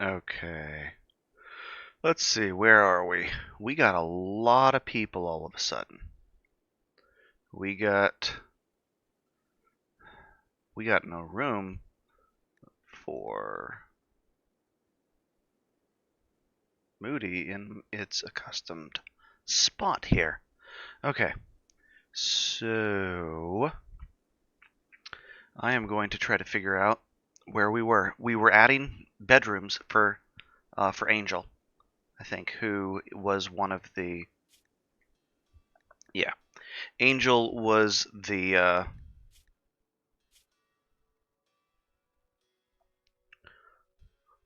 Okay. Let's see, where are we? We got a lot of people all of a sudden. We got no room for Moody in its accustomed spot here. Okay. So I am going to try to figure out where we were. We were adding bedrooms for Angel, I think, who was one of the Angel was the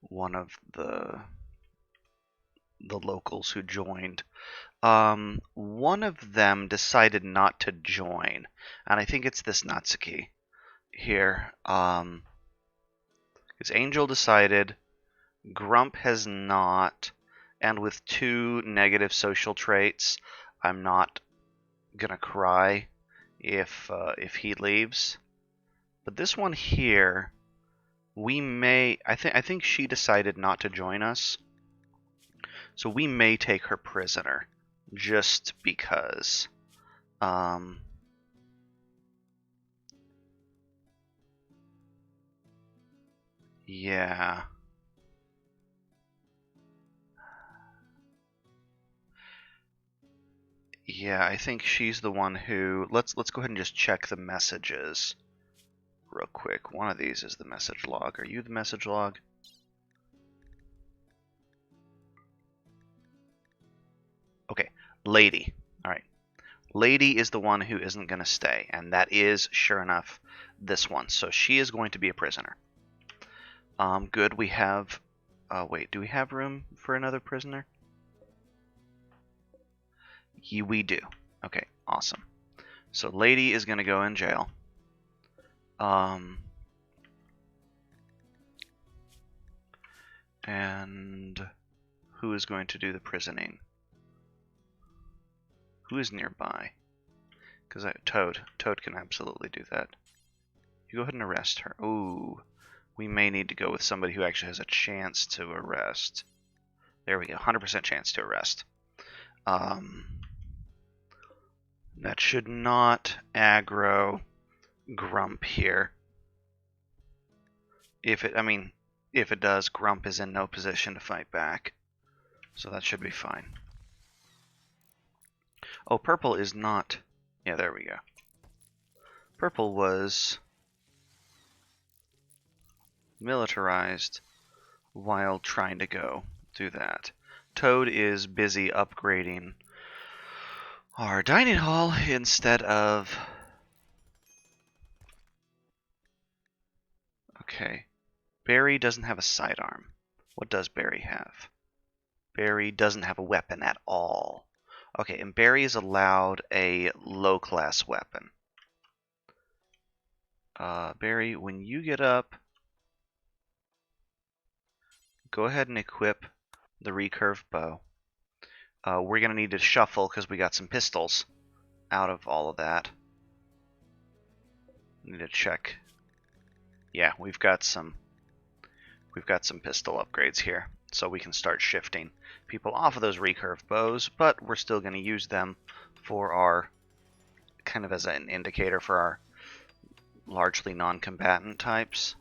one of the locals who joined. One of them decided not to join, and I think it's this Natsuki here. Because Angel decided, Grump has not, and with 2 negative social traits, I'm not gonna cry if he leaves. But this one here, we may. I think she decided not to join us, so we may take her prisoner, just because. Yeah. Yeah, I think she's the one who. Let's go ahead and just check the messages real quick. One of these is the message log. Are you the message log? Okay, Lady. All right. Lady is the one who isn't going to stay, and that is, sure enough, this one. So she is going to be a prisoner. Good. We have. Wait, do we have room for another prisoner? We do. Okay, awesome. So Lady is going to go in jail. And who is going to do the prisoning? Who is nearby? Because Toad can absolutely do that. You go ahead and arrest her. Ooh, we may need to go with somebody who actually has a chance to arrest. There we go, 100% chance to arrest. That should not aggro Grump here. If it does, Grump is in no position to fight back. So that should be fine. Oh, Purple is not... Yeah, there we go. Purple was militarized while trying to go do that. Toad is busy upgrading our dining hall instead of... Okay. Barry doesn't have a sidearm. What does Barry have? Barry doesn't have a weapon at all. Okay, and Barry is allowed a low-class weapon. Barry, when you get up, go ahead and equip the recurve bow. We're going to need to shuffle because we got some pistols out of all of that. Need to check. Yeah, we've got some pistol upgrades here, so we can start shifting people off of those recurve bows, but we're still going to use them for our kind of as an indicator for our largely non-combatant types.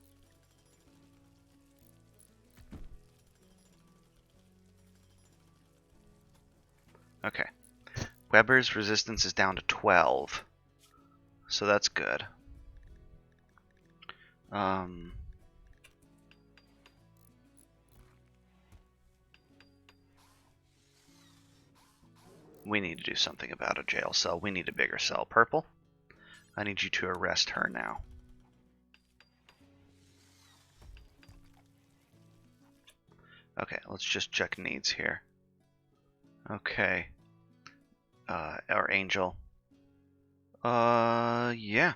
Okay. Weber's resistance is down to 12. So that's good. We need to do something about a jail cell. We need a bigger cell. Purple, I need you to arrest her now. Okay, let's just check needs here. Okay. Our Angel. Yeah.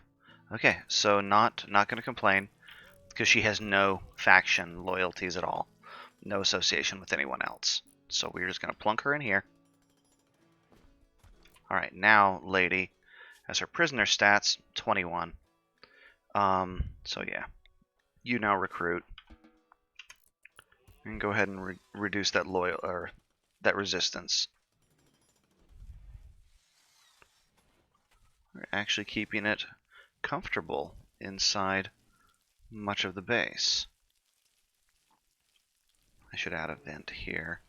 Okay, so not gonna complain, because she has no faction loyalties at all. No association with anyone else. So we're just gonna plunk her in here. Alright, now Lady has her prisoner stats, 21. So yeah. You now recruit. And go ahead and reduce that that resistance. We're actually keeping it comfortable inside much of the base. I should add a vent here.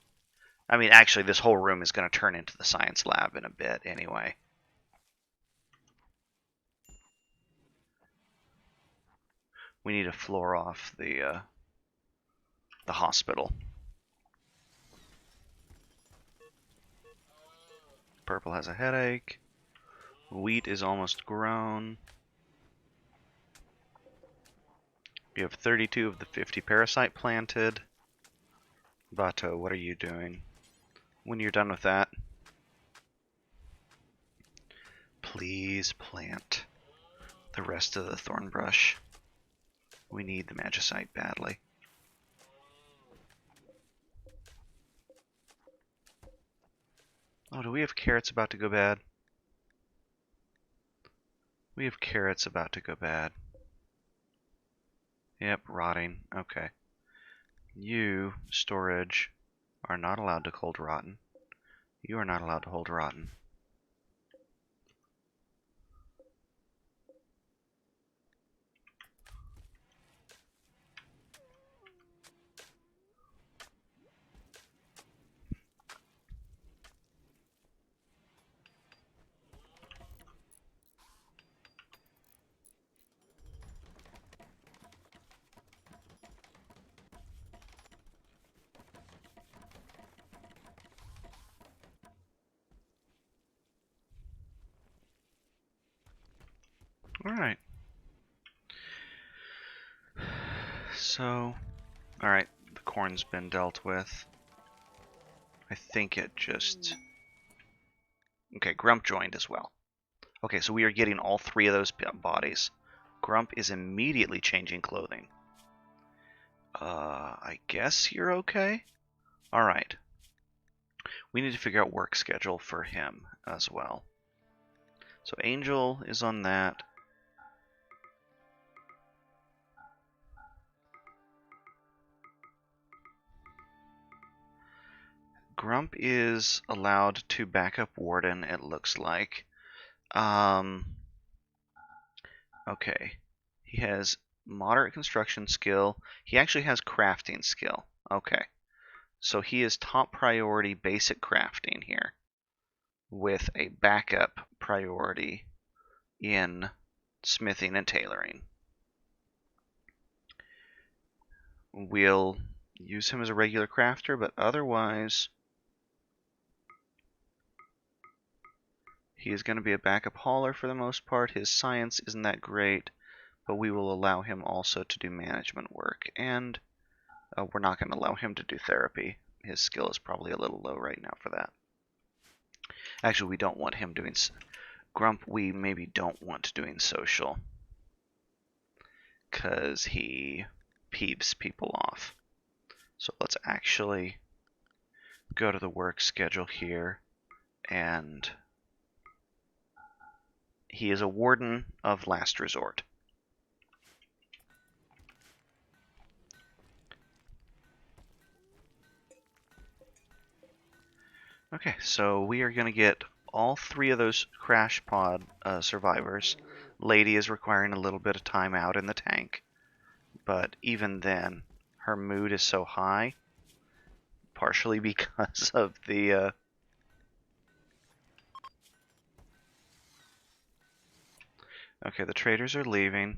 I mean, actually, this whole room is going to turn into the science lab in a bit anyway. We need to floor off the hospital. Purple has a headache. Wheat is almost grown. We have 32 of the 50 parasite planted. Bato, what are you doing? When you're done with that, please plant the rest of the thorn brush. We need the magicite badly. Oh, do we have carrots about to go bad? We have carrots about to go bad. Yep, rotting. Okay. You, storage, are not allowed to hold rotten. You are not allowed to hold rotten. Alright. So, alright, the corn's been dealt with. I think it just... Okay, Grump joined as well. Okay, so we are getting all three of those bodies. Grump is immediately changing clothing. I guess you're okay? Alright. We need to figure out work schedule for him as well. So Angel is on that. Grump is allowed to back up Warden, it looks like. Okay. He has moderate construction skill. He actually has crafting skill. Okay. So he is top priority basic crafting here, with a backup priority in smithing and tailoring. We'll use him as a regular crafter, but otherwise he is going to be a backup hauler for the most part. His science isn't that great, but we will allow him also to do management work, and we're not going to allow him to do therapy. His skill is probably a little low right now for that. Actually, we don't want him doing... Grump, we maybe don't want doing social, because he peeves people off. So let's actually go to the work schedule here, and he is a warden of last resort. Okay, so we are going to get all three of those crash pod survivors. Lady is requiring a little bit of time out in the tank, but even then, her mood is so high, partially because of the... Okay, the traders are leaving.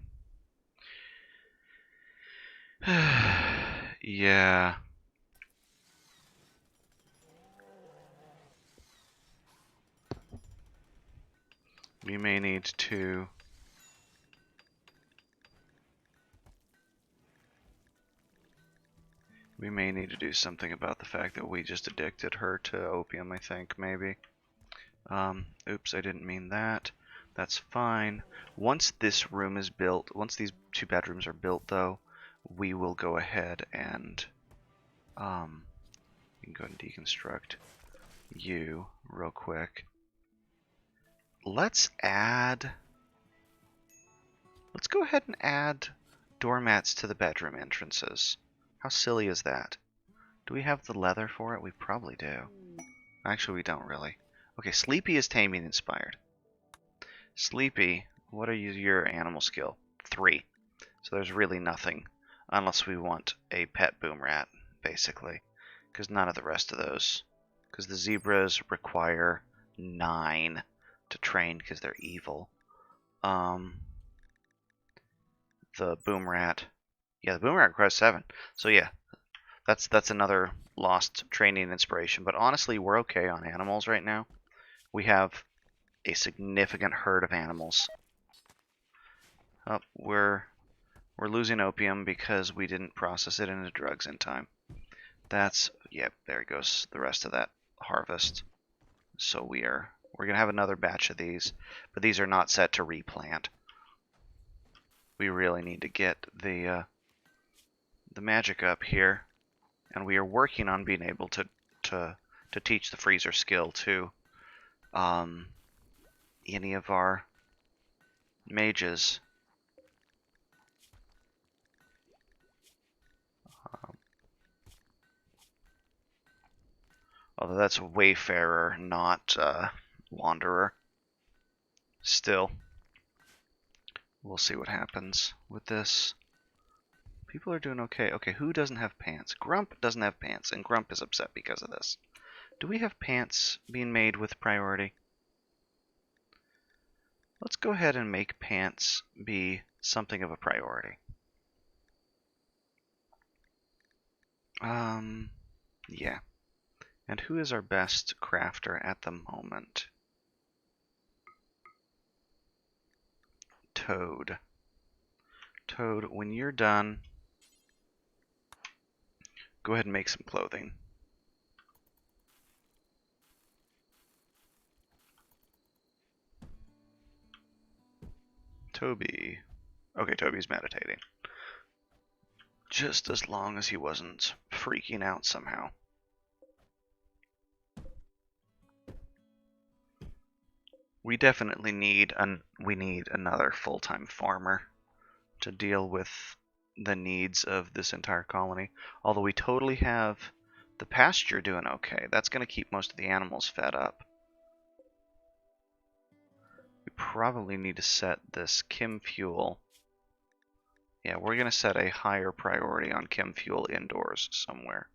Yeah. We may need to... We may need to do something about the fact that we just addicted her to opium, I think, maybe. Oops, I didn't mean that. That's fine. Once this room is built, once these two bedrooms are built, though, we will go ahead and... you can go and deconstruct you real quick. Let's add... Let's go ahead and add doormats to the bedroom entrances. How silly is that? Do we have the leather for it? We probably do. Actually, we don't really. Okay, Sleepy is taming inspired. Sleepy, what are your animal skill? 3. So there's really nothing, unless we want a pet boom rat, basically. Because none of the rest of those. Because the zebras require 9 to train because they're evil. The boom rat, yeah, the boom rat requires 7. So yeah, that's another lost training inspiration. But honestly, we're okay on animals right now. We have a significant herd of animals. Oh, we're losing opium because we didn't process it into drugs in time. That's, yep, there goes the rest of that harvest. So we're gonna have another batch of these, but these are not set to replant. We really need to get the magic up here, and we are working on being able to teach the freezer skill to any of our mages. Although that's Wayfarer, not Wanderer. Still, we'll see what happens with this. People are doing okay. Okay, who doesn't have pants? Grump doesn't have pants, and Grump is upset because of this. Do we have pants being made with priority? Let's go ahead and make pants be something of a priority. Yeah. And who is our best crafter at the moment? Toad. Toad, when you're done, go ahead and make some clothing. Toby. Okay, Toby's meditating. Just as long as he wasn't freaking out somehow. We definitely need another full-time farmer to deal with the needs of this entire colony. Although we totally have the pasture doing okay. That's going to keep most of the animals fed up. We probably need to set this chem fuel. Yeah, we're going to set a higher priority on chem fuel indoors somewhere.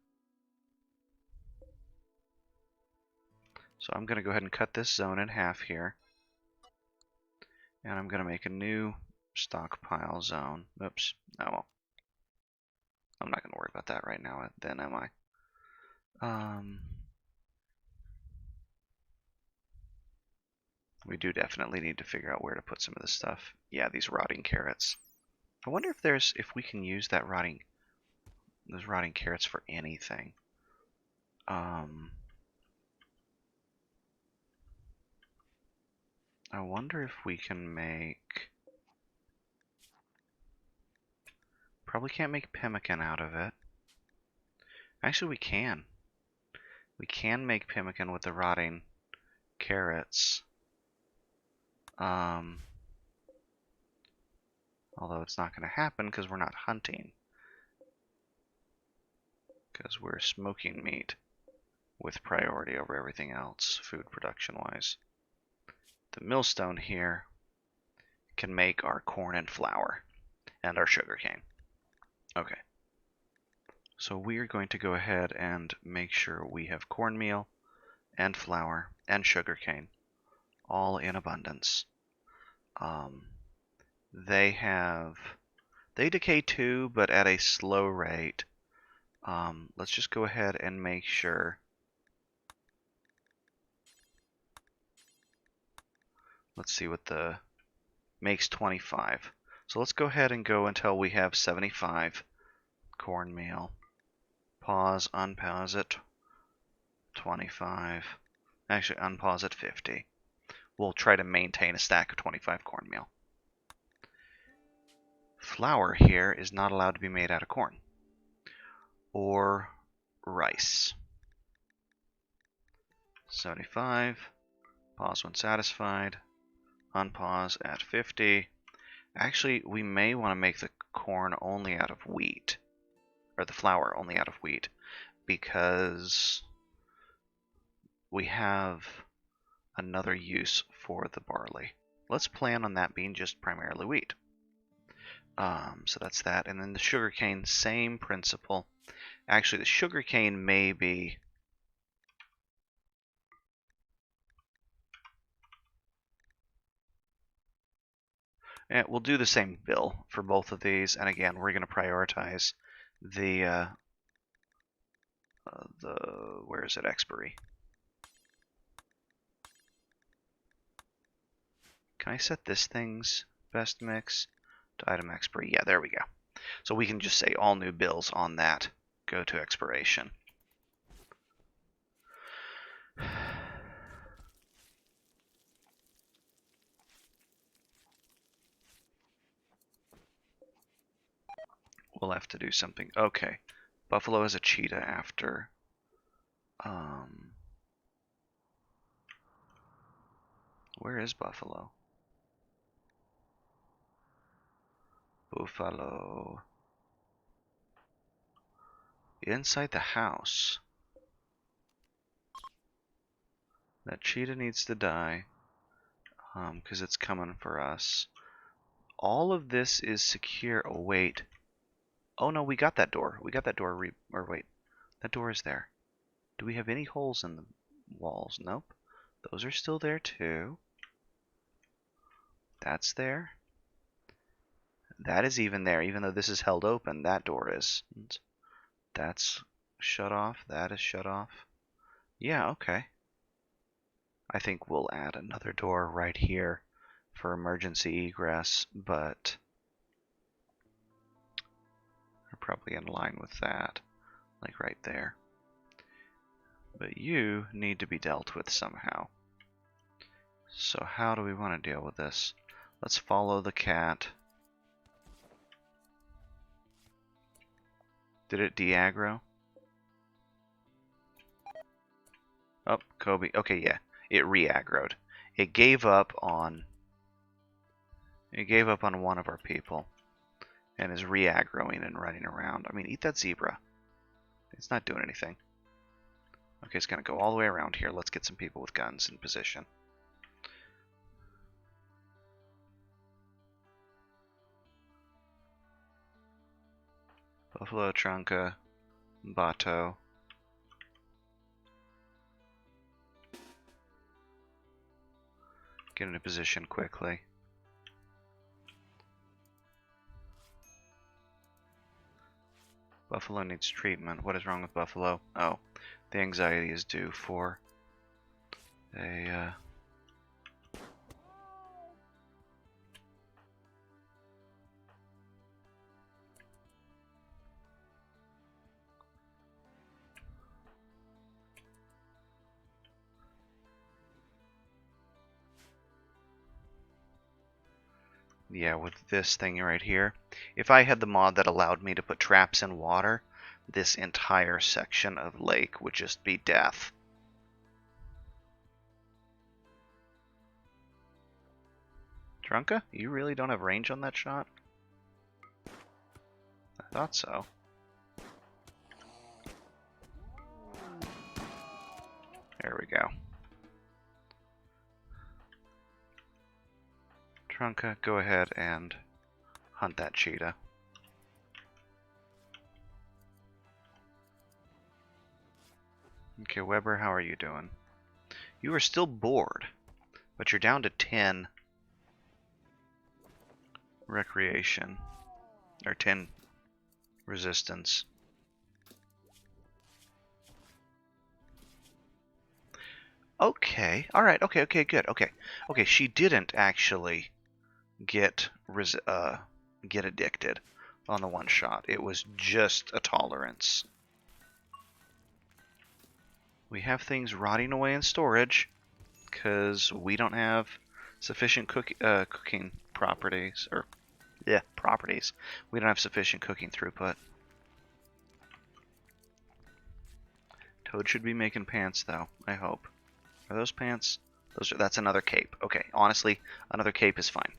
So I'm going to go ahead and cut this zone in half here. And I'm going to make a new stockpile zone. Oops. Oh well. I'm not going to worry about that right now then, am I? We do definitely need to figure out where to put some of this stuff. Yeah, these rotting carrots. I wonder if we can use those rotting carrots for anything. I wonder if we can make... Probably can't make pemmican out of it. Actually, we can. We can make pemmican with the rotting carrots. Although it's not going to happen because we're not hunting. Because we're smoking meat with priority over everything else, food production-wise. The millstone here can make our corn and flour and our sugarcane. Okay. So we're going to go ahead and make sure we have cornmeal and flour and sugarcane all in abundance. They decay too, but at a slow rate. Let's just go ahead and make sure. Let's see what the makes 25. So let's go ahead and go until we have 75 cornmeal. Pause, unpause it. 25. Actually, unpause at 50. We'll try to maintain a stack of 25 cornmeal. Flour here is not allowed to be made out of corn or rice. 75. Pause when satisfied. Unpause at 50. Actually, we may want to make the corn only out of wheat, or the flour only out of wheat. because we have another use for the barley. Let's plan on that being just primarily wheat. So that's that. And then the sugarcane, same principle. Actually, the sugarcane may be... we'll do the same bill for both of these. And again, we're going to prioritize the where is it, expiry. Can I set this thing's best mix to item expiry? Yeah, there we go. So we can just say all new bills on that go to expiration. We'll have to do something. Okay. Buffalo is a cheetah after. Where is Buffalo? Buffalo. Inside the house. That cheetah needs to die. Because it's coming for us. All of this is secure. Oh, wait. Oh, no, we got that door. We got that door. Or wait. That door is there. Do we have any holes in the walls? Nope. Those are still there, too. That's there. That is even there, even though this is held open. That door is. That's shut off. That is shut off. Yeah, okay. I think we'll add another door right here for emergency egress, but we're probably in line with that, like right there. But you need to be dealt with somehow. So how do we want to deal with this? Let's follow the cat. Did it de-aggro? Oh, Kobe. Okay, yeah. It re-aggroed. It gave up on one of our people and is re-aggroing and running around. I mean, eat that zebra. It's not doing anything. Okay, it's going to go all the way around here. Let's get some people with guns in position. Buffalo, Trunka, Bato. Get into position quickly. Buffalo needs treatment. What is wrong with Buffalo? Oh, the anxiety is due for a... Yeah, with this thing right here. If I had the mod that allowed me to put traps in water, this entire section of lake would just be death. Trunka, you really don't have range on that shot? I thought so. There we go. Trunka, go ahead and hunt that cheetah. Okay, Weber, how are you doing? You are still bored, but you're down to 10 recreation, or 10 resistance. Okay, alright, okay, good, okay. Okay, she didn't actually get addicted on the one shot. It was just a tolerance. We have things rotting away in storage because we don't have sufficient cooking properties, or properties. We don't have sufficient cooking throughput. Toad should be making pants though, I hope. Are those pants? That's another cape. Okay, honestly, another cape is fine.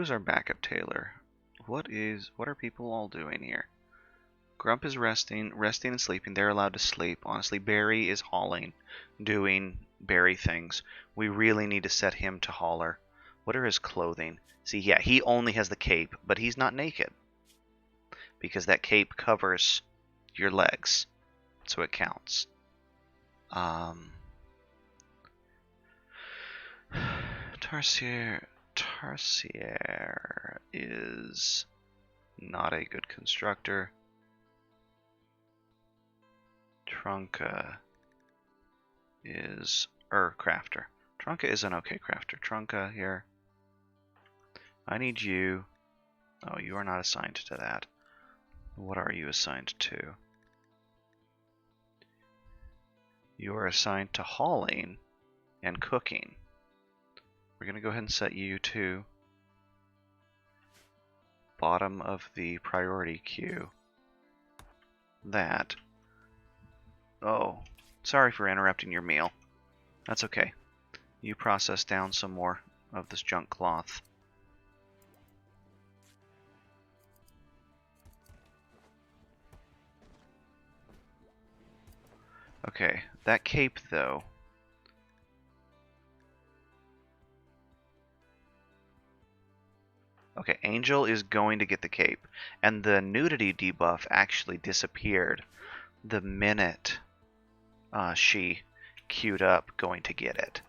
is our backup tailor? What are people all doing here? Grump is resting and sleeping. They're allowed to sleep. Honestly, Barry is hauling, doing Barry things. We really need to set him to hauler. What are his clothing? See, yeah, he only has the cape, but he's not naked. Because that cape covers your legs. So it counts. Tarsier is not a good constructor. Trunka is crafter. Trunka is an okay crafter. Trunka here. I need you. Oh, you are not assigned to that. What are you assigned to? You are assigned to hauling and cooking. We're going to go ahead and set you to bottom of the priority queue. That. Oh, sorry for interrupting your meal. That's okay. You process down some more of this junk cloth. Okay, that cape though. Okay, Angel is going to get the cape, and the nudity debuff actually disappeared the minute she queued up going to get it.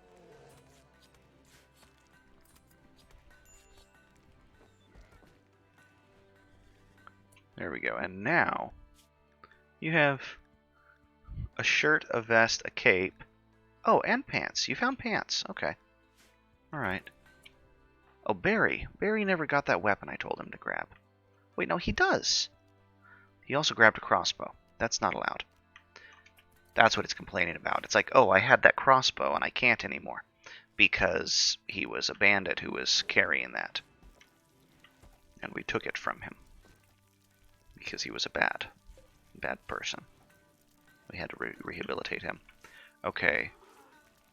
There we go, and now you have a shirt, a vest, a cape. Oh, and pants. You found pants. Okay. Alright. Oh, Barry. Barry never got that weapon I told him to grab. Wait, no, he does. He also grabbed a crossbow. That's not allowed. That's what it's complaining about. It's like, oh, I had that crossbow and I can't anymore. Because he was a bandit who was carrying that. And we took it from him. Because he was a bad person. We had to rehabilitate him. Okay.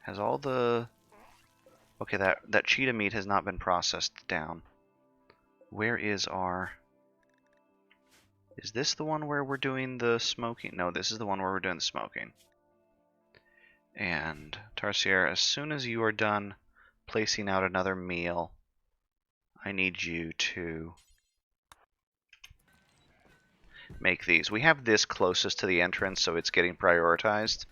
Has all the... Okay, that cheetah meat has not been processed down. Where is our... Is this the one where we're doing the smoking? No, this is the one where we're doing the smoking. And Tarsier, as soon as you are done placing out another meal, I need you to make these. We have this closest to the entrance, so it's getting prioritized.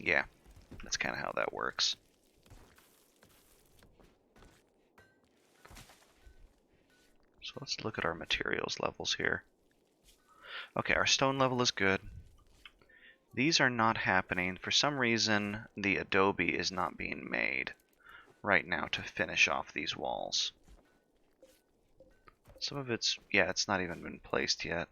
Yeah, that's kind of how that works. So let's look at our materials levels here. Okay, our stone level is good. These are not happening. For some reason, the adobe is not being made right now to finish off these walls. Some of it's, yeah, it's not even been placed yet.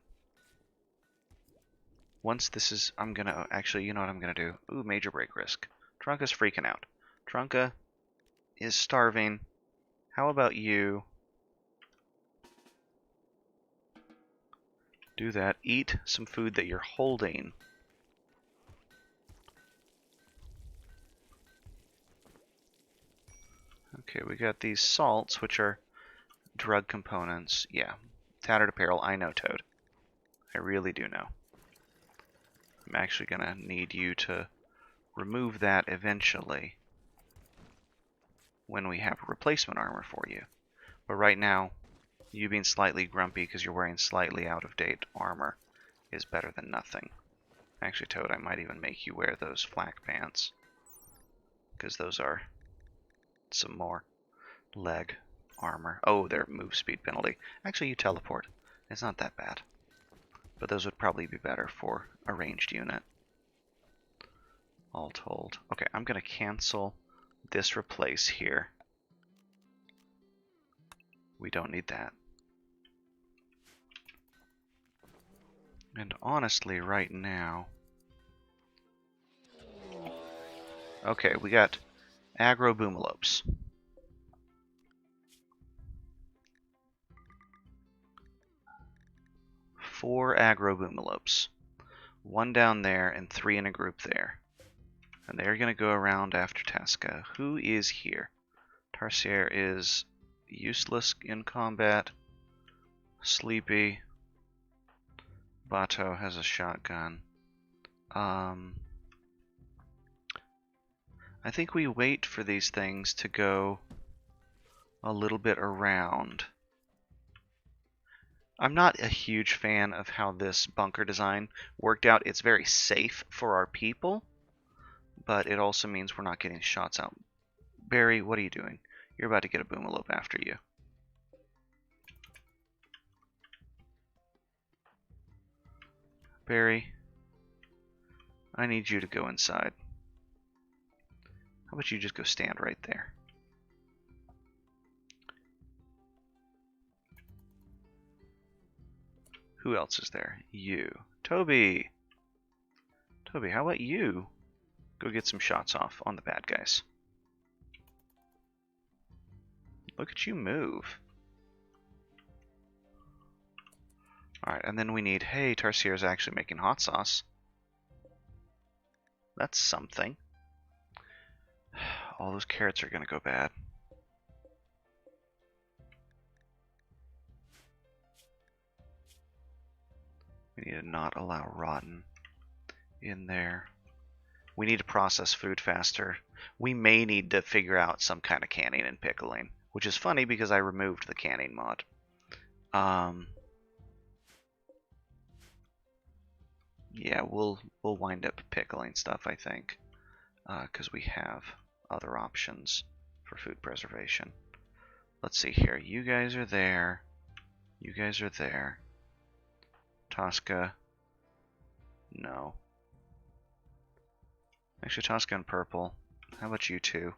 Once this is, I'm gonna, actually, you know what I'm gonna do? Ooh, major break risk. Trunka's freaking out. Trunka is starving. How about you do that? Eat some food that you're holding. Okay, we got these salts, which are drug components. Yeah, tattered apparel. I know, Toad. I really do know. I'm actually going to need you to remove that eventually when we have replacement armor for you. But right now, you being slightly grumpy because you're wearing slightly out-of-date armor is better than nothing. Actually, Toad, I might even make you wear those flak pants, because those are some more leg armor. Oh, their move speed penalty. Actually, you teleport. It's not that bad. But those would probably be better for a ranged unit. All told. Okay, I'm going to cancel this replace here. We don't need that. And honestly, right now... Okay, we got aggro boomalopes. 4 aggro boomalopes. 1 down there and 3 in a group there. And they're going to go around after Tasca. Who is here? Tarsier is useless in combat. Sleepy. Bato has a shotgun. I think we wait for these things to go a little bit around. I'm not a huge fan of how this bunker design worked out. It's very safe for our people, but it also means we're not getting shots out. Barry, what are you doing? You're about to get a boomalope after you. Barry, I need you to go inside. How about you just go stand right there? Who else is there? You. Toby! Toby, how about you go get some shots off on the bad guys? Look at you move. Alright, and then we need, hey, Tarsier's actually making hot sauce. That's something. All those carrots are going to go bad. We need to not allow rotten in there. We need to process food faster. We may need to figure out some kind of canning and pickling, which is funny because I removed the canning mod. Yeah, we'll wind up pickling stuff, I think, because we have other options for food preservation. Let's see here. You guys are there. You guys are there. Tosca. No. Actually, Tosca and purple. How about you two?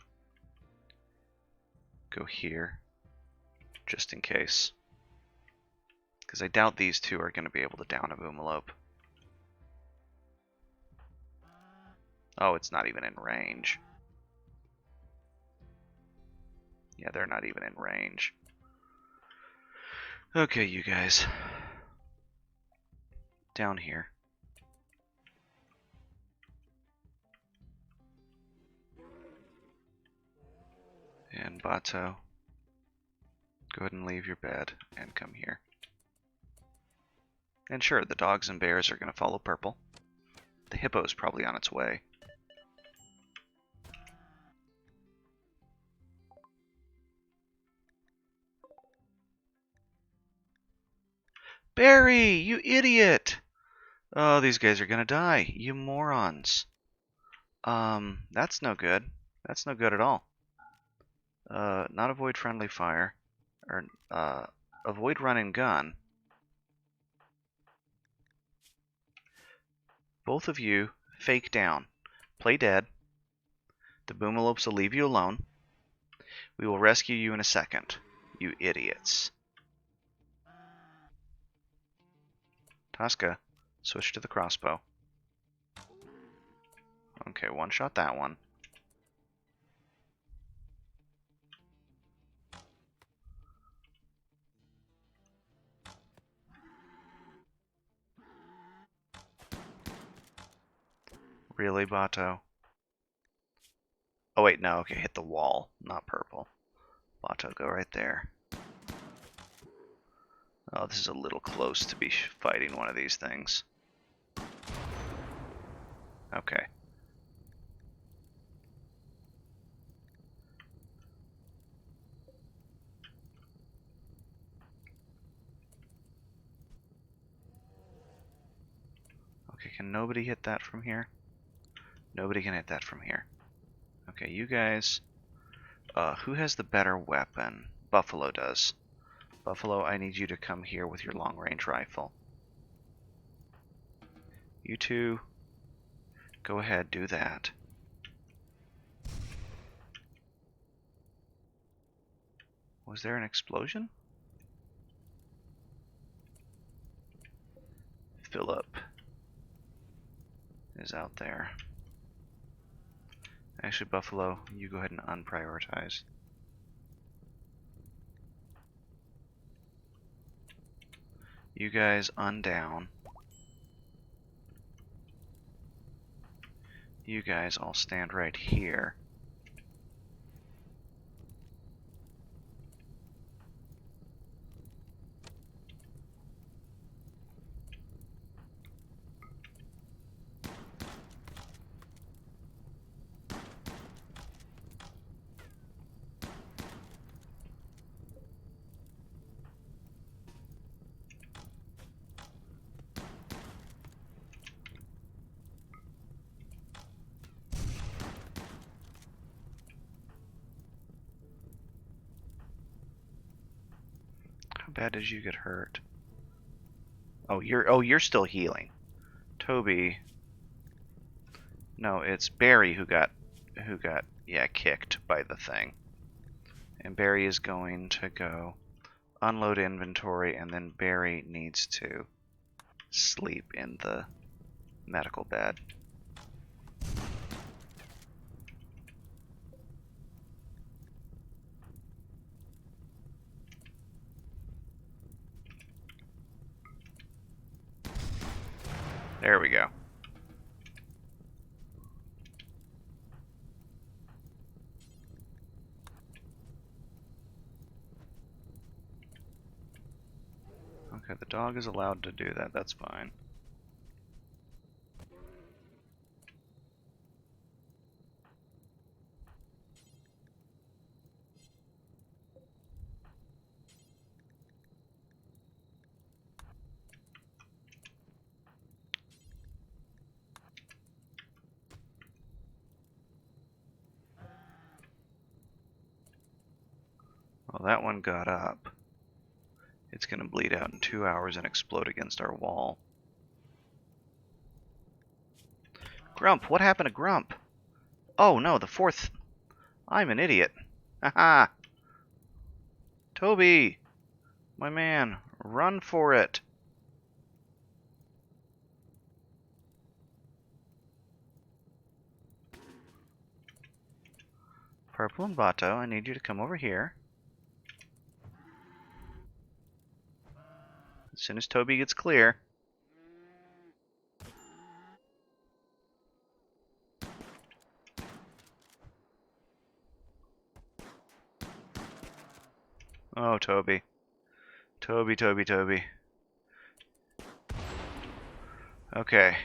Go here. Just in case. Because I doubt these two are going to be able to down a boomalope. Oh, it's not even in range. Yeah, they're not even in range. Okay, you guys. Down here. And Bato, go ahead and leave your bed and come here. And sure, the dogs and bears are going to follow purple. The hippo's probably on its way. Barry, you idiot! Oh, these guys are gonna die, you morons. That's no good. That's no good at all. Not avoid friendly fire. Or, avoid run and gun. Both of you, fake down. Play dead. The boomalopes will leave you alone. We will rescue you in a second. You idiots. Tosca, switch to the crossbow. Okay, one shot that one. Really, Bato? Oh wait, no, okay, hit the wall, not purple. Bato, go right there. Oh, this is a little close to be fighting one of these things. Okay. Okay, can nobody hit that from here? Nobody can hit that from here. Okay, you guys... who has the better weapon? Buffalo does. Buffalo, I need you to come here with your long-range rifle. You two, go ahead, do that. Was there an explosion? Philip is out there. Actually, Buffalo, you go ahead and unprioritize. You guys undown. You guys all stand right here. How bad did you get hurt? Oh, you're still healing. Toby. No, it's Barry who got kicked by the thing. And Barry is going to go unload inventory, and then Barry needs to sleep in the medical bed. There we go. Okay, the dog is allowed to do that. That's fine. Well, that one got up. It's going to bleed out in 2 hours and explode against our wall. Grump, what happened to Grump? Oh no, the fourth. I'm an idiot. Haha. Toby, my man, run for it. Purple and Bato, I need you to come over here. As soon as Toby gets clear. Oh, Toby. Toby, Toby, Toby. Okay.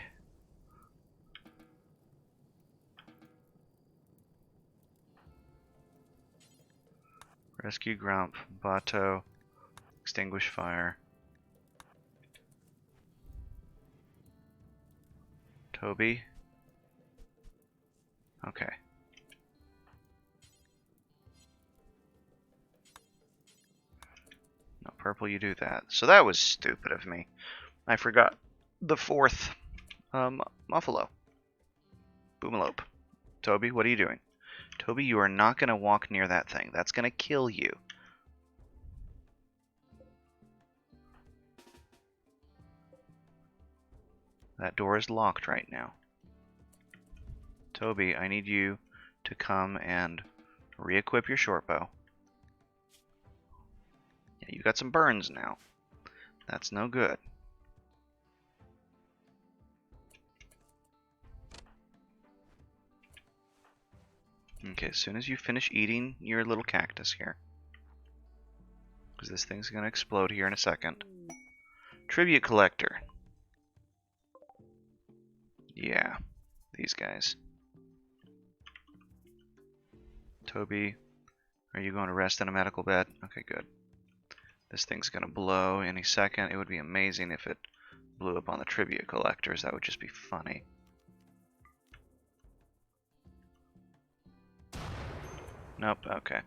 Rescue Grump, Bato, extinguish fire. Toby. Okay. No, Purple, you do that. So that was stupid of me. I forgot the fourth Muffalo. Boomalope. Toby, what are you doing? Toby, you are not going to walk near that thing. That's going to kill you. That door is locked right now. Toby, I need you to come and re-equip your short bow. Yeah, you got some burns now. That's no good. Okay, as soon as you finish eating your little cactus here, because this thing's going to explode here in a second. Tribute collector. Yeah, these guys. Toby, are you going to rest in a medical bed? Okay, good. This thing's going to blow any second. It would be amazing if it blew up on the tribute collectors. That would just be funny. Nope, okay.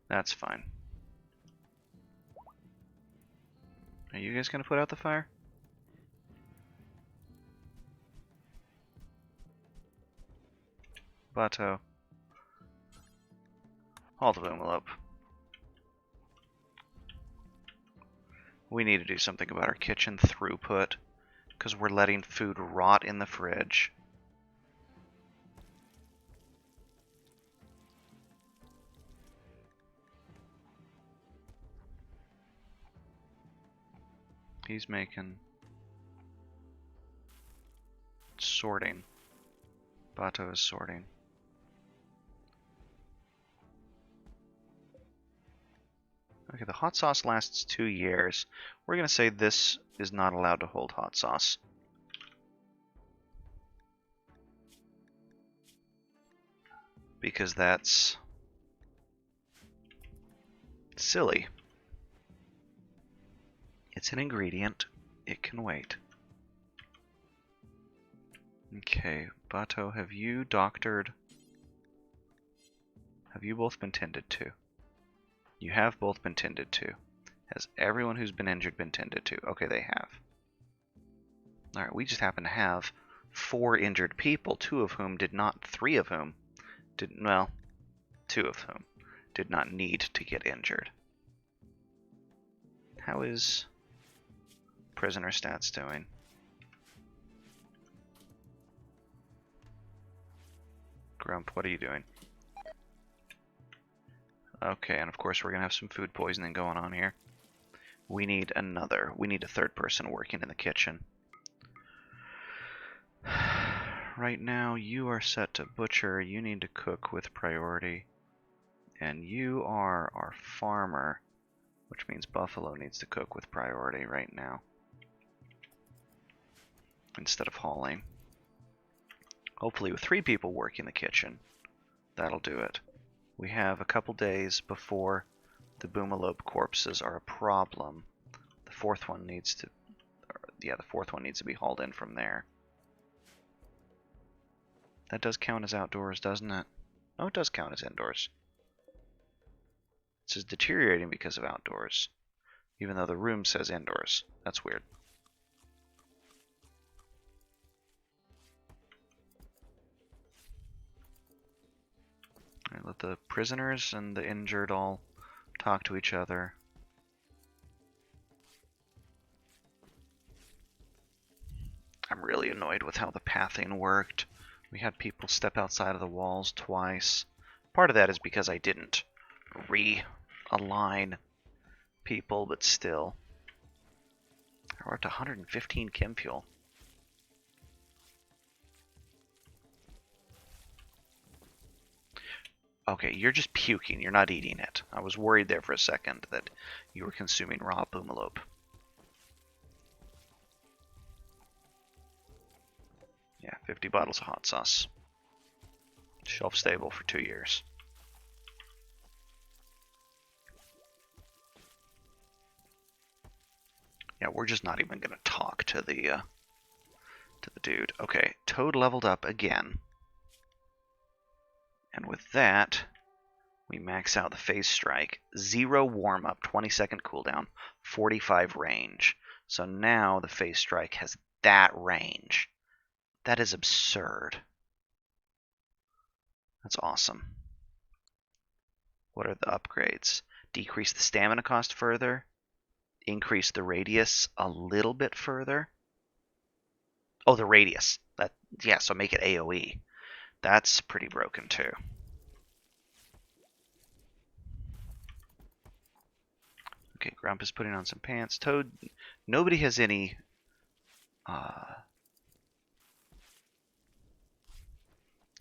That's fine. Are you guys going to put out the fire? Bato. Hold the envelope. We need to do something about our kitchen throughput, because we're letting food rot in the fridge. He's making sorting. Bato is sorting. Okay, the hot sauce lasts 2 years. We're going to say this is not allowed to hold hot sauce. Because that's silly. It's an ingredient. It can wait. Okay, Bato, have you doctored? Have you both been tended to? You have both been tended to. Has everyone who's been injured been tended to? Okay, they have. Alright, we just happen to have 4 injured people, 2 of whom did not, 3 of whom didn't, well, 2 of whom did not need to get injured. How is prisoner stats doing? Grump, what are you doing? Okay, and of course we're going to have some food poisoning going on here. We need a 3rd person working in the kitchen. Right now, you are set to butcher. You need to cook with priority. And you are our farmer, which means Buffalo needs to cook with priority right now, instead of hauling. Hopefully with 3 people working the kitchen, that'll do it. We have a couple days before the Boomalope corpses are a problem. The 4th one needs to, the 4th one needs to be hauled in from there. That does count as outdoors, doesn't it? Oh, it does count as indoors. It says deteriorating because of outdoors, even though the room says indoors. That's weird. Alright, let the prisoners and the injured all talk to each other. I'm really annoyed with how the pathing worked. We had people step outside of the walls twice. Part of that is because I didn't realign people, but still. We're up to 115 chem fuel. Okay, you're just puking. You're not eating it. I was worried there for a second that you were consuming raw Boomalope. Yeah, 50 bottles of hot sauce. Shelf stable for 2 years. Yeah, we're just not even gonna talk to the dude. Okay, Toad leveled up again. And with that, we max out the phase strike. 0 warm up, 20-second cooldown, 45 range. So now the phase strike has that range. That is absurd. That's awesome. What are the upgrades? Decrease the stamina cost further. Increase the radius a little bit further. Oh, the radius. Yeah, so make it AoE. That's pretty broken too. Okay, Grump is putting on some pants. Toad, nobody has any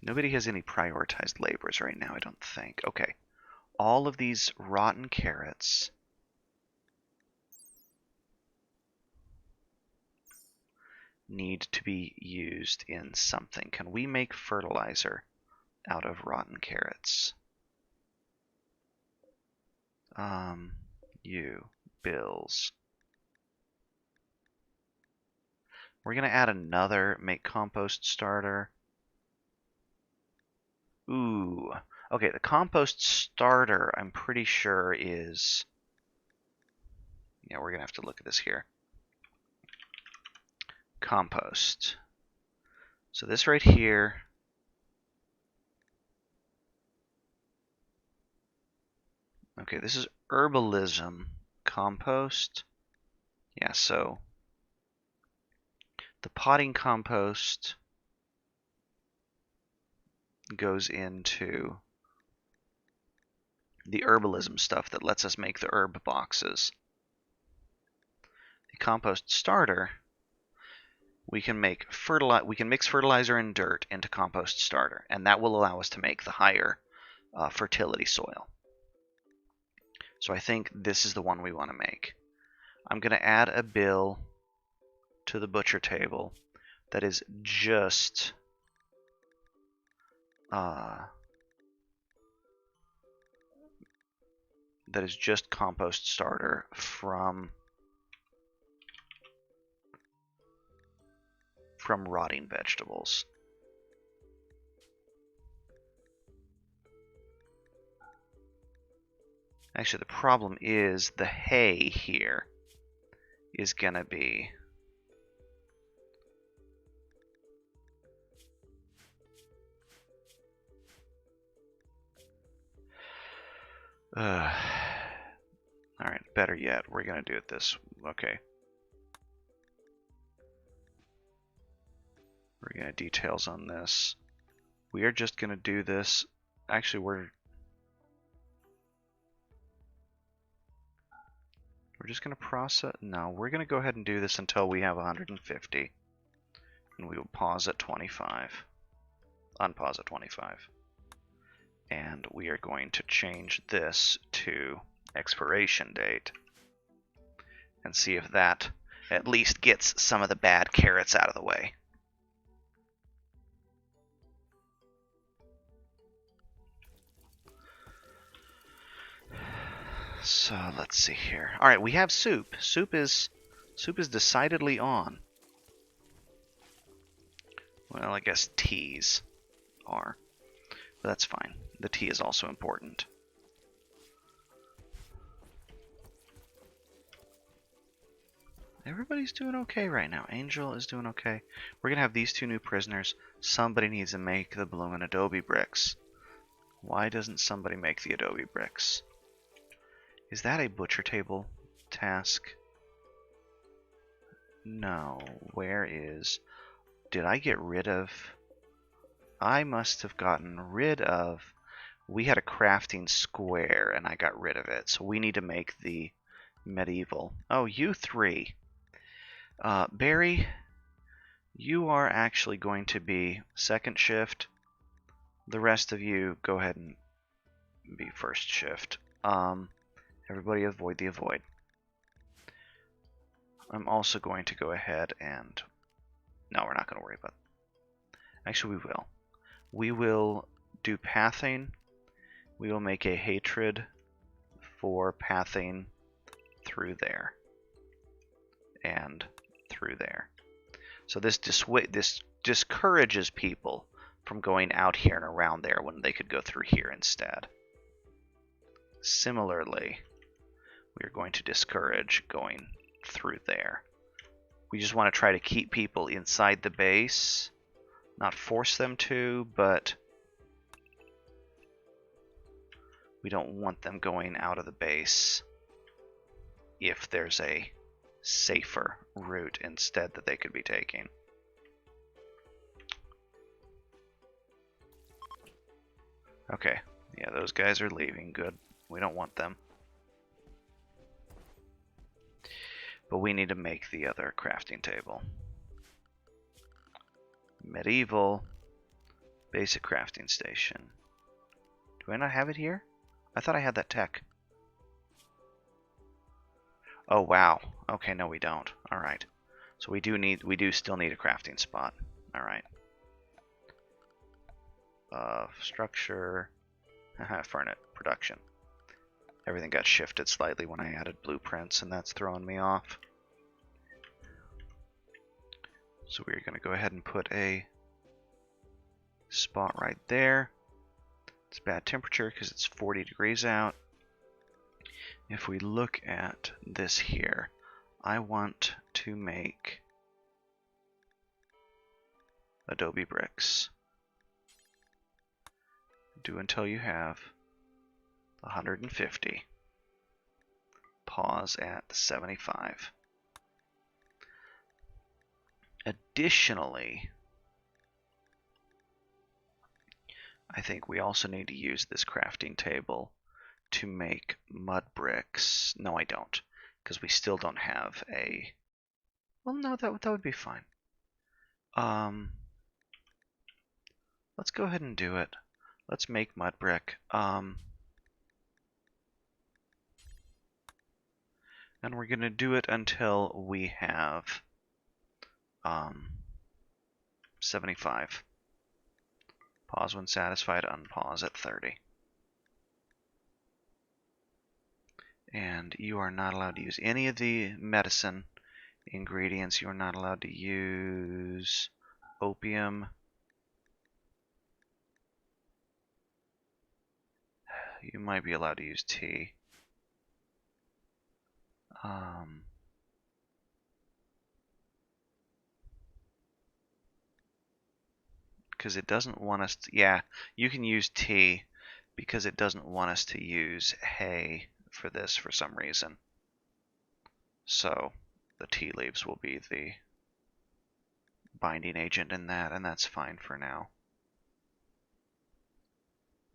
prioritized labors right now, I don't think. Okay. All of these rotten carrots need to be used in something. Can we make fertilizer out of rotten carrots? Bills. We're going to add another make compost starter. Ooh. Okay, the compost starter, I'm pretty sure is... Yeah, we're going to have to look at this here. Compost. So this right here... Okay, this is herbalism compost. Yeah, so the potting compost goes into the herbalism stuff that lets us make the herb boxes. The compost starter, we can make we can mix fertilizer and dirt into compost starter, and that will allow us to make the higher fertility soil. So I think this is the one we want to make. I'm going to add a bill to the butcher table that is just compost starter from rotting vegetables. Actually, the problem is the hay here is going to be alright, better yet, we're going to do it this. Okay. We're going to details on this. We are just going to do this. Actually, we're just going to process. No, we're going to go ahead and do this until we have 150. And we will pause at 25. Unpause at 25. And we are going to change this to expiration date. And see if that at least gets some of the bad carrots out of the way. So let's see here. All right, we have soup. Soup is decidedly on. Well, I guess teas are, but that's fine. The tea is also important. Everybody's doing okay right now. Angel is doing okay. We're gonna have these two new prisoners. Somebody needs to make the bloomin' adobe bricks. Why doesn't somebody make the adobe bricks? Is that a butcher table task? No. Where is... Did I get rid of... I must have gotten rid of... We had a crafting square and I got rid of it. So we need to make the medieval. Oh, you three. Barry, you are actually going to be second shift. The rest of you go ahead and be first shift. Everybody avoid the avoid. I'm also going to go ahead and... No, we're not going to worry about it. Actually, we will. We will do pathing. We will make a hatred for pathing through there. And through there. So this discourages people from going out here and around there when they could go through here instead. Similarly, we are going to discourage going through there. We just want to try to keep people inside the base, not force them to, but we don't want them going out of the base if there's a safer route instead that they could be taking. Okay, yeah, those guys are leaving. Good. We don't want them. But we need to make the other crafting table. Medieval basic crafting station. Do I not have it here? I thought I had that tech. Oh wow. Okay, no we don't. Alright. So we do still need a crafting spot. Alright. Structure. Furnace. Production. Everything got shifted slightly when I added blueprints, and that's throwing me off. So we're going to go ahead and put a spot right there. It's bad temperature because it's 40 degrees out. If we look at this here, I want to make adobe bricks. Do until you have 150. Pause at 75. Additionally, I think we also need to use this crafting table to make mud bricks. No, I don't, because we still don't have a... Well, no, that would be fine. Let's go ahead and do it. Let's make mud brick. And we're going to do it until we have 75. Pause when satisfied, unpause at 30. And you are not allowed to use any of the medicine ingredients. You are not allowed to use opium. You might be allowed to use tea. Because it doesn't want us to, yeah, you can use tea because it doesn't want us to use hay for this for some reason. So the tea leaves will be the binding agent in that, and that's fine for now.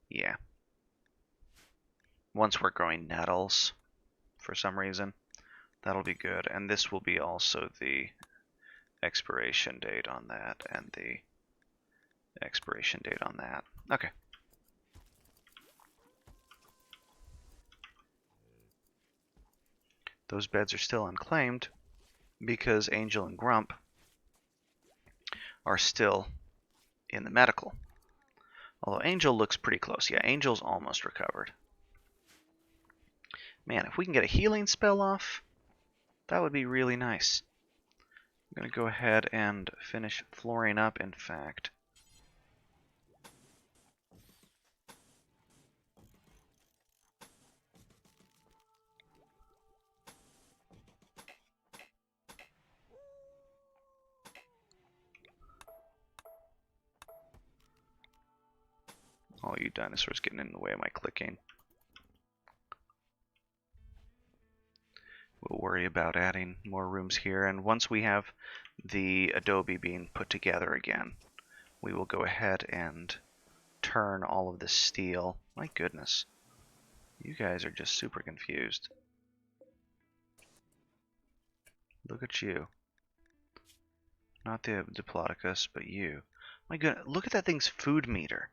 Yeah. Once we're growing nettles for some reason, that'll be good. And this will be also the expiration date on that and the expiration date on that. Okay. Those beds are still unclaimed because Angel and Grump are still in the medical. Although Angel looks pretty close. Yeah, Angel's almost recovered. Man, if we can get a healing spell off, that would be really nice. I'm going to go ahead and finish flooring up, in fact. All you dinosaurs getting in the way of my clicking. We'll worry about adding more rooms here, and once we have the adobe being put together again, we will go ahead and turn all of the steel. My goodness. You guys are just super confused. Look at you. Not the Diplodocus, but you. My goodness, look at that thing's food meter.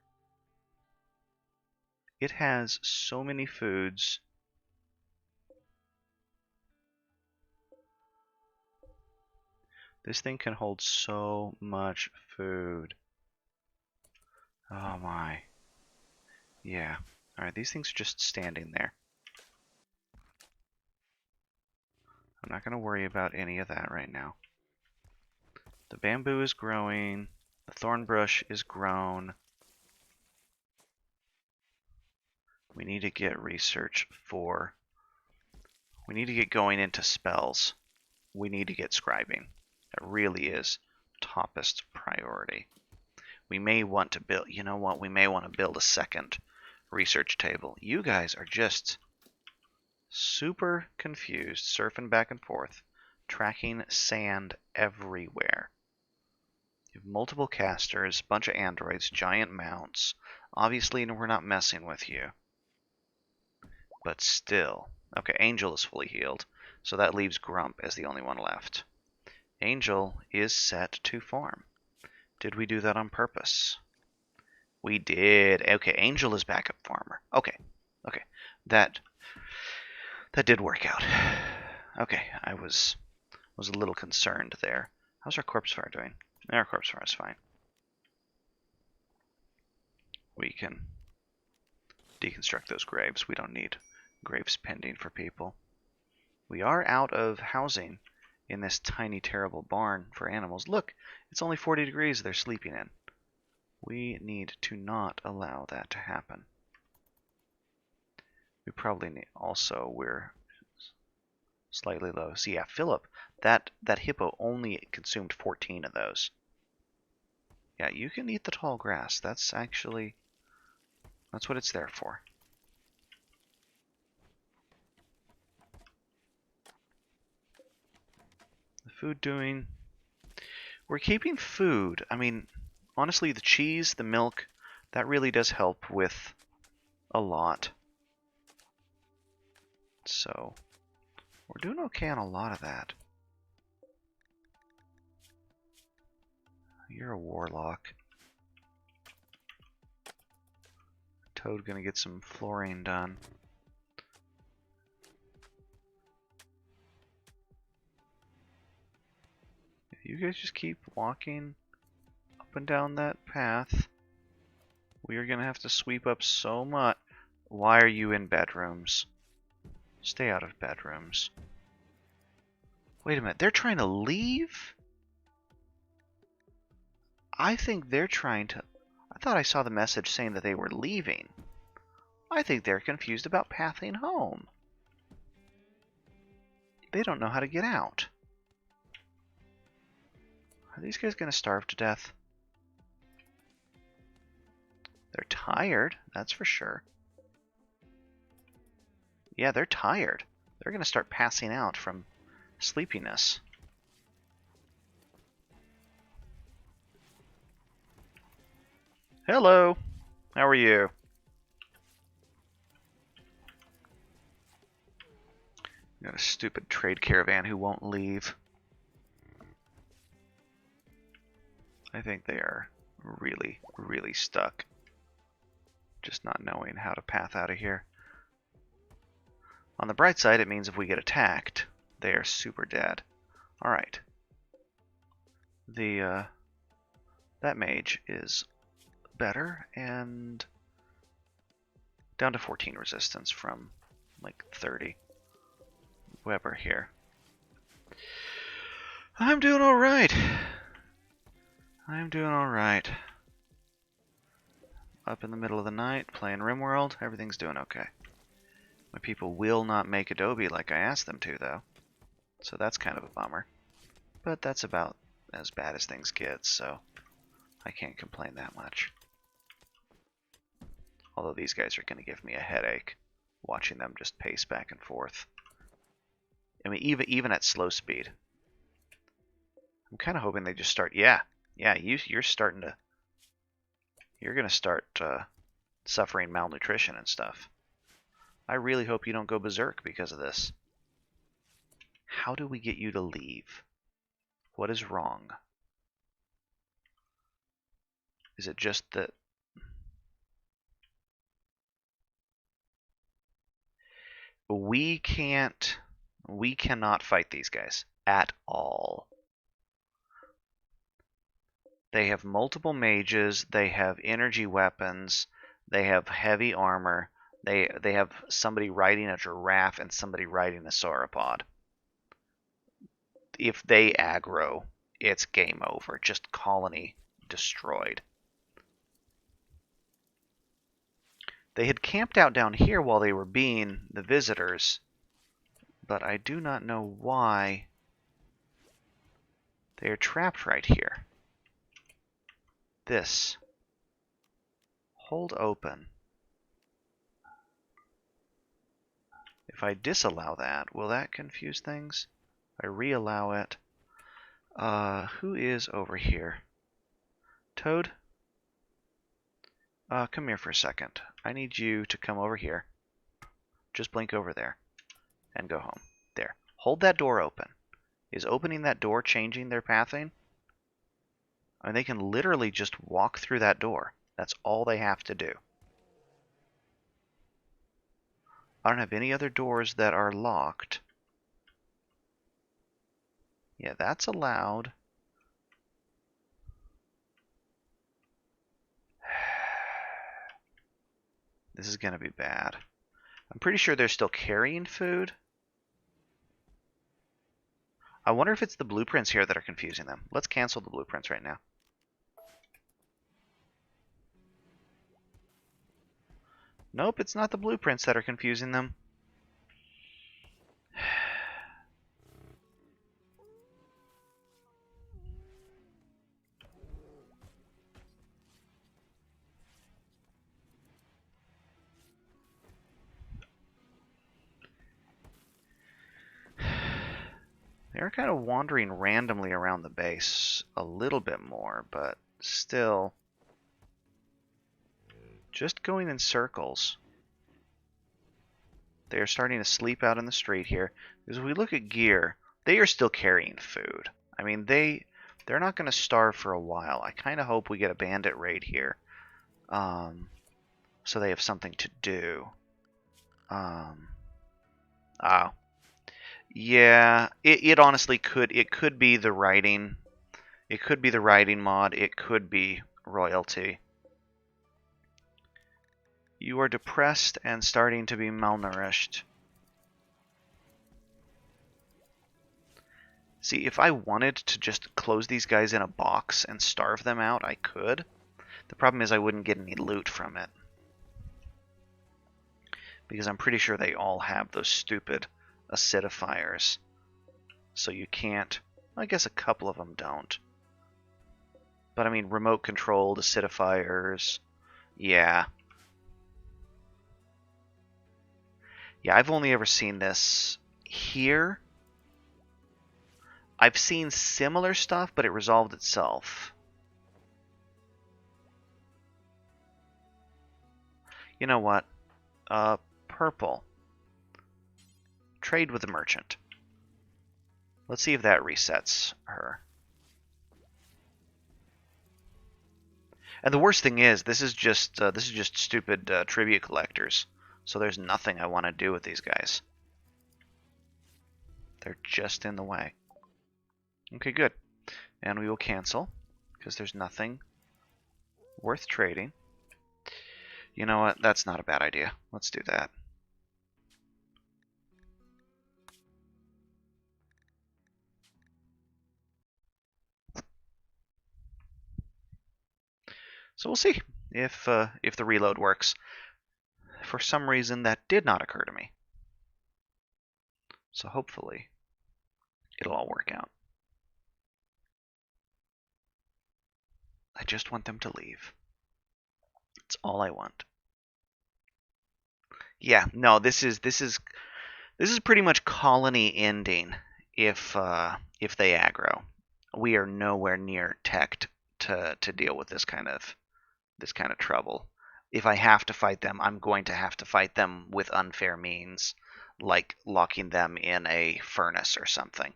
It has so many foods. This thing can hold so much food. Oh my. Yeah. Alright, these things are just standing there. I'm not going to worry about any of that right now. The bamboo is growing. The thorn brush is grown. We need to get research for... We need to get going into spells. We need to get scribing. That really is toppest priority. We may want to build... You know what? We may want to build a second research table. You guys are just super confused, surfing back and forth, tracking sand everywhere. You have multiple casters, bunch of androids, giant mounts. Obviously, we're not messing with you. But still. Okay, Angel is fully healed, so that leaves Grump as the only one left. Angel is set to farm. Did we do that on purpose? We did. Okay, Angel is backup farmer. Okay. That did work out. Okay, I was a little concerned there. How's our corpse fire doing? Our corpse fire is fine. We can deconstruct those graves. We don't need graves pending for people. We are out of housing in this tiny, terrible barn for animals. Look, it's only 40 degrees they're sleeping in. We need to not allow that to happen. We probably need, also, we're slightly low. So yeah, Philip, that hippo only consumed 14 of those. Yeah, you can eat the tall grass. That's actually, that's what it's there for. The food doing... We're keeping food. I mean, honestly, the cheese, the milk, that really does help with a lot. So, we're doing okay on a lot of that. You're a warlock. Toad gonna get some flooring done. If you guys just keep walking up and down that path, we are gonna have to sweep up so much. Why are you in bedrooms? Stay out of bedrooms. Wait a minute, they're trying to leave? I think they're trying to... I thought I saw the message saying that they were leaving. I think they're confused about pathing home. They don't know how to get out. Are these guys going to starve to death? They're tired, that's for sure. Yeah, they're tired. They're going to start passing out from sleepiness. Hello. How are you? Got a stupid trade caravan who won't leave. I think they are really, really stuck. Just not knowing how to path out of here. On the bright side, it means if we get attacked, they are super dead. Alright. That mage is better and down to 14 resistance from like 30. Weber here. I'm doing alright. I'm doing alright. Up in the middle of the night, playing RimWorld, everything's doing okay. My people will not make Adobe like I asked them to, though. So that's kind of a bummer. But that's about as bad as things get, so I can't complain that much. Although these guys are going to give me a headache, watching them just pace back and forth. I mean, even at slow speed. I'm kind of hoping they just start... Yeah, you're starting to... You're going to start suffering malnutrition and stuff. I really hope you don't go berserk because of this. How do we get you to leave? What is wrong? Is it just that... We cannot fight these guys at all. They have multiple mages, they have energy weapons, they have heavy armor, they have somebody riding a giraffe and somebody riding a sauropod. If they aggro, it's game over. Just colony destroyed. They had camped out down here while they were being the visitors, but I do not know why they are trapped right here. This. Hold open. If I disallow that, will that confuse things? If I reallow it. Who is over here? Toad? Come here for a second. I need you to come over here. Just blink over there. And go home. There. Hold that door open. Is opening that door changing their pathing? I mean, they can literally just walk through that door. That's all they have to do. I don't have any other doors that are locked. Yeah, that's allowed. This is going to be bad. I'm pretty sure they're still carrying food. I wonder if it's the blueprints here that are confusing them. Let's cancel the blueprints right now. Nope, it's not the blueprints that are confusing them. They're kind of wandering randomly around the base a little bit more, but still just going in circles. They are starting to sleep out in the street here. Because if we look at gear, they are still carrying food. I mean, they They're not going to starve for a while. I kind of hope we get a bandit raid here. So they have something to do. Oh. Yeah, it honestly could. It could be the writing. It could be the writing mod. It could be royalty. You are depressed and starting to be malnourished. See, if I wanted to just close these guys in a box and starve them out, I could. The problem is I wouldn't get any loot from it. Because I'm pretty sure they all have those stupid acidifiers. So you can't... I guess a couple of them don't. But I mean, remote-controlled acidifiers... Yeah. Yeah, I've only ever seen this here. I've seen similar stuff, but it resolved itself. You know what? Purple. Trade with the merchant. Let's see if that resets her. And the worst thing is, this is just stupid tribute collectors. So there's nothing I want to do with these guys. They're just in the way. Okay, good. And we will cancel, because there's nothing worth trading. You know what? That's not a bad idea. Let's do that. So we'll see if the reload works. For some reason, that did not occur to me. So hopefully, it'll all work out. I just want them to leave. That's all I want. Yeah, no, this is pretty much colony ending if they aggro. We are nowhere near teched to deal with this kind of trouble. If I have to fight them, I'm going to have to fight them with unfair means, like locking them in a furnace or something.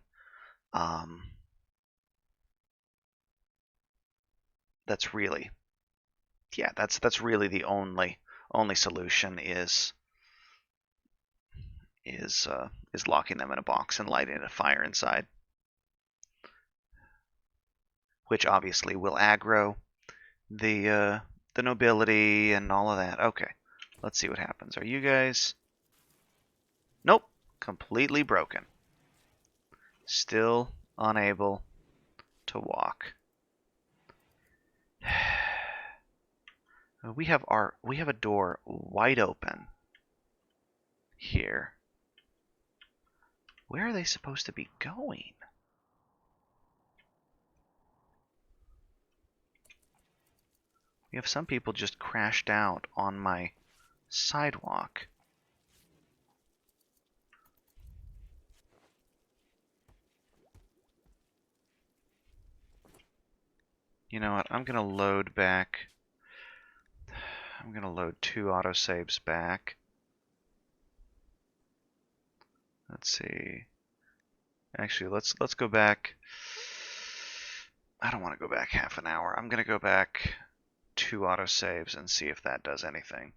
That's really, yeah, that's really the only solution is locking them in a box and lighting a fire inside, which obviously will aggro the nobility and all of that. Okay, let's see what happens. Are you guys... Nope, completely broken. Still unable to walk. We have a door wide open here. Where are they supposed to be going? We have some people just crashed out on my sidewalk. You know what? I'm going to load back. I'm going to load 2 autosaves back. Let's see. Actually, let's go back. I don't want to go back half an hour. I'm going to go back 2 autosaves and see if that does anything.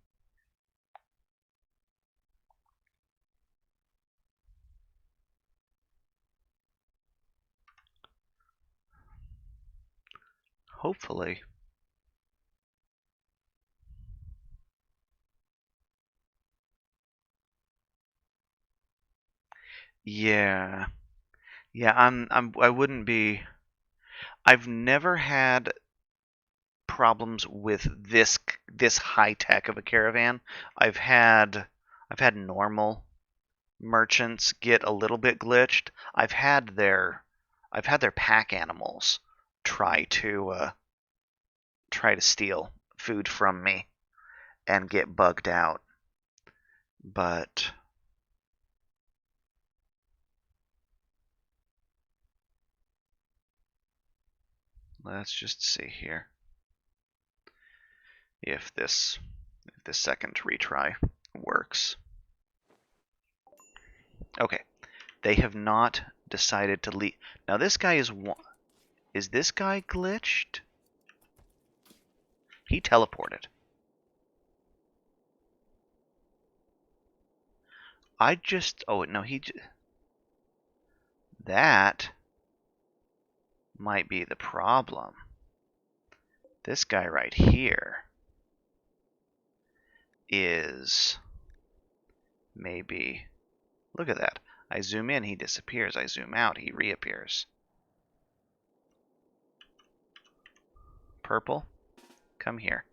Hopefully. Yeah. Yeah, I wouldn't be... I've never had problems with this high tech of a caravan. I've had normal merchants get a little bit glitched. I've had their pack animals try to steal food from me and get bugged out. But let's just see here if this second retry works. Okay, they have not decided to leave. Now this guy is Is this guy glitched? He teleported. Oh, no, that might be the problem. This guy right here is maybe, look at that. I zoom in, he disappears. I zoom out, he reappears. Purple, come here.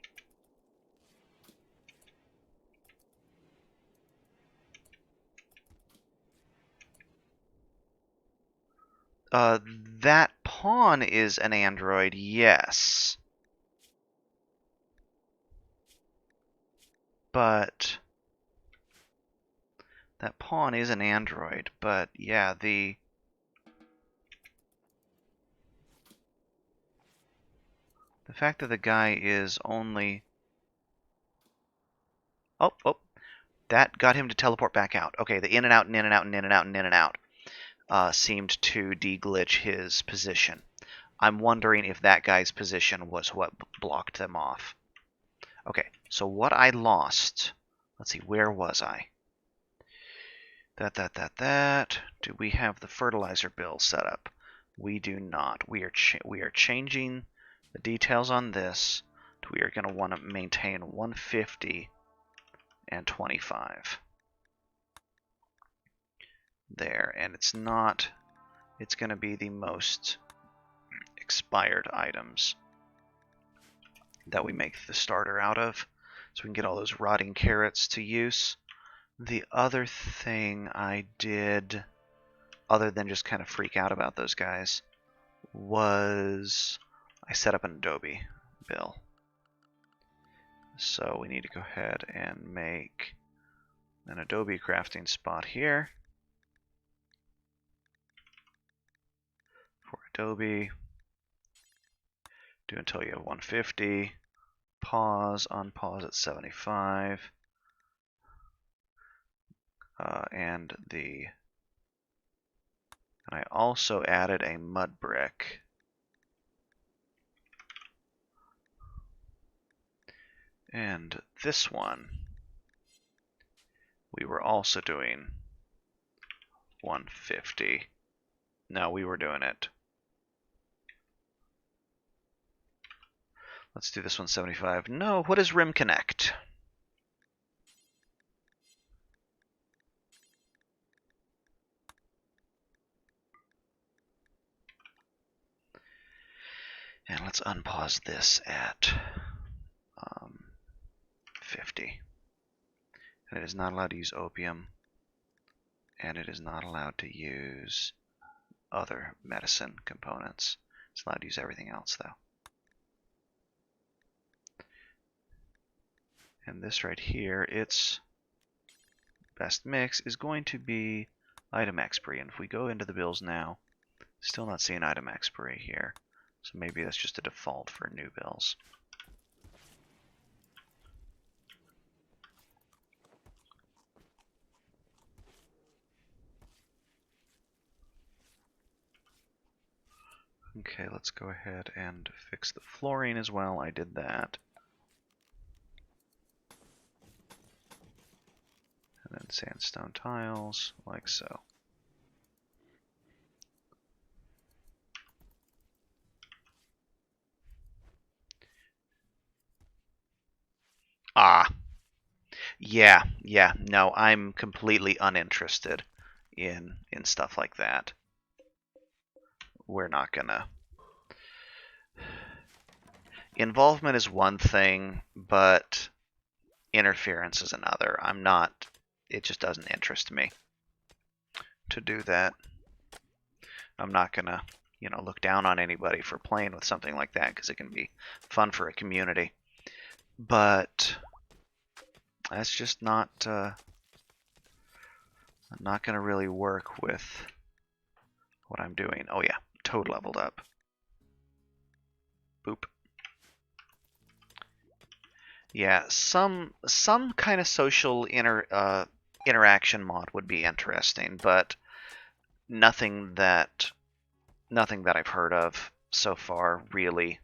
That pawn is an android, yes. But that pawn is an android, but yeah, the fact that the guy is only... Oh, that got him to teleport back out. Okay, the in and out and in and out and in and out and in and out seemed to de-glitch his position. I'm wondering if that guy's position was what blocked them off. Okay, so what I lost... Let's see, where was I? That. Do we have the fertilizer bill set up? We do not. We are changing the details on this. We are going to want to maintain 150 and 25. There, and it's not... It's going to be the most expired items that we make the starter out of, so we can get all those rotting carrots to use. The other thing I did, other than just kind of freak out about those guys, was I set up an Adobe bill. So we need to go ahead and make an Adobe crafting spot here. For Adobe, do until you have 150. Pause, unpause at 75. And I also added a mud brick. And this one, we were also doing 150. No, we were doing it. Let's do this one 75. No, what is Rim Connect? And let's unpause this at 50. And it is not allowed to use opium. And it is not allowed to use other medicine components. It's allowed to use everything else, though. And this right here, its best mix is going to be item expiry. And if we go into the bills now, still not seeing item expiry here. So maybe that's just a default for new bills. Okay, let's go ahead and fix the flooring as well. I did that. And then sandstone tiles, like so. Ah. Yeah, no, I'm completely uninterested in stuff like that. We're not gonna... Involvement is one thing, but interference is another. I'm not... It just doesn't interest me to do that. I'm not gonna, look down on anybody for playing with something like that, because it can be fun for a community. But that's just not going to really work with what I'm doing. Oh yeah, Toad leveled up. Boop. Yeah, some kind of social interaction mod would be interesting, but nothing that I've heard of so far really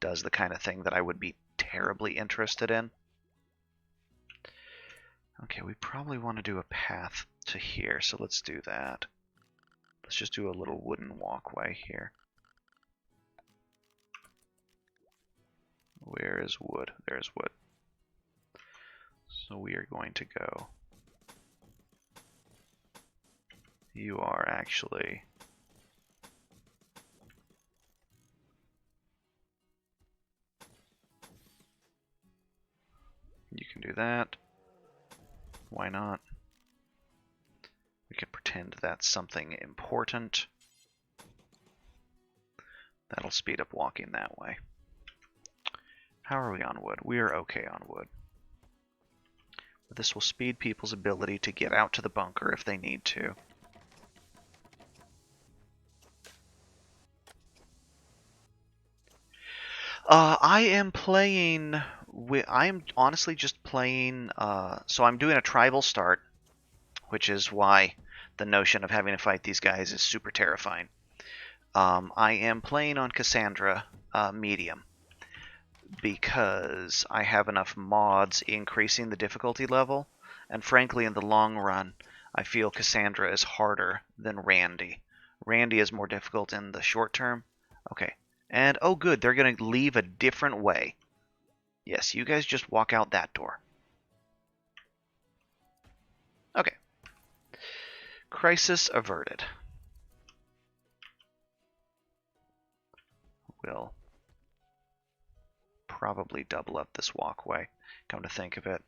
does the kind of thing that I would be terribly interested in. Okay, we probably want to do a path to here, so let's do that. Let's just do a little wooden walkway here. Where is wood? There's wood. So we are going to go. You are actually... You can do that. Why not? We can pretend that's something important. That'll speed up walking that way. How are we on wood? We are okay on wood. But this will speed people's ability to get out to the bunker if they need to. I am playing... I am honestly just playing... so I'm doing a tribal start, which is why the notion of having to fight these guys is super terrifying. I am playing on Cassandra medium because I have enough mods increasing the difficulty level, and frankly in the long run I feel Cassandra is harder than Randy. Randy is more difficult in the short term. Okay, and oh good, they're going to leave a different way. Yes, you guys just walk out that door. Okay. Crisis averted. We'll probably double up this walkway, come to think of it.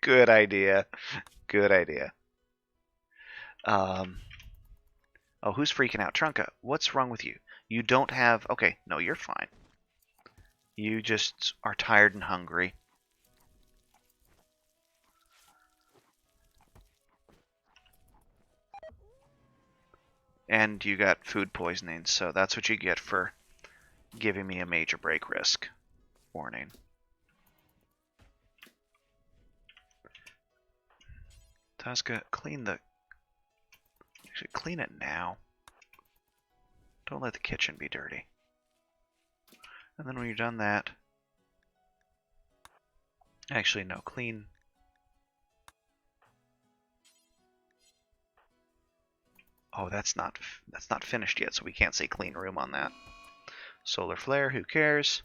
Good idea. Good idea. Oh, who's freaking out? Trunka, what's wrong with you? You don't have... Okay, no, you're fine. You just are tired and hungry. And you got food poisoning, so that's what you get for giving me a major break risk warning. Tasca, clean the... Actually, clean it now. Don't let the kitchen be dirty. And then when you're done that... Actually, no, clean... Oh, that's not finished yet, so we can't say clean room on that. Solar flare, who cares?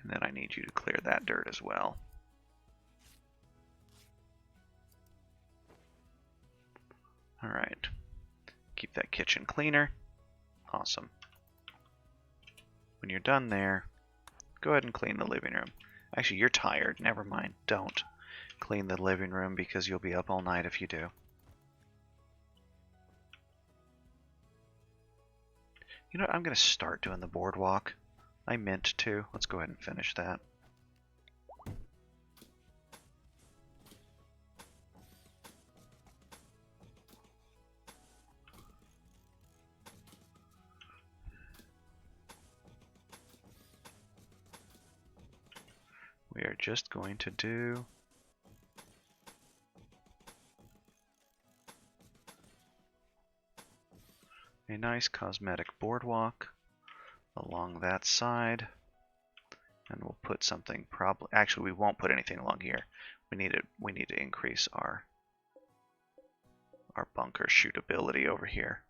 And then I need you to clear that dirt as well. Alright. Keep that kitchen cleaner. Awesome. When you're done there, go ahead and clean the living room. Actually, you're tired. Never mind. Don't clean the living room because you'll be up all night if you do. You know what? I'm going to start doing the boardwalk. I meant to. Let's go ahead and finish that. We are just going to do a nice cosmetic boardwalk along that side, and we'll put something probably... Actually, we won't put anything along here. We need to increase our bunker shootability over here.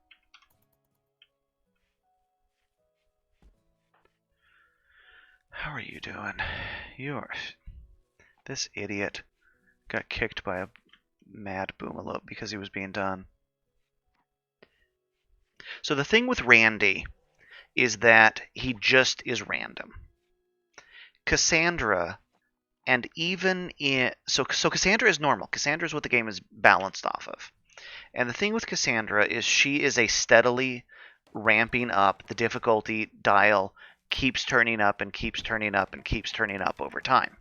How are you doing? This idiot got kicked by a mad boomalope because he was being done. So the thing with Randy is that he just is random. Cassandra, and even in... So Cassandra is normal. Cassandra is what the game is balanced off of. And the thing with Cassandra is she is a steadily ramping up. The difficulty dial keeps turning up and keeps turning up and keeps turning up over time.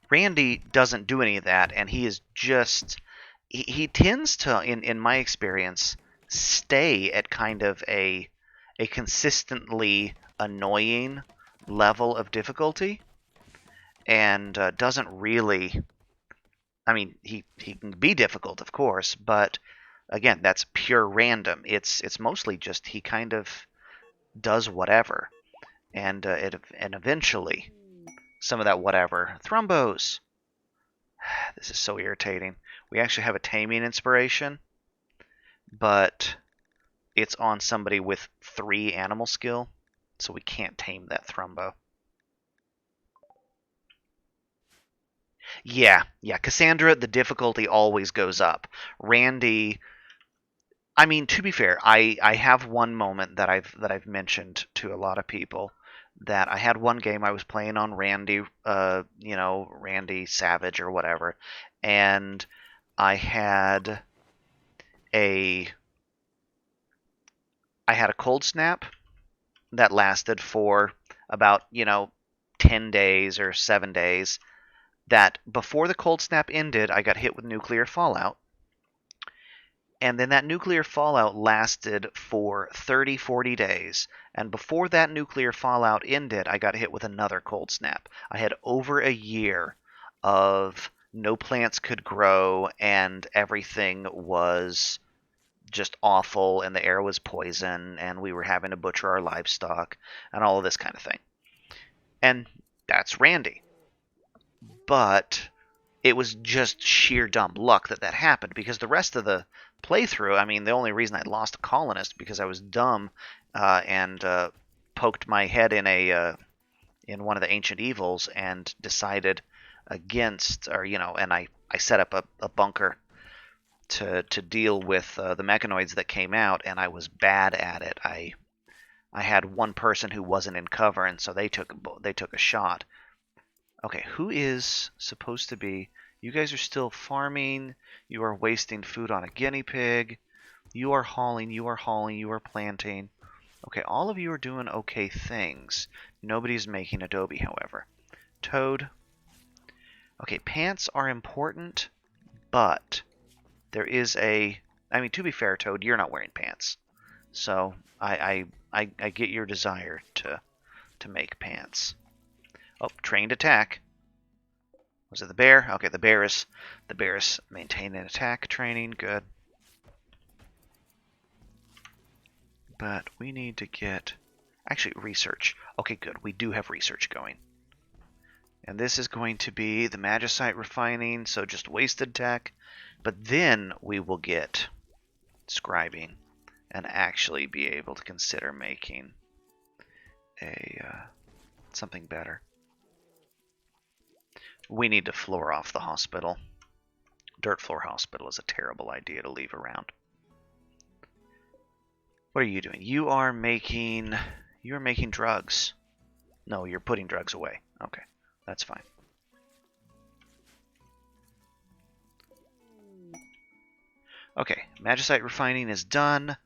Randy doesn't do any of that, and he is just... He tends to, in my experience, stay at kind of a consistently annoying level of difficulty, and doesn't really... I mean, he can be difficult, of course, but again, that's pure random. It's mostly just he kind of does whatever, and eventually some of that whatever thrombos. This is so irritating. We actually have a taming inspiration, but it's on somebody with 3 animal skill, so we can't tame that thrombo. Yeah, Cassandra, the difficulty always goes up. Randy, I mean, to be fair, I have one moment that I've mentioned to a lot of people, that I had one game I was playing on Randy, Randy Savage or whatever, and I had a cold snap that lasted for about 10 days or 7 days. That before the cold snap ended, I got hit with nuclear fallout. And then that nuclear fallout lasted for 30, 40 days. And before that nuclear fallout ended, I got hit with another cold snap. I had over a year of no plants could grow, and everything was just awful, and the air was poison, and we were having to butcher our livestock, and all of this kind of thing. And that's Randy. But it was just sheer dumb luck that happened, because the rest of the playthrough, I mean, the only reason I lost a colonist because I was dumb and poked my head in one of the ancient evils and decided against, and I set up a bunker to deal with the mechanoids that came out, and I was bad at it. I had one person who wasn't in cover, and so they took a shot. Okay, who is supposed to be... You guys are still farming. You are wasting food on a guinea pig. You are hauling, you are planting. Okay, all of you are doing okay things. Nobody's making adobe, however. Toad. Okay, pants are important, but there is a... I mean, to be fair, Toad, you're not wearing pants. So, I get your desire to make pants. Oh, trained attack. Was it the bear? Okay, the bear is maintaining attack training. Good. But we need to get... Actually, research. Okay, good. We do have research going. And this is going to be the magicite refining, so just wasted tech. But then we will get scribing and actually be able to consider making something better. We need to floor off the hospital. Dirt floor hospital is a terrible idea to leave around. What are you doing? You are making drugs. No, you're putting drugs away. Okay, that's fine. Okay, magicite refining is done.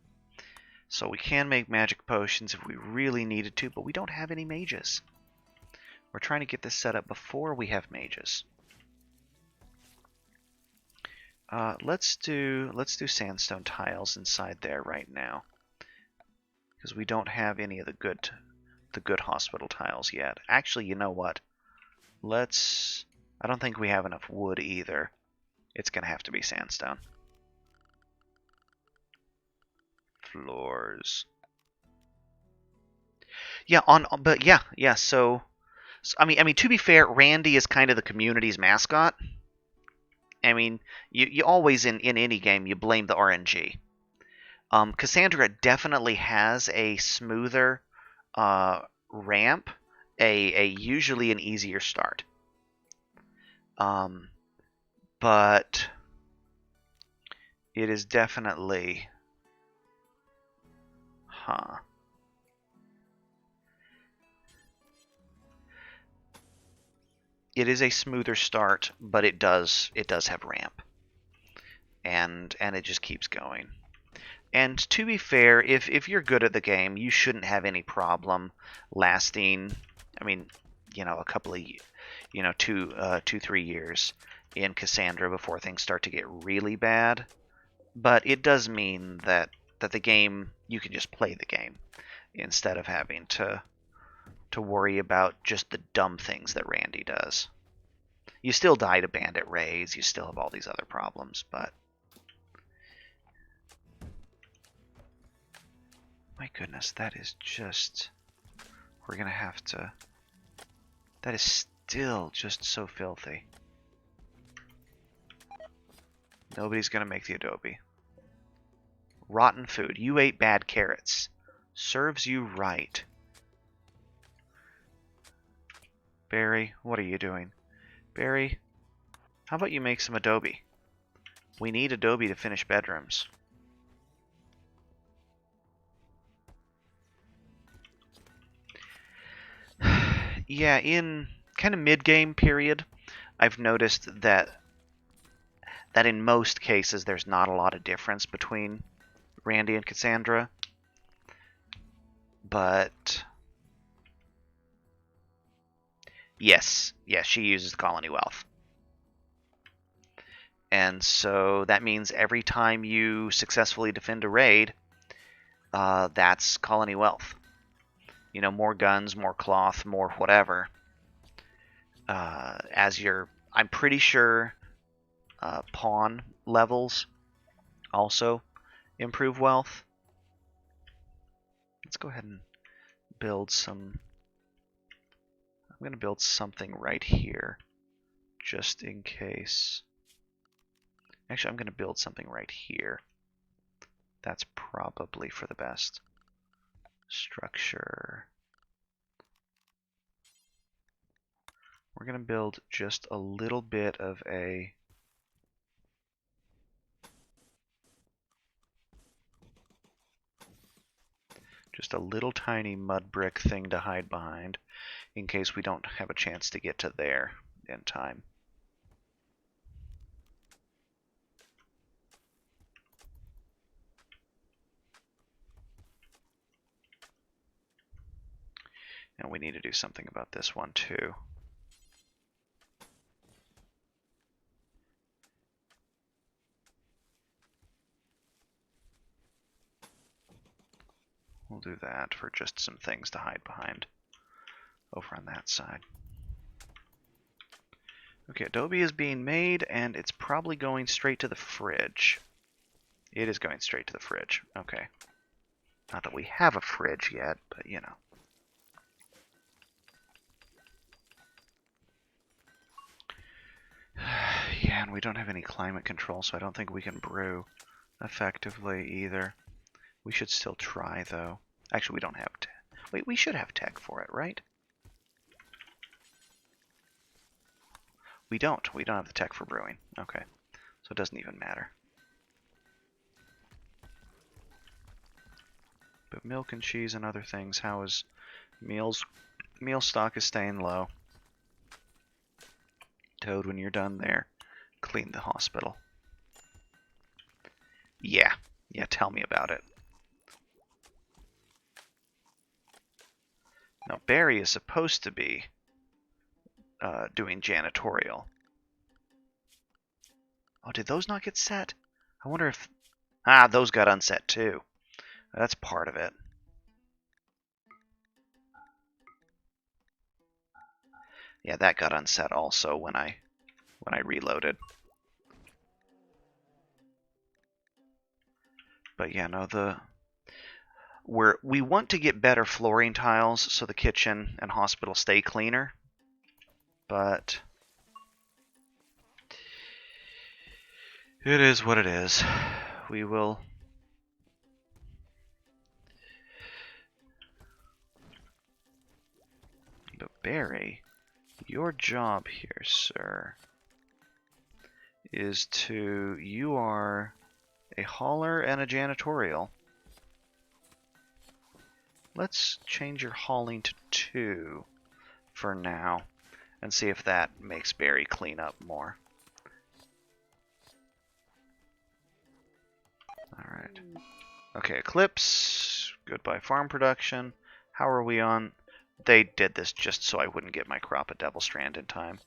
So we can make magic potions if we really needed to, but we don't have any mages. We're trying to get this set up before we have mages. Let's do sandstone tiles inside there right now, because we don't have any of the good hospital tiles yet. Actually, you know what? I don't think we have enough wood either. It's gonna have to be sandstone. Floors. Yeah, so I mean, to be fair, Randy is kind of the community's mascot. I mean, you always, in any game, you blame the RNG. Cassandra definitely has a smoother ramp, usually an easier start. But it is definitely... It is a smoother start, but it does have ramp, and it just keeps going. And to be fair, if you're good at the game, you shouldn't have any problem lasting. I mean, a couple of 2-3 years in Cassandra before things start to get really bad. But it does mean that the game, you can just play the game instead of having to to worry about just the dumb things that Randy does. You still die to bandit raids, you still have all these other problems, but... My goodness, that is just... We're gonna have to... That is still just so filthy. Nobody's gonna make the adobe. Rotten food. You ate bad carrots. Serves you right. Barry, what are you doing? Barry, how about you make some adobe? We need adobe to finish bedrooms. Yeah, in kind of mid-game period, I've noticed that in most cases there's not a lot of difference between Randy and Cassandra. But yes, she uses colony wealth. And so that means every time you successfully defend a raid, that's colony wealth. You know, more guns, more cloth, more whatever. I'm pretty sure pawn levels also improve wealth. Let's go ahead and build some... I'm going to build something right here, just in case. Actually, I'm going to build something right here. That's probably for the best. Structure. We're going to build just a little bit of a... Just a little tiny mud brick thing to hide behind, in case we don't have a chance to get to there in time. And we need to do something about this one too. We'll do that for just some things to hide behind over on that side. Okay, adobe is being made, and it's probably going straight to the fridge. It is going straight to the fridge. Okay. Not that we have a fridge yet, but you know. Yeah, and we don't have any climate control, so I don't think we can brew effectively either. We should still try, though. Actually, we don't have tech. Wait, we should have tech for it, right? We don't. We don't have the tech for brewing. Okay. So it doesn't even matter. But milk and cheese and other things, how is meals? Meal stock is staying low. Toad, when you're done there, clean the hospital. Yeah, tell me about it. Now, Barry is supposed to be doing janitorial. Oh, did those not get set? I wonder if... Ah, those got unset too. That's part of it. Yeah, that got unset also when I reloaded. But yeah, no, we want to get better flooring tiles so the kitchen and hospital stay cleaner. But it is what it is. We will... But Barry, your job here, sir, is to... You are a hauler and a janitorial. Let's change your hauling to 2 for now and see if that makes Barry clean up more. Alright. Okay, Eclipse. Goodbye farm production. How are we on? They did this just so I wouldn't get my crop of Devil Strand in time.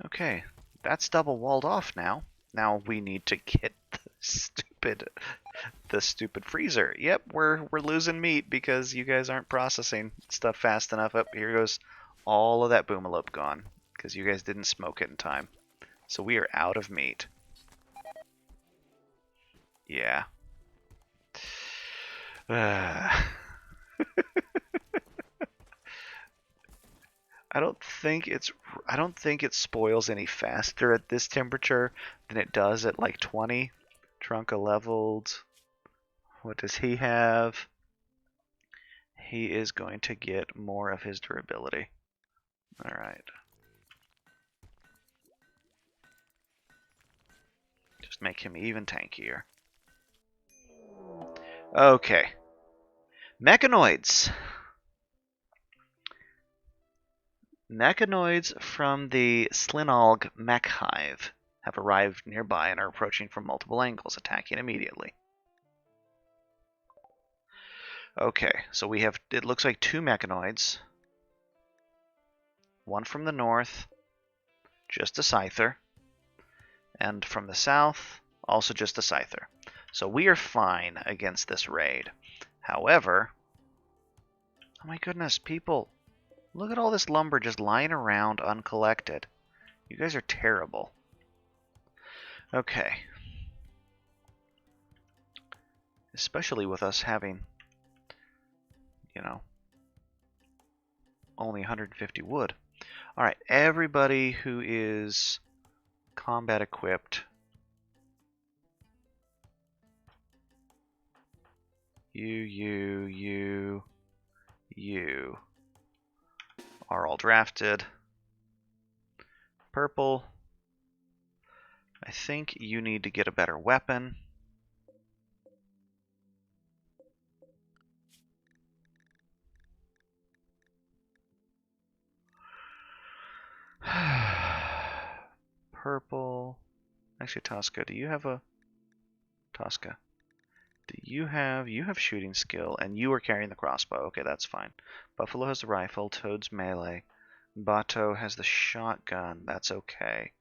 Okay, that's double walled off now. Now we need to get Stupid. The stupid freezer. Yep, we're losing meat because you guys aren't processing stuff fast enough. Up here goes all of that boomalope gone because you guys didn't smoke it in time. So we are out of meat. Yeah. I don't think it spoils any faster at this temperature than it does at like 20. Trunka leveled. What does he have? He is going to get more of his durability. All right. Just make him even tankier. Okay. Mechanoids. Mechanoids from the Slinalg mech hive have arrived nearby and are approaching from multiple angles, attacking immediately. Okay, so we have, it looks like 2 Mechanoids. One from the north, just a Scyther. And from the south, also just a Scyther. So we are fine against this raid. However, oh my goodness, people, look at all this lumber just lying around uncollected. You guys are terrible. Okay. Especially with us having, you know, only 150 wood. Alright, everybody who is combat equipped. You are all drafted. Purple. I think you need to get a better weapon. Purple. Actually, Tosca, do you have a... Tosca. Do you have shooting skill, and you are carrying the crossbow. Okay, that's fine. Buffalo has the rifle, Toad's melee. Bato has the shotgun. That's okay.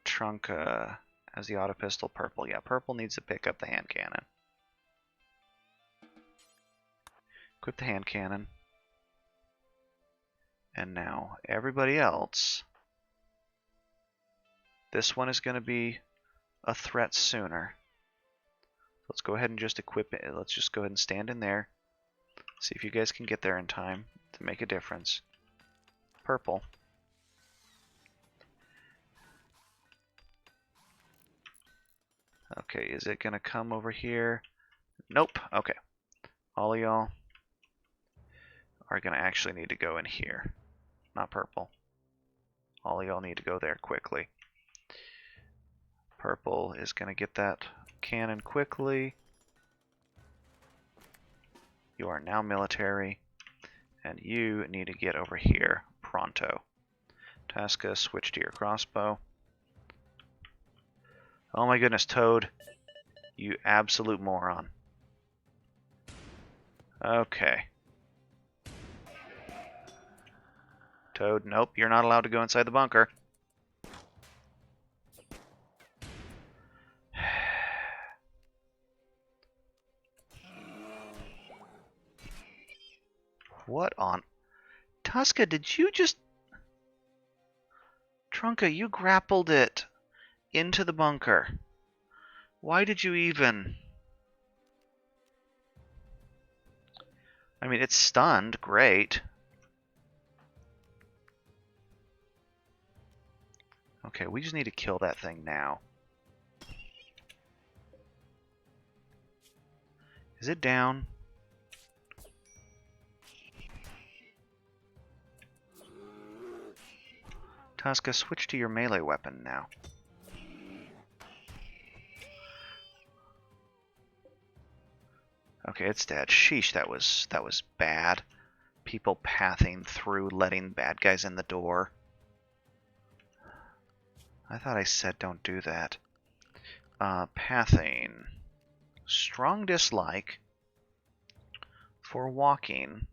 Trunka has the auto pistol. Purple. Yeah, Purple needs to pick up the hand cannon. Equip the hand cannon. And now, everybody else. This one is going to be a threat sooner. Let's go ahead and just equip it. Let's just go ahead and stand in there. See if you guys can get there in time to make a difference. Purple. Okay, is it going to come over here? Nope. Okay. All of y'all are going to actually need to go in here. Not purple. All of y'all need to go there quickly. Purple is going to get that cannon quickly. You are now military. And you need to get over here pronto. Tasca, switch to your crossbow. Oh my goodness, Toad. You absolute moron. Okay. Toad, nope, you're not allowed to go inside the bunker. What on... Tosca, did you just... Trunka, you grappled it into the bunker. Why did you even... I mean, it's stunned. Great. Okay, we just need to kill that thing now. Is it down? Tosca, switch to your melee weapon now. Okay, it's dead. Sheesh, that was bad. People pathing through, letting bad guys in the door. I thought I said don't do that. Pathing. Strong dislike for walking.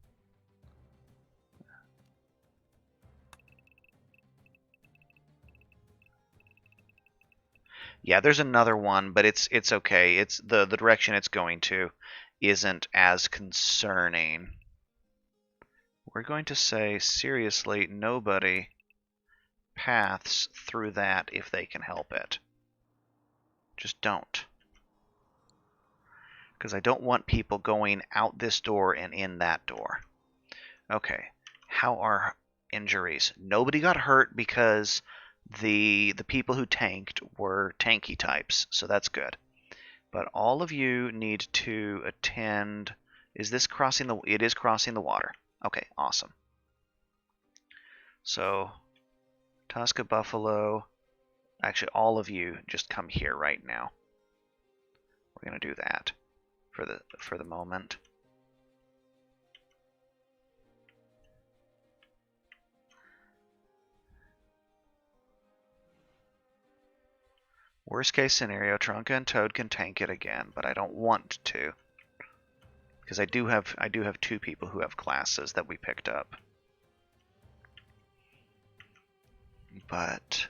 Yeah, there's another one, but it's okay. It's the direction it's going to isn't as concerning. We're going to say, seriously, nobody paths through that if they can help it. Just don't. Because I don't want people going out this door and in that door. Okay, how are injuries? Nobody got hurt because the people who tanked were tanky types, so that's good. But all of you need to attend. Is this crossing the? It is crossing the water. Okay, awesome. So, Tosca Buffalo. Actually, all of you just come here right now. We're gonna do that for the moment. Worst case scenario, Trunka and Toad can tank it again, but I don't want to. Because I do have 2 people who have classes that we picked up. But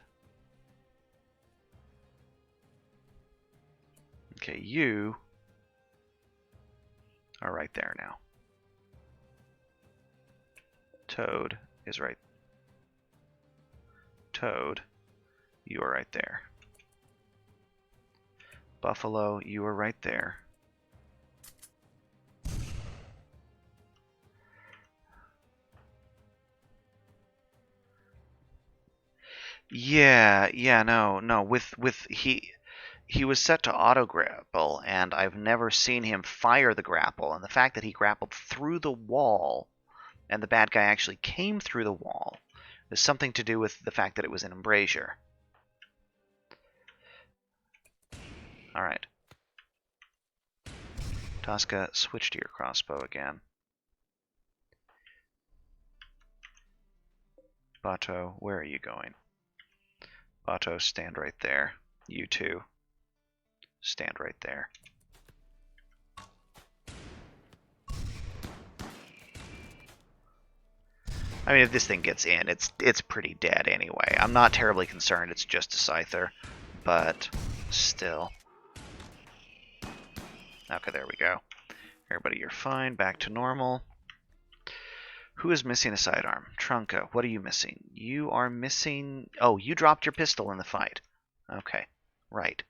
okay, you are right there now. Toad is right. Toad, you are right there. Buffalo, you are right there. Yeah, no. With he was set to auto grapple, and I've never seen him fire the grapple. And the fact that he grappled through the wall, and the bad guy actually came through the wall, is something to do with the fact that it was an embrasure. All right. Tosca, switch to your crossbow again. Bato, where are you going? Bato, stand right there. You two, stand right there. I mean, if this thing gets in, it's pretty dead anyway. I'm not terribly concerned. It's just a Scyther, but still. Okay, there we go. Everybody, you're fine. Back to normal. Who is missing a sidearm? Trunka, what are you missing? You are missing... Oh, you dropped your pistol in the fight. Okay, right.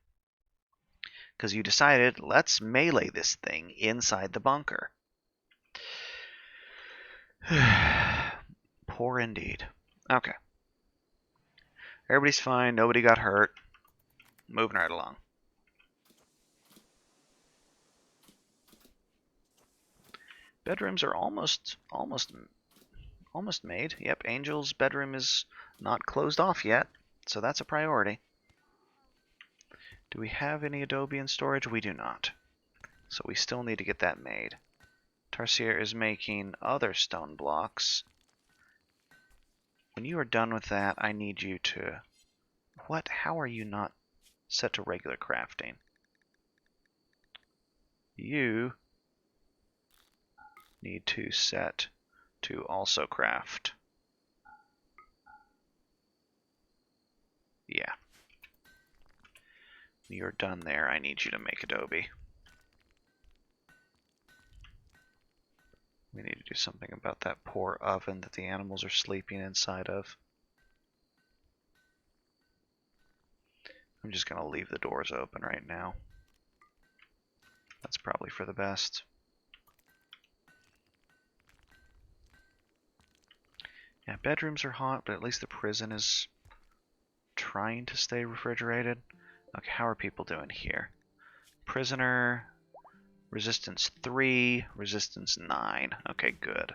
Because you decided, let's melee this thing inside the bunker. Poor indeed. Okay. Everybody's fine. Nobody got hurt. Moving right along. Bedrooms are almost made. Yep, Angel's bedroom is not closed off yet, so that's a priority. Do we have any Adobe in storage? We do not. So we still need to get that made. Tarsier is making other stone blocks. When you are done with that, I need you to... What? How are you not set to regular crafting? You need to set to also craft. Yeah. You're done there. I need you to make Adobe. We need to do something about that poor oven that the animals are sleeping inside of. I'm just going to leave the doors open right now. That's probably for the best. Yeah, bedrooms are hot, but at least the prison is trying to stay refrigerated. Okay, how are people doing here? Prisoner, resistance 3, resistance 9. Okay, good.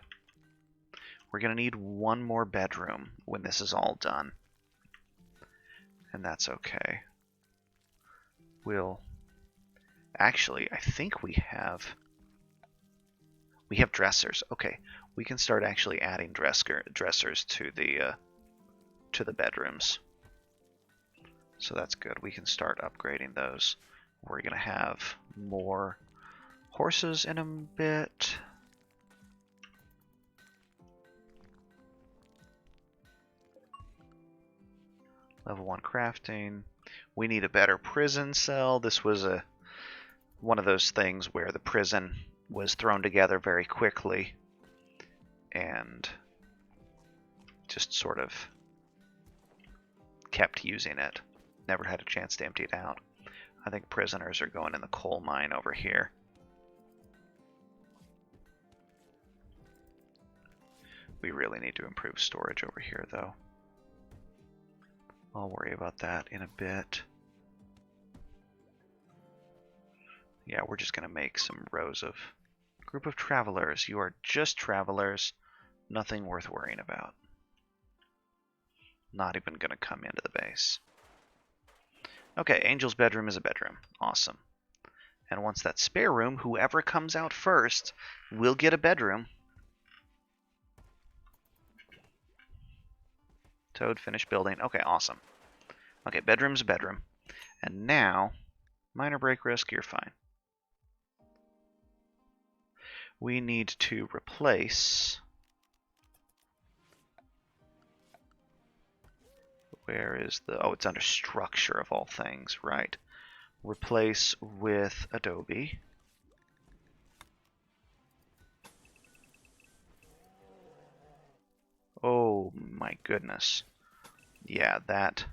We're going to need one more bedroom when this is all done. And that's okay. We'll... Actually, I think we have dressers. Okay, we can start actually adding dressers to the bedrooms. So that's good. We can start upgrading those. We're gonna have more horses in a bit. Level 1 crafting. We need a better prison cell. This was one of those things where the prison was thrown together very quickly and just sort of kept using it. Never had a chance to empty it out. I think prisoners are going in the coal mine over here. We really need to improve storage over here, though. I'll worry about that in a bit. Yeah, we're just going to make some rows of... Group of travelers. You are just travelers. Nothing worth worrying about. Not even going to come into the base. Okay, Angel's bedroom is a bedroom. Awesome. And once that spare room, whoever comes out first will get a bedroom. Toad, finish building. Okay, awesome. Okay, bedroom's a bedroom. And now, minor break risk, you're fine. We need to replace... Where is the... Oh, it's under structure of all things, right. Replace with Adobe. Oh my goodness. Yeah, that...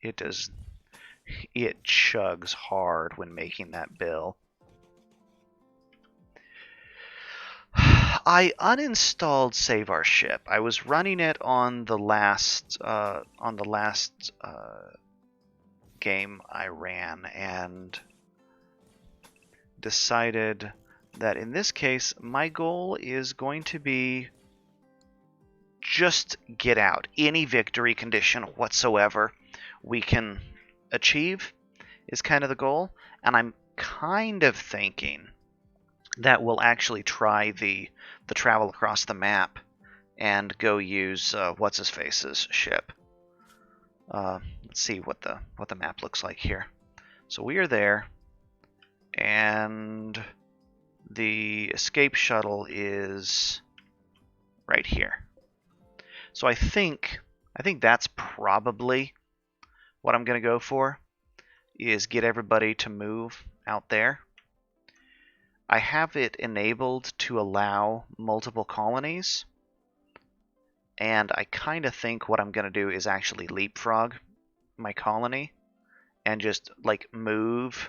It does... It chugs hard when making that bill. I uninstalled Save Our Ship. I was running it on the last game I ran and decided that in this case my goal is going to be just get out. Any victory condition whatsoever we can achieve is kind of the goal, and I'm kind of thinking that we'll actually try the travel across the map and go use what's his face's ship. Let's see what the map looks like here. So we are there, and the escape shuttle is right here. So I think that's probably what I'm going to go for, is get everybody to move out there. I have it enabled to allow multiple colonies, and I kind of think what I'm going to do is actually leapfrog my colony and just like move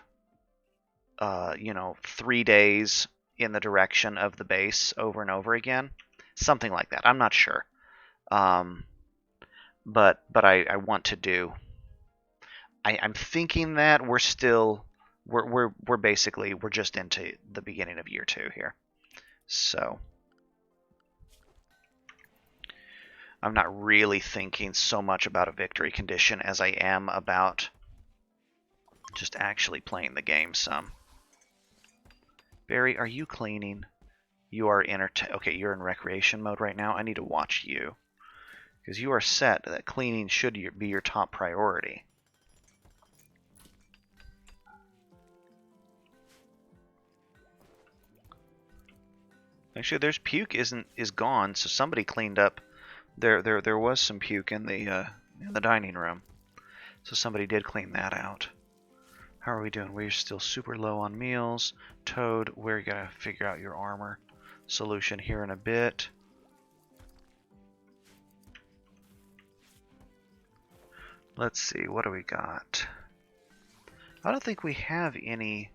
3 days in the direction of the base over and over again, something like that. I'm not sure, but I want to do. I'm thinking that we're still we're basically just into the beginning of year 2 here, so I'm not really thinking so much about a victory condition as I am about just actually playing the game some. Barry, are you cleaning? You are okay, you're in recreation mode right now. I need to watch you, because you are set that cleaning should be your top priority. Actually, there's puke is gone, so somebody cleaned up. There was some puke in the dining room, so somebody did clean that out. How are we doing? We're still super low on meals. Toad, we're gonna figure out your armor solution here in a bit. Let's see, what do we got? I don't think we have any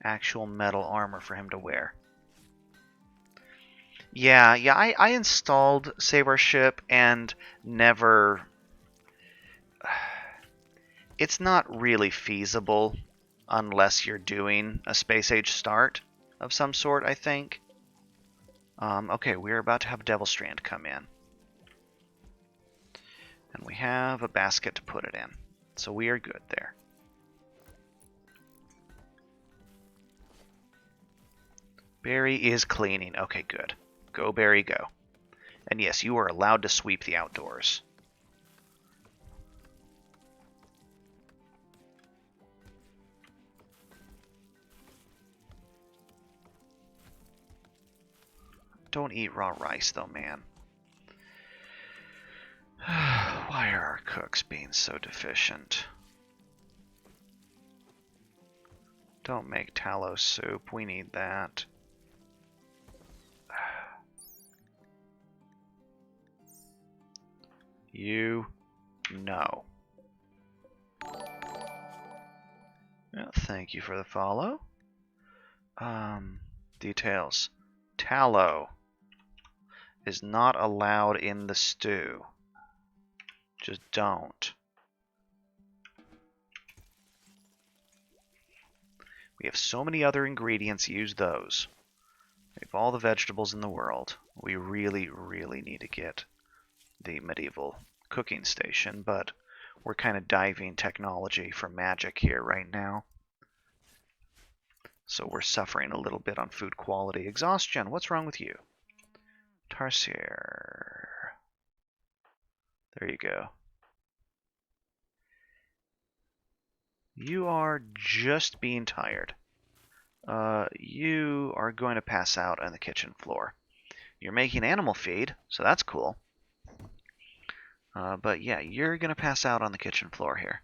actual metal armor for him to wear. Yeah, I installed Save Our Ship and never... It's not really feasible unless you're doing a space age start of some sort, I think. Okay, we're about to have Devil Strand come in. And we have a basket to put it in. So we are good there. Barry is cleaning. Okay, good. Go, Barry, go. And yes, you are allowed to sweep the outdoors. Don't eat raw rice, though, man. Why are our cook's being so deficient. Don't make tallow soup. We need that. You know. Well, thank you for the follow. Details. Tallow is not allowed in the stew. Just don't. We have so many other ingredients. Use those. We have all the vegetables in the world. We really, really need to get the medieval cooking station, but we're kind of diving technology for magic here right now. So we're suffering a little bit on food quality. Exhaustion, what's wrong with you? Tarsier. There you go. You are just being tired. You are going to pass out on the kitchen floor. You're making animal feed, so that's cool. But yeah, you're going to pass out on the kitchen floor here.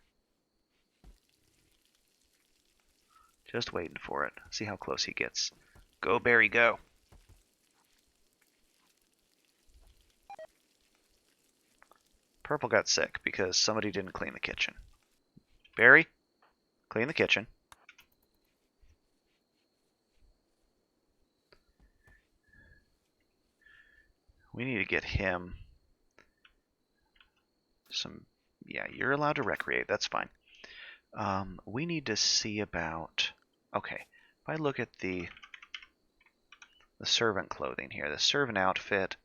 Just waiting for it. See how close he gets. Go, Barry, go. Purple got sick because somebody didn't clean the kitchen. Barry, clean the kitchen. We need to get him some... Yeah, you're allowed to recreate. That's fine. We need to see about... Okay, if I look at the servant clothing here, the servant outfit,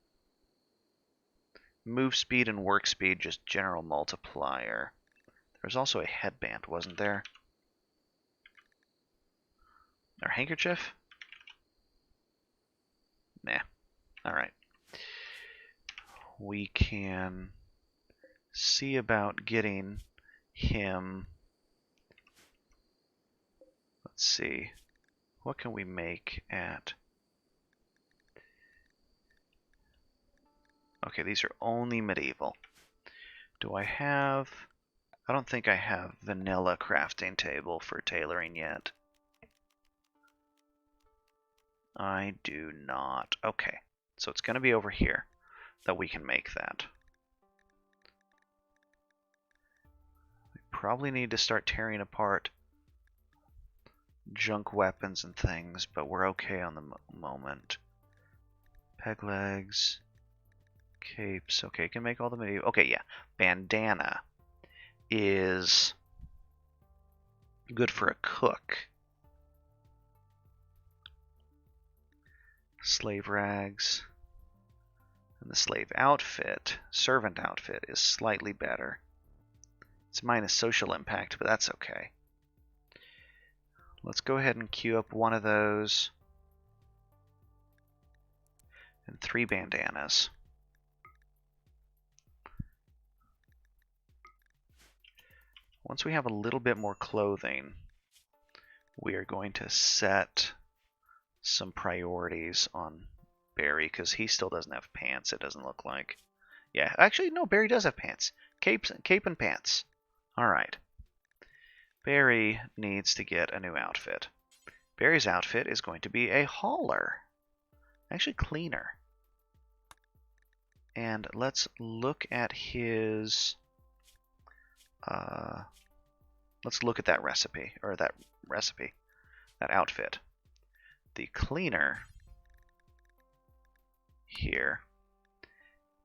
move speed and work speed, just general multiplier. There's also a headband, wasn't there? Or handkerchief? Nah. Alright. We can see about getting him... Let's see. What can we make at... Okay, these are only medieval. Do I have... I don't think I have vanilla crafting table for tailoring yet. I do not. Okay, so it's going to be over here that we can make that. We probably need to start tearing apart junk weapons and things, but we're okay on the moment. Peg legs, capes. Okay, can make all the medieval. Okay, yeah. Bandana is good for a cook. Slave rags. And the slave outfit, servant outfit, is slightly better. It's minus social impact, but that's okay. Let's go ahead and queue up one of those. And 3 bandanas. Once we have a little bit more clothing, we are going to set some priorities on Barry, because he still doesn't have pants, it doesn't look like. Yeah, actually, no, Barry does have pants. Cape and pants. Alright. Barry needs to get a new outfit. Barry's outfit is going to be a hauler. Actually, cleaner. And let's look at his... let's look at that recipe, that outfit. The cleaner here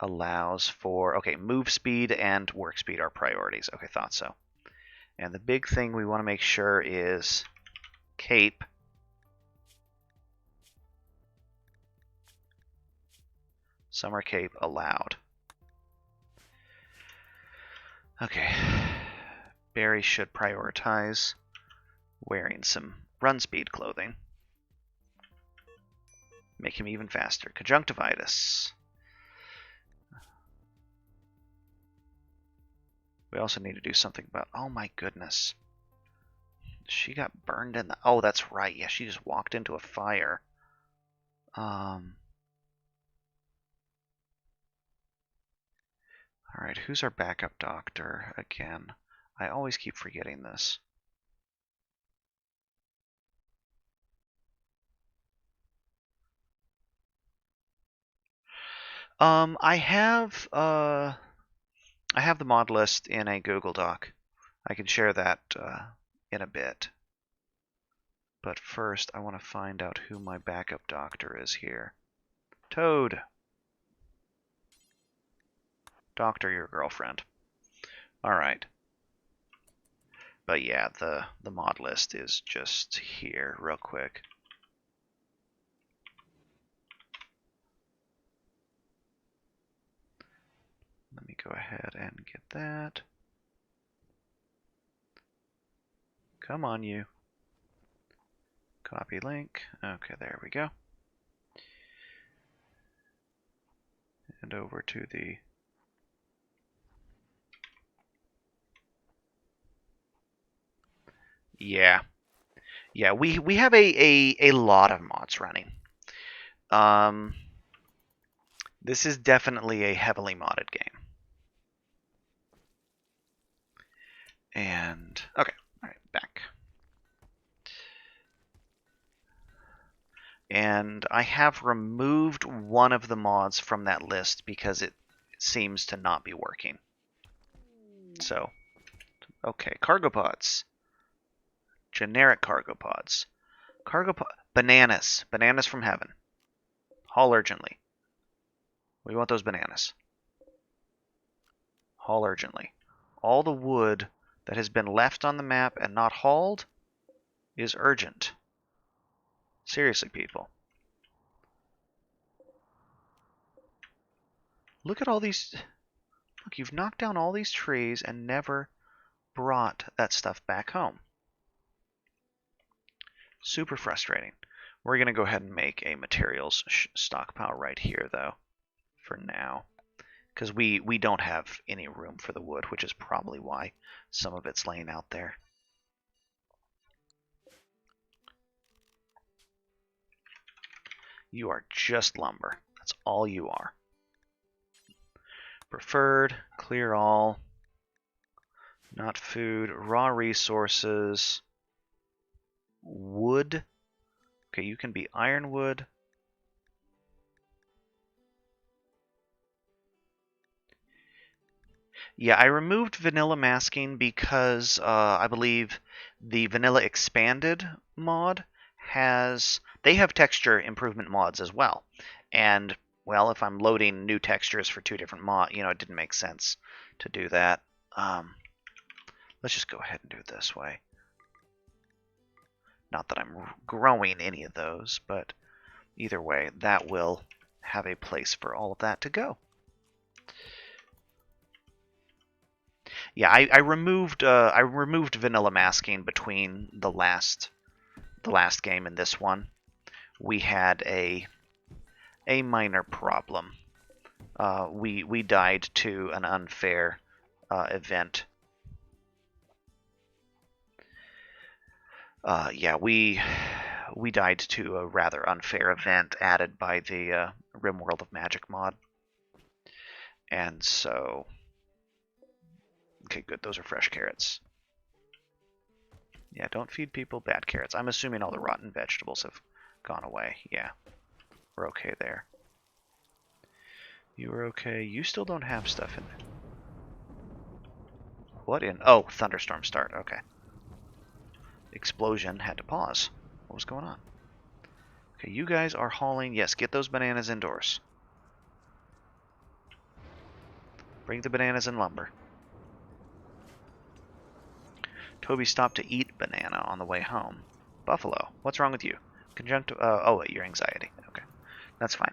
allows for, okay, move speed and work speed are priorities. Okay, thought so. And the big thing we want to make sure is cape. Summer cape allowed. Okay. Barry should prioritize wearing some run speed clothing. Make him even faster. Conjunctivitis. We also need to do something about... Oh my goodness. She got burned in the... Oh, that's right. Yeah, she just walked into a fire. Alright, who's our backup doctor again? I always keep forgetting this. I have the mod list in a Google Doc. I can share that in a bit. But first, I want to find out who my backup doctor is here. Toad! Doctor your girlfriend. Alright. But yeah, the mod list is just here real quick. Let me go ahead and get that. Come on, you. Copy link. Okay, there we go. And over to the... Yeah. Yeah, we have a lot of mods running. This is definitely a heavily modded game. And, okay, alright, back. And I have removed one of the mods from that list because it seems to not be working. So, okay, cargo pods. Generic cargo pods. Bananas. Bananas from heaven. Haul urgently. We want those bananas. Haul urgently. All the wood that has been left on the map and not hauled is urgent. Seriously, people. Look at all these... Look, you've knocked down all these trees and never brought that stuff back home. Super frustrating. We're going to go ahead and make a materials stockpile right here, though, for now. Because we don't have any room for the wood, which is probably why some of it's laying out there. You are just lumber. That's all you are. Preferred, clear all, not food, raw resources, wood. Okay, you can be ironwood. Yeah, I removed vanilla masking because I believe the vanilla expanded mod they have texture improvement mods as well. And, well, if I'm loading new textures for two different mods, it didn't make sense to do that. Let's just go ahead and do it this way. Not that I'm growing any of those, but either way, that will have a place for all of that to go. Yeah, I removed vanilla masking between the last game and this one. We had a minor problem. We died to an unfair event. Yeah, we died to a rather unfair event added by the RimWorld of Magic mod. And so... Okay, good. Those are fresh carrots. Yeah, don't feed people bad carrots. I'm assuming all the rotten vegetables have gone away. Yeah, we're okay there. You are okay. You still don't have stuff in there. What in... Oh, thunderstorm start. Okay. Explosion had to pause. What was going on? Okay, you guys are hauling... Yes, get those bananas indoors. Bring the bananas and lumber. Toby stopped to eat banana on the way home. Buffalo, what's wrong with you? Oh, wait, your anxiety. Okay, that's fine.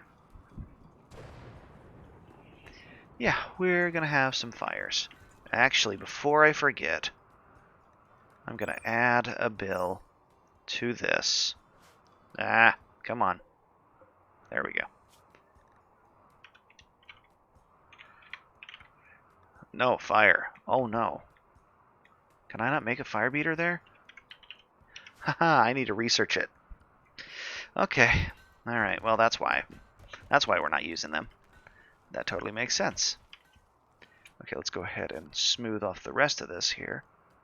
Yeah, we're gonna have some fires. Actually, before I forget, I'm gonna add a bill to this. Ah, come on. There we go. No, fire. Oh no. Can I not make a fire beater there? Haha, I need to research it. Okay. Alright, well that's why. That's why we're not using them. That totally makes sense. Okay, let's go ahead and smooth off the rest of this here.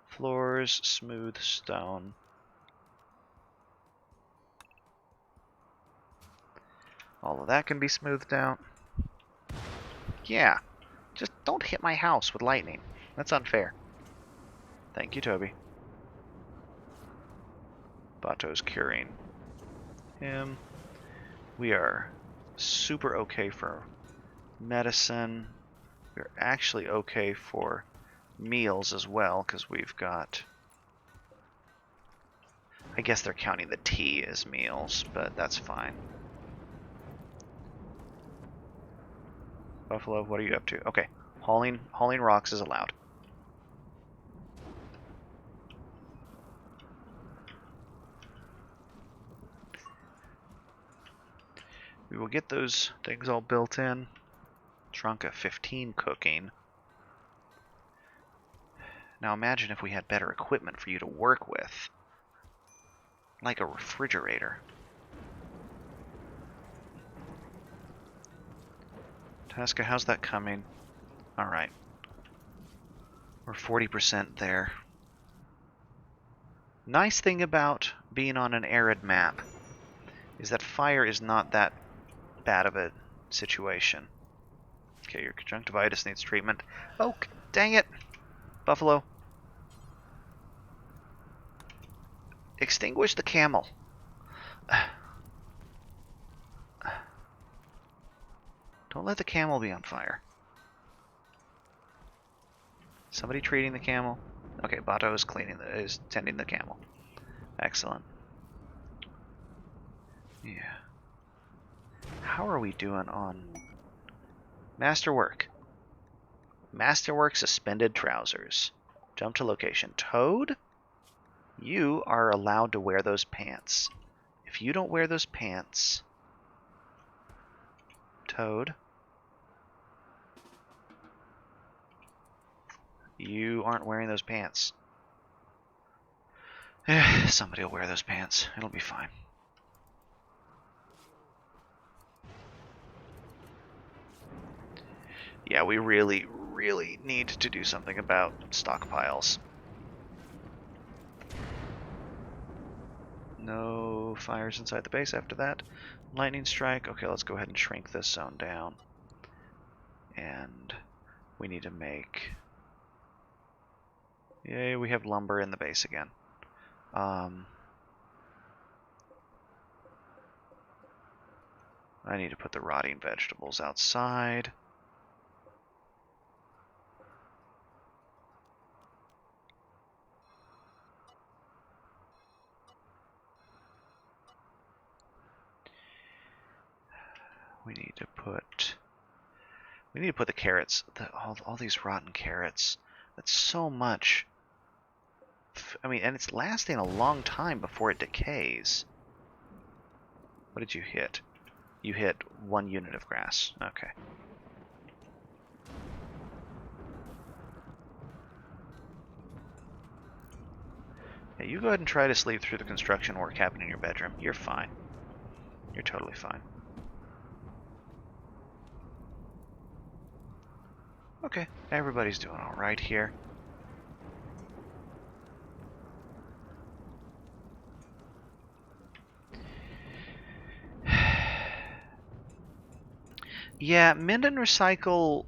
Floors, smooth stone. All of that can be smoothed out. Yeah, just don't hit my house with lightning. That's unfair. Thank you, Toby. Bato's curing him. We are super okay for medicine. We're actually okay for meals as well, because we've got... I guess they're counting the tea as meals, but that's fine. Buffalo, what are you up to? Okay, hauling rocks is allowed. We will get those things all built in. Trunk of 15 cooking. Now imagine if we had better equipment for you to work with. Like a refrigerator. Tasca, how's that coming? Alright. We're 40% there. Nice thing about being on an arid map is that fire is not that bad of a situation. Okay, your conjunctivitis needs treatment. Oh, dang it! Buffalo. Extinguish the camel. Don't let the camel be on fire. Somebody treating the camel? Okay, Bato is tending the camel. Excellent. Yeah. How are we doing on Masterwork? Masterwork suspended trousers. Jump to location. Toad? You are allowed to wear those pants. If you don't wear those pants... Toad? You aren't wearing those pants. Somebody will wear those pants. It'll be fine. Yeah, we really, really need to do something about stockpiles. No fires inside the base after that. Lightning strike. Okay, let's go ahead and shrink this zone down. And we need to make... Yay, we have lumber in the base again. I need to put the rotting vegetables outside. We need to put the carrots, all these rotten carrots. That's so much. I mean, and it's lasting a long time before it decays. What did you hit? You hit 1 unit of grass. Okay. Yeah, you go ahead and try to sleep through the construction work happening in your bedroom. You're fine. You're totally fine. Okay, everybody's doing alright here. Yeah, mend and recycle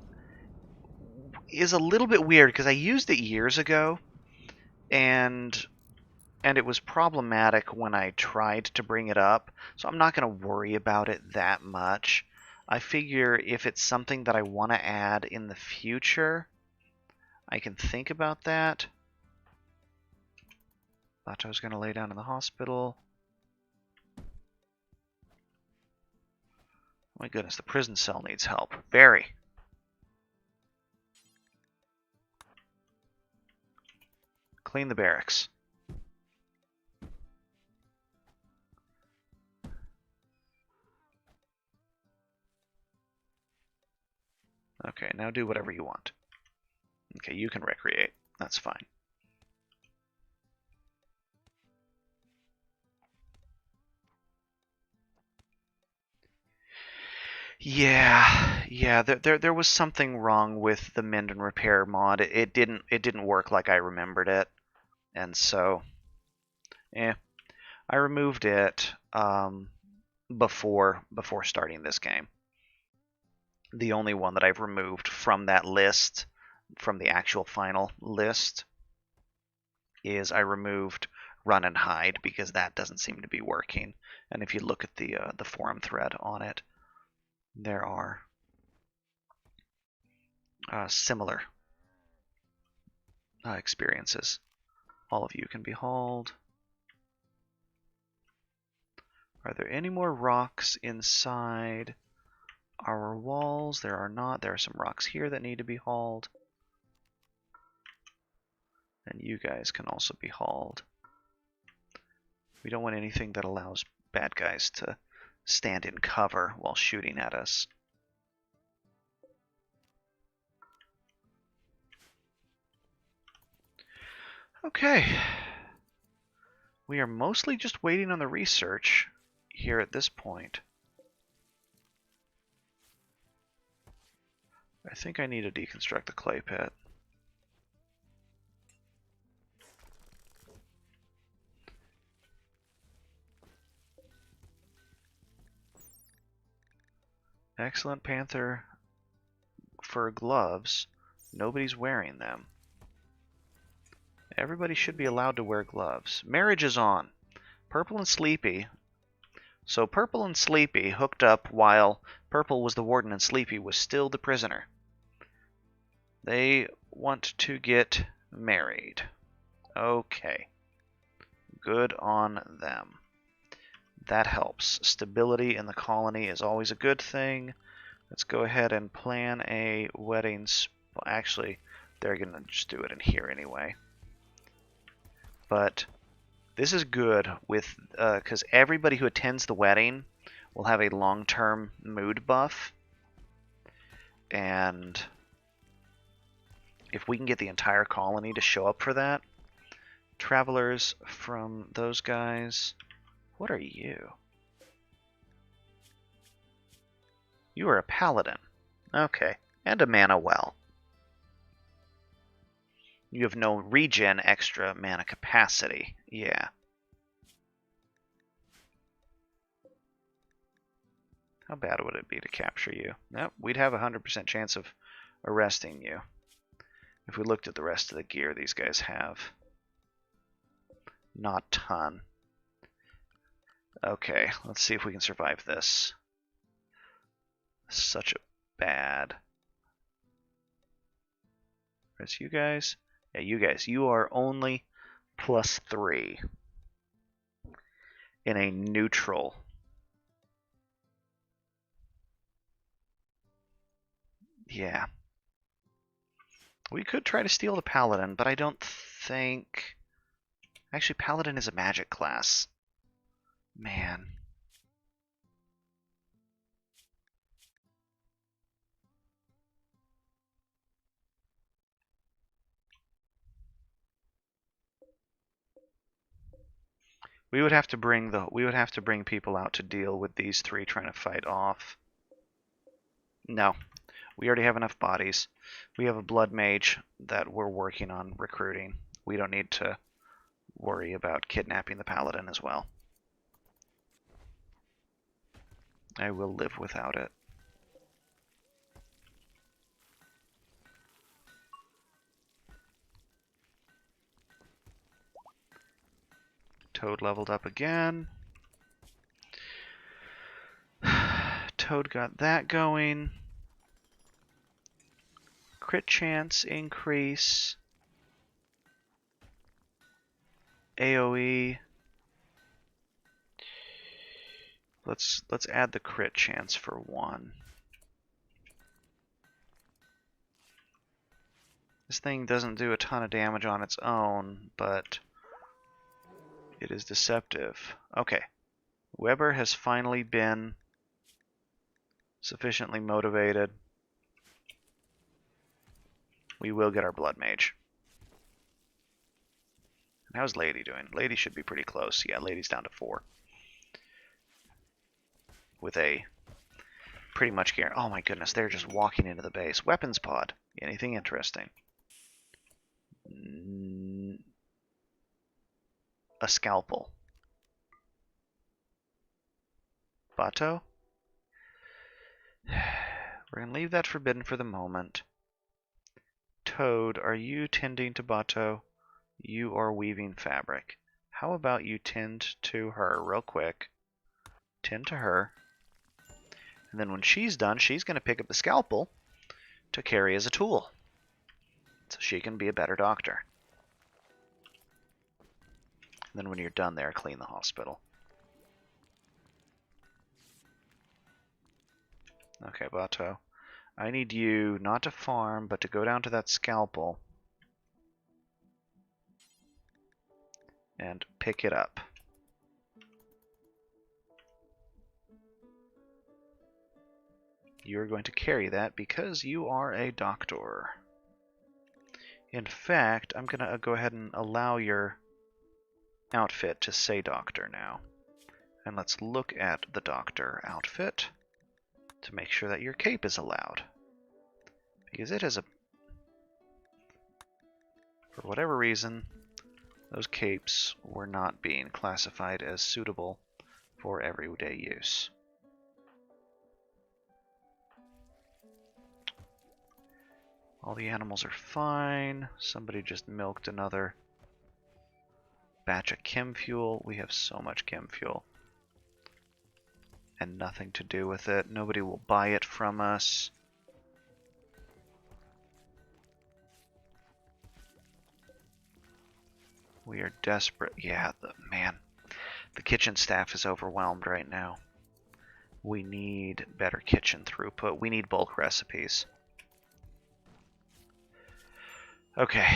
is a little bit weird because I used it years ago, and it was problematic when I tried to bring it up, so I'm not going to worry about it that much. I figure if it's something that I want to add in the future, I can think about that. Bato's going to lay down in the hospital. My goodness, the prison cell needs help. Very. Clean the barracks. Okay, now do whatever you want. Okay, you can recreate. That's fine. Yeah, Yeah, there was something wrong with the mend and repair mod. It didn't work like I remembered it, and so I removed it before starting this game. The only one that I've removed from that list, from the actual final list, is I removed run and hide because that doesn't seem to be working. And if you look at the forum thread on it, there are similar experiences. All of you can be hauled. Are there any more rocks inside our walls? There are not. There are some rocks here that need to be hauled. And you guys can also be hauled. We don't want anything that allows bad guys to stand in cover while shooting at us. Okay. We are mostly just waiting on the research here at this point. I think I need to deconstruct the clay pit. Excellent panther fur gloves. Nobody's wearing them. Everybody should be allowed to wear gloves. Marriage is on. Purple and Sleepy. So Purple and Sleepy hooked up while Purple was the warden and Sleepy was still the prisoner. They want to get married. Okay. Good on them. That helps. Stability in the colony is always a good thing. Let's go ahead and plan a wedding. Actually, they're going to just do it in here anyway. But this is good with because everybody who attends the wedding will have a long-term mood buff. And if we can get the entire colony to show up for that, travelers from those guys. What are you? You are a paladin. Okay. And a mana well. You have no regen extra mana capacity. Yeah. How bad would it be to capture you? Nope, we'd have a 100% chance of arresting you. If we looked at the rest of the gear these guys have. Not a ton. Okay, let's see if we can survive this. Such a bad. Where's you guys? Yeah, you guys. You are only +3 in a neutral. Yeah. We could try to steal the Paladin, but I don't think... Actually, Paladin is a magic class. Man. We would have to bring people out to deal with these three trying to fight off. No. We already have enough bodies. We have a blood mage that we're working on recruiting. We don't need to worry about kidnapping the paladin as well. I will live without it. Toad leveled up again. Toad got that going. Crit chance increase. AoE. Let's add the crit chance for 1. This thing doesn't do a ton of damage on its own, but it is deceptive. Okay. Weber has finally been sufficiently motivated. We will get our blood mage. And how's Lady doing? Lady should be pretty close. Yeah, Lady's down to 4. With a pretty much guarantee. Oh my goodness, they're just walking into the base. Weapons pod. Anything interesting? A scalpel. Bato? We're going to leave that forbidden for the moment. Toad, are you tending to Bato? You are weaving fabric. How about you tend to her real quick? Tend to her. And then when she's done, she's going to pick up the scalpel to carry as a tool. So she can be a better doctor. And then when you're done there, clean the hospital. Okay, Bato. I need you not to farm, but to go down to that scalpel and pick it up. You're going to carry that because you are a doctor. In fact, I'm going to go ahead and allow your outfit to say doctor now. And let's look at the doctor outfit to make sure that your cape is allowed. Because it has a... For whatever reason, those capes were not being classified as suitable for everyday use. All the animals are fine. Somebody just milked another batch of chem fuel. We have so much chem fuel. And nothing to do with it. Nobody will buy it from us. We are desperate. Yeah, man. The kitchen staff is overwhelmed right now. We need better kitchen throughput. We need bulk recipes. Okay.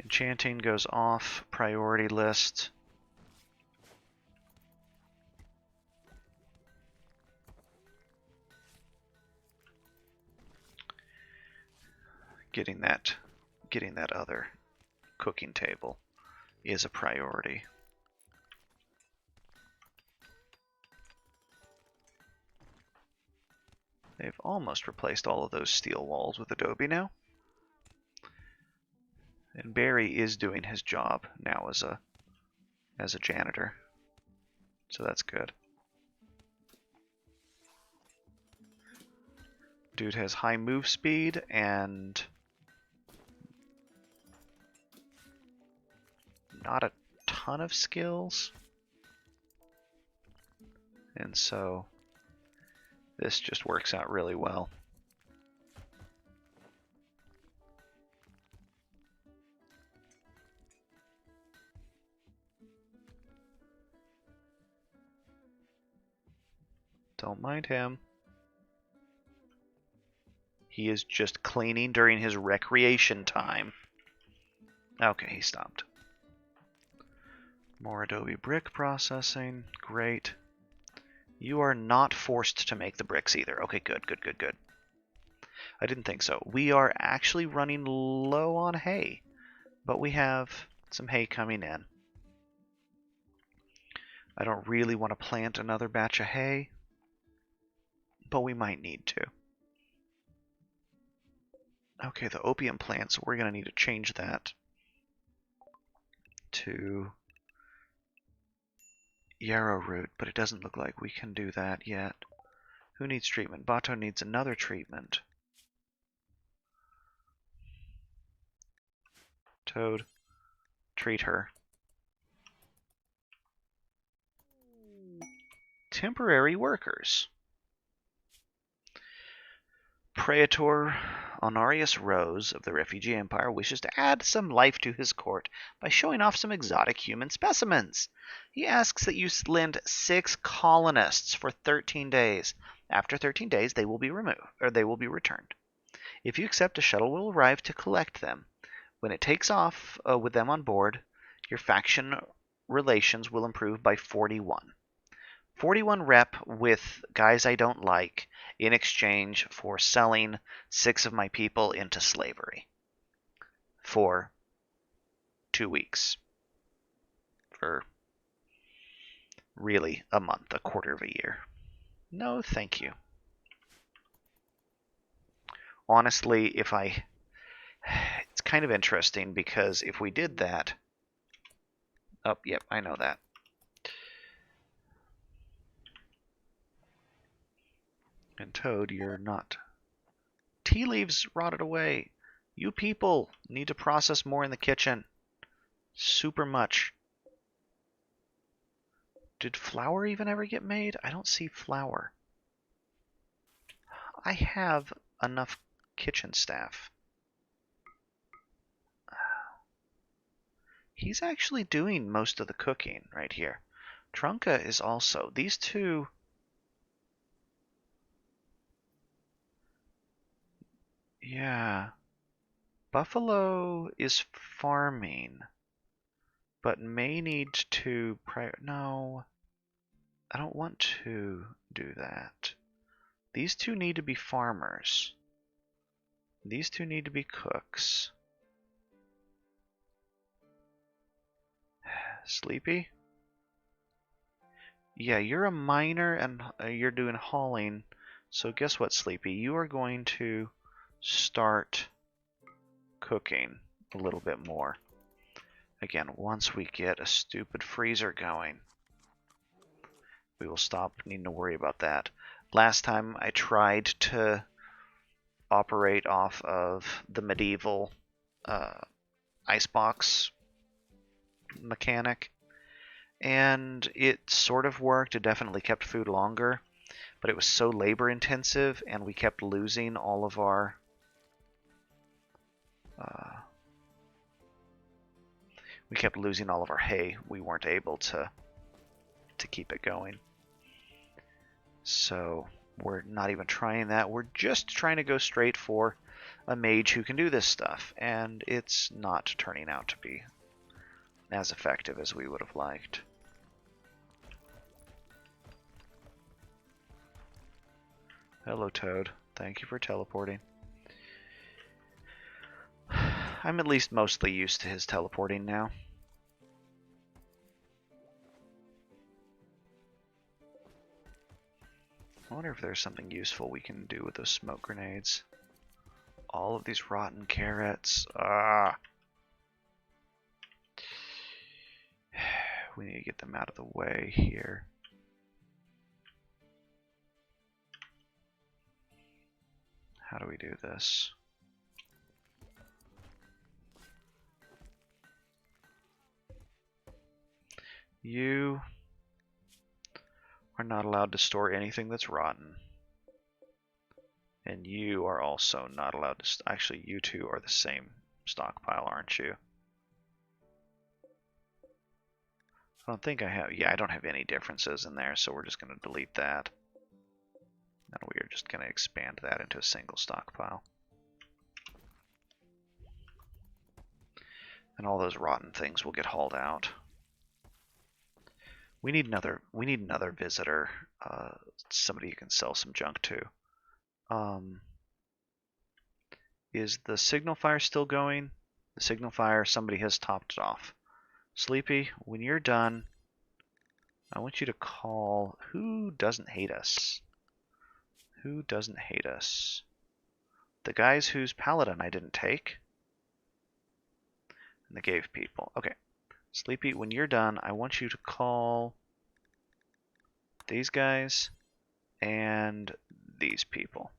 Enchanting goes off priority list. Getting that other cooking table is a priority. They've almost replaced all of those steel walls with adobe now. And Barry is doing his job now as a janitor. So that's good. Dude has high move speed and not a ton of skills. And so this just works out really well. Don't mind him. He is just cleaning during his recreation time. Okay, he stopped. More adobe brick processing. Great. You are not forced to make the bricks either. Okay, good. I didn't think so. We are actually running low on hay, but we have some hay coming in. I don't really want to plant another batch of hay, but we might need to. Okay, the opium plants, we're going to need to change that to yarrow root, but it doesn't look like we can do that yet. Who needs treatment? Bato needs another treatment. Toad, treat her. Temporary workers. Praetor Honorius Rose of the Refugee Empire wishes to add some life to his court by showing off some exotic human specimens. He asks that you lend 6 colonists for 13 days. After 13 days, they will be returned. If you accept, a shuttle will arrive to collect them. When it takes off with them on board, your faction relations will improve by 41. 41 rep with guys I don't like in exchange for selling 6 of my people into slavery for 2 weeks. For really a month, a quarter of a year. No, thank you. Honestly, it's kind of interesting because if we did that... Oh, yep, I know that. And Toad, you're not. Tea leaves rotted away. You people need to process more in the kitchen. Super much. Did flour even ever get made? I don't see flour. I have enough kitchen staff. He's actually doing most of the cooking right here. Trunka is also. These two... Yeah. Buffalo is farming, but may need to... No, I don't want to do that. These two need to be farmers. These two need to be cooks. Sleepy? Yeah, you're a miner and you're doing hauling. So guess what, Sleepy? You are going to start cooking a little bit more. Again, once we get a stupid freezer going, we will stop needing to worry about that. Last time I tried to operate off of the medieval icebox mechanic, and it sort of worked. It definitely kept food longer, but it was so labor intensive, and we kept losing all of our hay. We weren't able to keep it going. So we're not even trying that. We're just trying to go straight for a mage who can do this stuff, and it's not turning out to be as effective as we would have liked. Hello, Toad. Thank you for teleporting. I'm at least mostly used to his teleporting now. I wonder if there's something useful we can do with those smoke grenades. All of these rotten carrots. Ah! We need to get them out of the way here. How do we do this? You are not allowed to store anything that's rotten. And you are also not allowed to... Actually, you two are the same stockpile, aren't you? I don't think I have... Yeah, I don't have any differences in there, so we're just going to delete that. And we are just going to expand that into a single stockpile. And all those rotten things will get hauled out. We need another visitor, somebody you can sell some junk to. Is the signal fire still going? The signal fire, somebody has topped it off. Sleepy, when you're done, I want you to call... Who doesn't hate us? Who doesn't hate us? The guys whose paladin I didn't take. And the cave people. Okay. Sleepy, when you're done, I want you to call these guys and these people.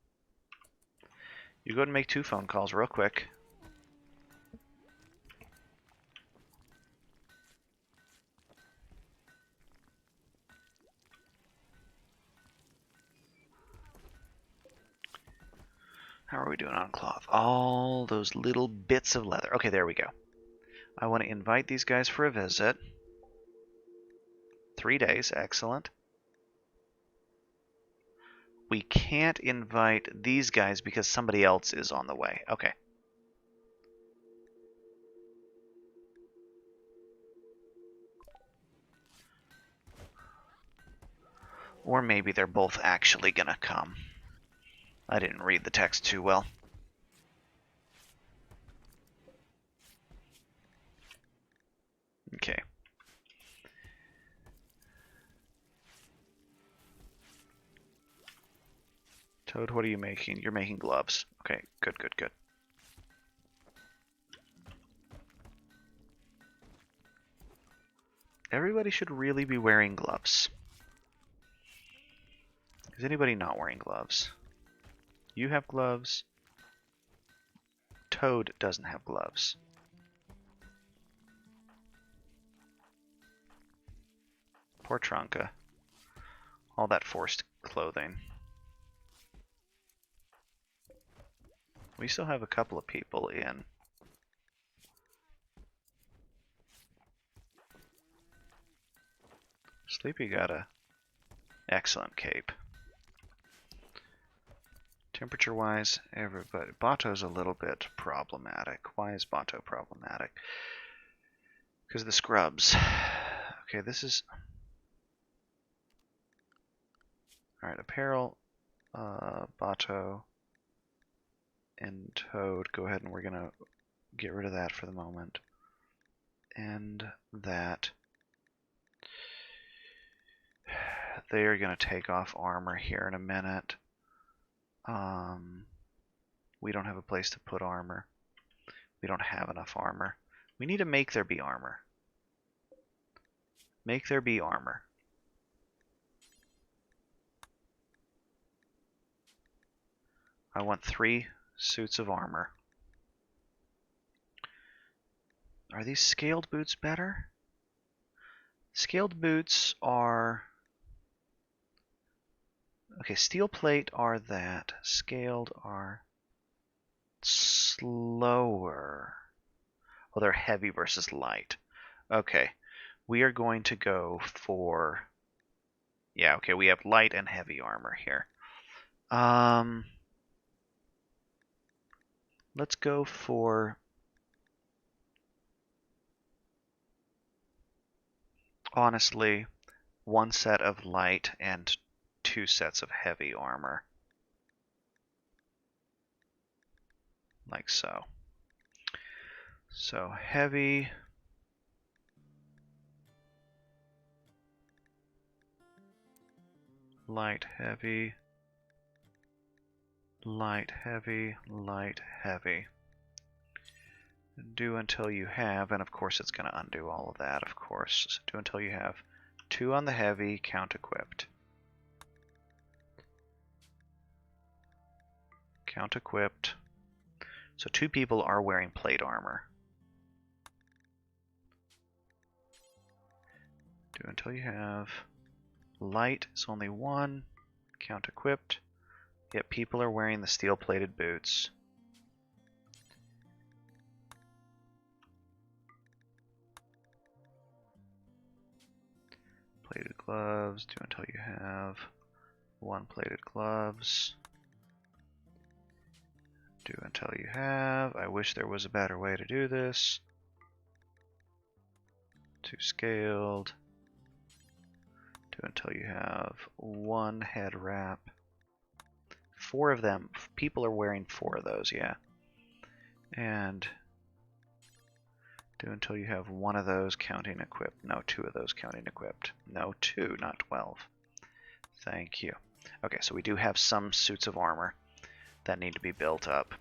You go ahead and make 2 phone calls real quick. How are we doing on cloth? All those little bits of leather. Okay, there we go. I want to invite these guys for a visit. 3 days, excellent. We can't invite these guys because somebody else is on the way. Okay. Or maybe they're both actually gonna come. I didn't read the text too well. Okay. Toad, what are you making? You're making gloves. Okay, good, good, good. Everybody should really be wearing gloves. Is anybody not wearing gloves? You have gloves. Toad doesn't have gloves. Poor Trunka. All that forced clothing. We still have a couple of people in. Sleepy got a excellent cape. Temperature-wise, everybody... Bato's a little bit problematic. Why is Bato problematic? Because of the scrubs. Okay, this is... Alright, apparel, Bato, and Toad. Go ahead and we're going to get rid of that for the moment. And that. They are going to take off armor here in a minute. We don't have a place to put armor. We don't have enough armor. We need to make there be armor. Make there be armor. I want 3 suits of armor. Are these scaled boots better? Scaled boots are... Okay, steel plate are that. Scaled are slower. Oh, they're heavy versus light. Okay, we are going to go for... Yeah, okay, we have light and heavy armor here. Let's go for... Honestly, 1 set of light and 2 sets of heavy armor. Like so. So heavy. Light, heavy. Light, heavy, light, heavy. Do until you have, and of course it's going to undo all of that, of course. So do until you have 2 on the heavy, count equipped. Count equipped. So 2 people are wearing plate armor. Do until you have light is only 1, count equipped. Yet people are wearing the steel plated boots. Plated gloves, do until you have 1 plated gloves. Do until you have, I wish there was a better way to do this. 2 scaled. Do until you have 1 head wrap. 4 of them, people are wearing 4 of those, yeah. And do until you have 1 of those counting equipped. No, 2 of those counting equipped. No, 2, not 12. Thank you. Okay, so we do have some suits of armor that need to be built up.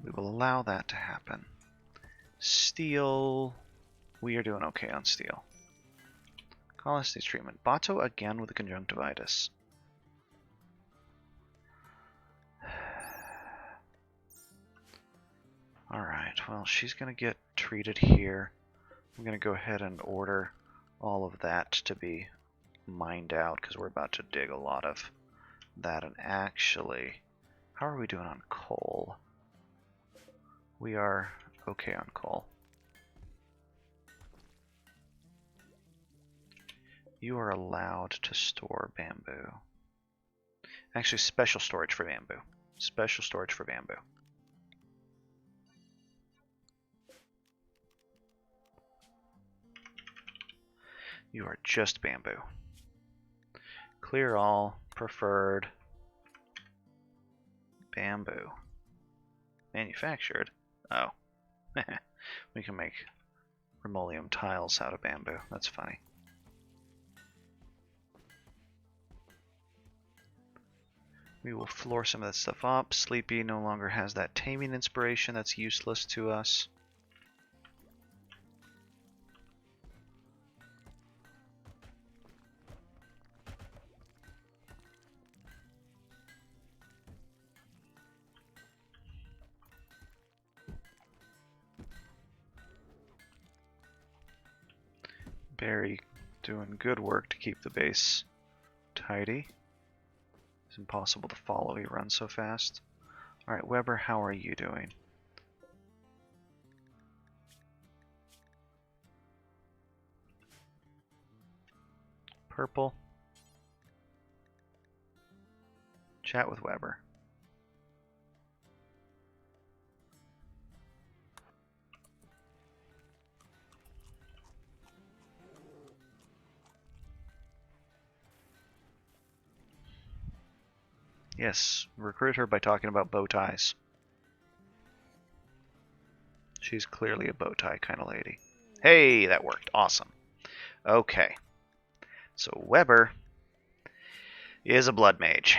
We will allow that to happen. Steel, we are doing okay on steel. Colony treatment. Bato again with the conjunctivitis. Alright, well, she's going to get treated here. I'm going to go ahead and order all of that to be mined out because we're about to dig a lot of that. And actually, how are we doing on coal? We are okay on coal. You are allowed to store bamboo. Actually, special storage for bamboo. Special storage for bamboo. You are just bamboo. Clear all, preferred, bamboo. Manufactured? Oh. We can make Remoleum tiles out of bamboo. That's funny. We will floor some of that stuff up. Sleepy no longer has that taming inspiration. That's useless to us. Barry doing good work to keep the base tidy. It's impossible to follow, he runs so fast. Alright, Weber, how are you doing? Purple. Chat with Weber. Yes, recruit her by talking about bow ties. She's clearly a bow tie kind of lady. Hey, that worked. Awesome. Okay. So Weber is a blood mage.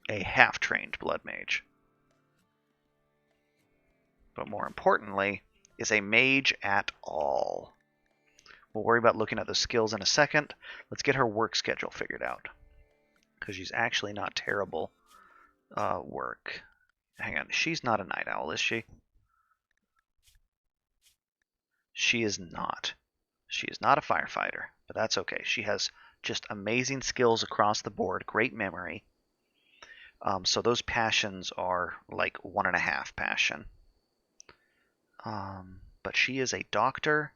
A half-trained blood mage. But more importantly, is a mage at all. We'll worry about looking at the skills in a second. Let's get her work schedule figured out. Because she's actually not terrible work. Hang on, she's not a night owl, is she? She is not. She is not a firefighter, but that's okay. She has just amazing skills across the board, great memory. So those passions are like 1.5 passion. But she is a doctor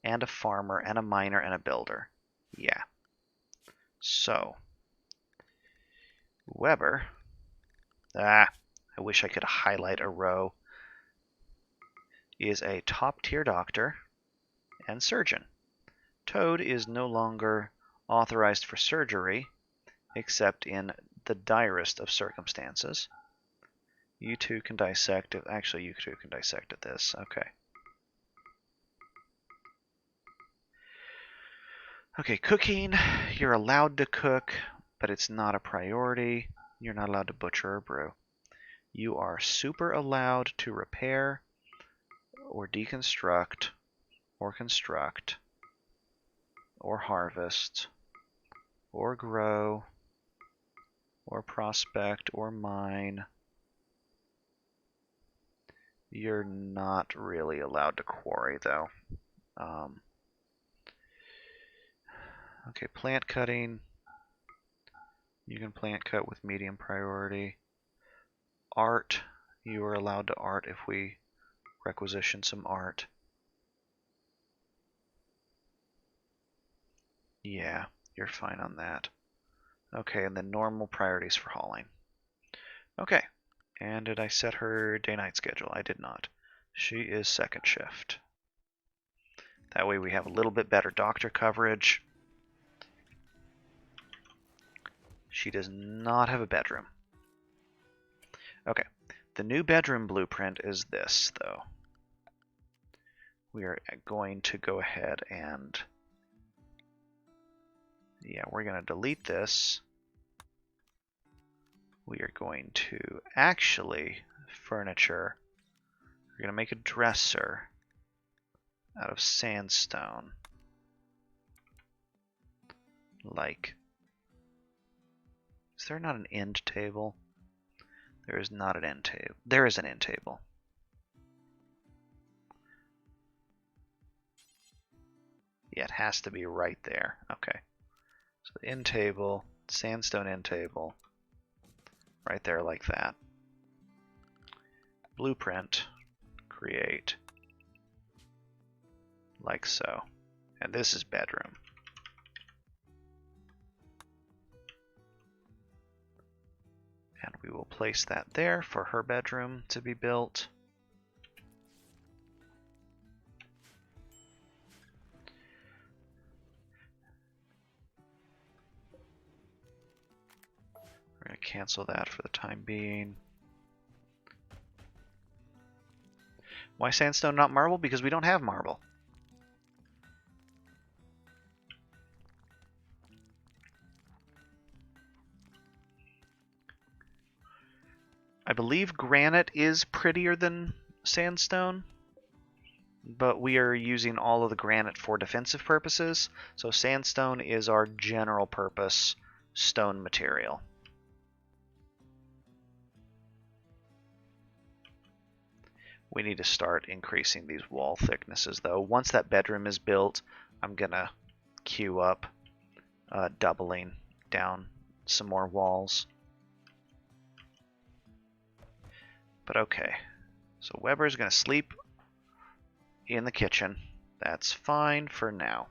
and a farmer and a miner and a builder. Yeah. So, Weber. I wish I could highlight a row. Is a top-tier doctor and surgeon. Toad is no longer authorized for surgery, except in the direst of circumstances. You two can dissect it. Actually, you two can dissect at this. Okay. Okay, cooking. You're allowed to cook, but it's not a priority. You're not allowed to butcher or brew. You are super allowed to repair or deconstruct or construct or harvest or grow or prospect or mine. You're not really allowed to quarry, though. Okay, plant cutting. You can plant cut with medium priority. Art. You are allowed to art if we requisition some art. Yeah, you're fine on that. Okay, and then normal priorities for hauling. Okay, and did I set her day-night schedule? I did not. She is second shift. That way we have a little bit better doctor coverage. She does not have a bedroom. Okay, the new bedroom blueprint is this, though. We are going to go ahead and... yeah, we're going to delete this. We are going to actually furniture. We're going to make a dresser out of sandstone. Like, is there not an end table? There is not an end table. There is an end table. Yeah, it has to be right there. Okay. So the end table, sandstone end table, right there like that. Blueprint, create, like so. And this is bedroom. And we will place that there for her bedroom to be built. We're going to cancel that for the time being. Why sandstone, not marble? Because we don't have marble. believe granite is prettier than sandstone, but we are using all of the granite for defensive purposes, so sandstone is our general purpose stone material. We need to start increasing these wall thicknesses, though. Once that bedroom is built, I'm going to queue up doubling down some more walls. But okay, so Weber's going to sleep in the kitchen. That's fine for now.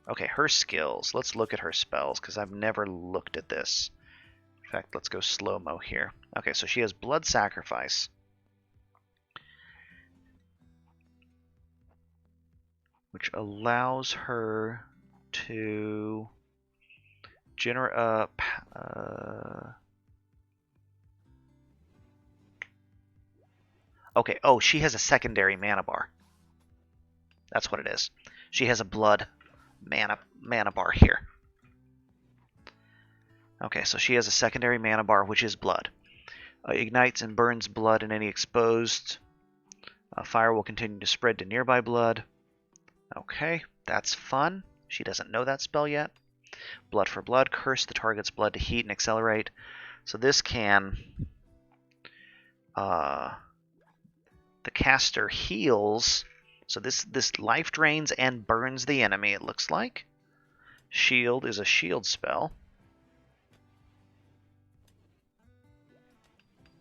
Okay, her skills. Let's look at her spells, because I've never looked at this. In fact, let's go slow-mo here. Okay, so she has Blood Sacrifice, which allows her to generate okay, oh, she has a secondary mana bar. That's what it is. She has a blood mana bar here. Okay, so she has a secondary mana bar, which is blood. Ignites and burns blood in any exposed. Fire will continue to spread to nearby blood. Okay, that's fun. She doesn't know that spell yet. Blood for blood. Curse the target's blood to heat and accelerate. So this can... the caster heals. So this life drains and burns the enemy, it looks like. Shield is a shield spell.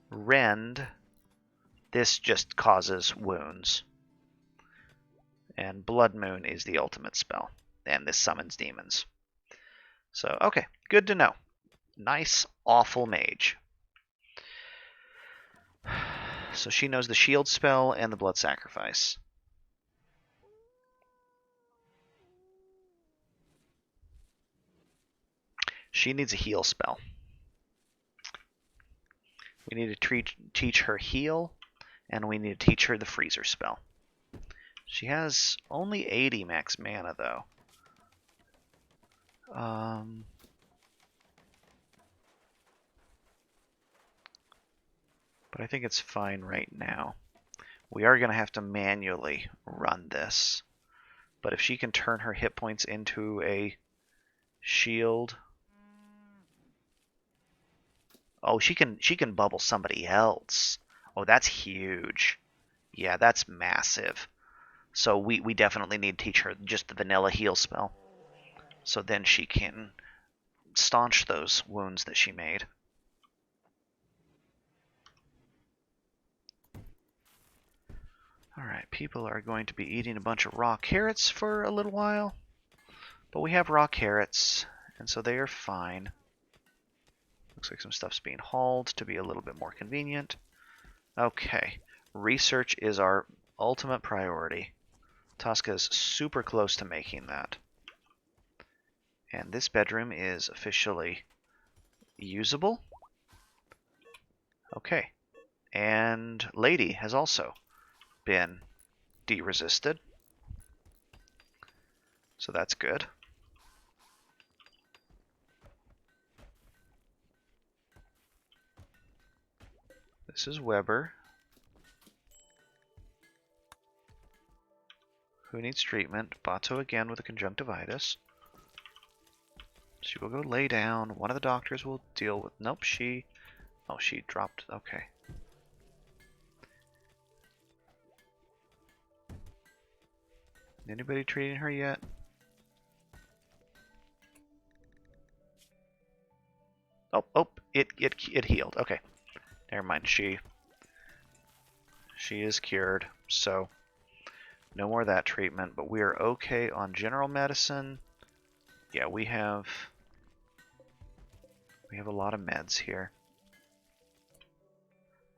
Rend. This just causes wounds. And Blood Moon is the ultimate spell. And this summons demons. So, okay, good to know. Nice, awful mage. So she knows the shield spell and the blood sacrifice. She needs a heal spell. We need to teach her heal, and we need to teach her the freezer spell. She has only 80 max mana, though. But I think it's fine right now. We are going to have to manually run this. But if she can turn her hit points into a shield... Oh, she can bubble somebody else. Oh, that's huge. Yeah, that's massive. So we definitely need to teach her just the vanilla heal spell. So then she can staunch those wounds that she made. Alright, people are going to be eating a bunch of raw carrots for a little while. But we have raw carrots, and so they are fine. Looks like some stuff's being hauled to be a little bit more convenient. Okay, research is our ultimate priority. Tosca is super close to making that. And this bedroom is officially usable. Okay, and Lady has also been de-resisted. So that's good. This is Weber, who needs treatment. Bato again with a conjunctivitis. She will go lay down. One of the doctors will deal with... Nope, she... Oh, she dropped... Okay. Anybody treating her yet? Oh, it healed. Okay. Never mind, she is cured, so no more of that treatment, but we are okay on general medicine. Yeah, we have a lot of meds here.